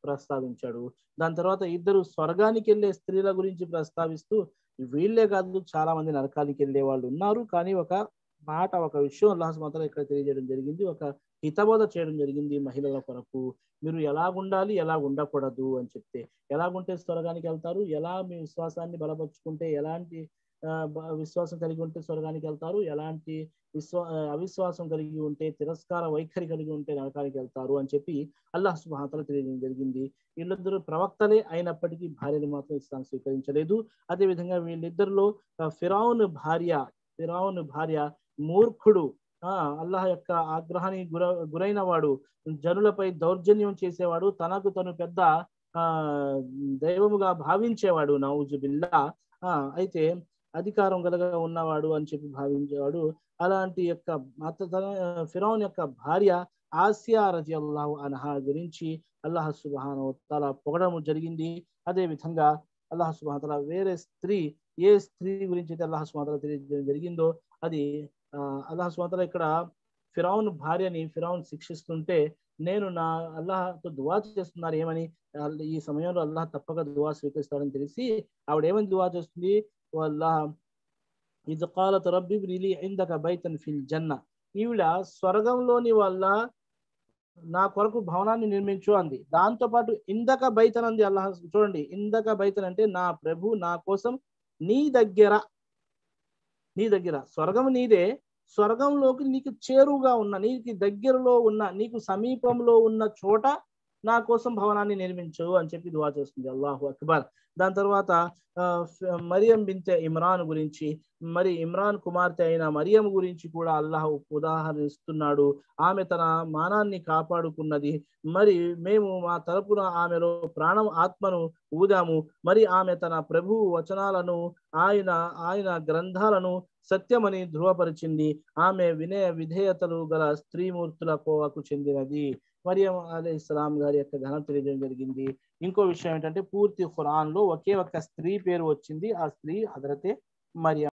ప్రస్తావించాడు. దాని తర్వాత ఇద్దరు స్వర్గానికి వెళ్ళే స్త్రీల గురించి ప్రస్తావిస్తూ వీళ్ళే కాదు చాలా మంది నరకానికి వెళ్ళే వాళ్ళు ఉన్నారు, కానీ ఒక విషయం అల్లాహ్ సుబ్హానహు వ తఆలా ఇక్కడ తెలియజేయడం జరిగింది, ఒక హితబోధ చేయడం జరిగింది మహిళల కొరకు. మీరు ఎలాగుండాలి, ఎలా ఉండకూడదు అని చెప్తే, ఎలాగుంటే స్వర్గానికి వెళ్తారు, ఎలా మీ విశ్వాసాన్ని బలపరుచుకుంటే, ఎలాంటి విశ్వాసం కలిగి ఉంటే స్వర్గానికి వెళ్తారు, ఎలాంటి అవిశ్వాసం కలిగి ఉంటే, తిరస్కార వైఖరి కలిగి ఉంటే నరకానికి వెళ్తారు అని చెప్పి అల్లాహ్ సుబ్హానహు వ తఆలా తెలియజేయడం జరిగింది. వీళ్ళిద్దరూ ప్రవక్తలే అయినప్పటికీ భార్యని మాత్రం ఇస్లాం స్వీకరించలేదు. అదే విధంగా వీళ్ళిద్దరిలో ఫిరౌన్ భార్య మూర్ఖుడు, అల్లాహ్ యొక్క ఆగ్రహానికి గురైన వాడు, జనులపై దౌర్జన్యం చేసేవాడు, తనకు తను పెద్ద దైవముగా భావించేవాడు, నౌజు బిల్లా. అయితే అధికారం గలగా ఉన్నవాడు అని చెప్పి భావించేవాడు. అలాంటి ఫిరౌన్ యొక్క భార్య ఆసియా రజియల్లాహు అన్హా గురించి అల్లాహ్ సుబ్హానహు వ తఆలా పొగడము జరిగింది. అదే విధంగా అల్లాహ్ సుబ్హానహు వ తఆలా వేరే ఏ స్త్రీ గురించి అయితే అల్లాహ్ సుబ్హానహు వ తఆలా తెలియజేయడం జరిగిందో అది అల్లాహ్ సుబ్హానహు వ తఆలా ఇక్కడ ఫిరౌన్ భార్యని ఫిరౌన్ శిక్షిస్తుంటే నేను నా అల్లాహ్తో దువా చేస్తున్నారు ఏమని, ఈ సమయంలో అల్లాహ్ తప్పక దువా స్వీకరిస్తాడని తెలిసి ఆవిడ ఏమని దువా చేస్తుంది, అల్లాహ్ ఇద్ ఖాలత్ రబ్బి ఇబ్ని లీ ఇందక బైతన్ ఫిల్ జన్న, ఈవిడ స్వర్గంలోని వల్ల నా కొరకు భవనాన్ని నిర్మించు అంది. దాంతో పాటు ఇందక బైతన్ అంది అల్లాహ్. చూడండి, ఇందక బైతన్ అంటే నా ప్రభు నా కోసం నీ దగ్గర స్వర్గం నీదే, స్వర్గంలోకి నీకు చేరువుగా ఉన్న, నీకు దగ్గరలో ఉన్న, నీకు సమీపంలో ఉన్న చోట నా కోసం భవనాన్ని నిర్మించు అని చెప్పి దువా చేస్తుంది. అల్లాహు అక్బర్. దాని తర్వాత మరియం బింతే ఇమ్రాన్ గురించి, మరి ఇమ్రాన్ కుమార్తె అయిన మరియం గురించి కూడా అల్లాహ్ ఉదాహరణ ఇస్తున్నాడు. ఆమె తన మానాన్ని కాపాడుకున్నది, మరి మేము మా తరపున ఆమెలో ప్రాణం ఆత్మను ఊదాము, మరి ఆమె తన ప్రభువు వచనాలను ఆయన గ్రంథాలను సత్యమని ధృవపరిచింది, ఆమె వినయ విధేయతలు గల స్త్రీమూర్తుల కోవకు చెందినది. మరియం అలైహిస్సలాం గారి యొక్క ఘనత తెలియజేయడం జరిగింది. ఇంకో విషయం ఏంటంటే పూర్తి ఖురాన్ లో ఒకే ఒక్క స్త్రీ పేరు వచ్చింది, ఆ స్త్రీ హజరతే మరియం.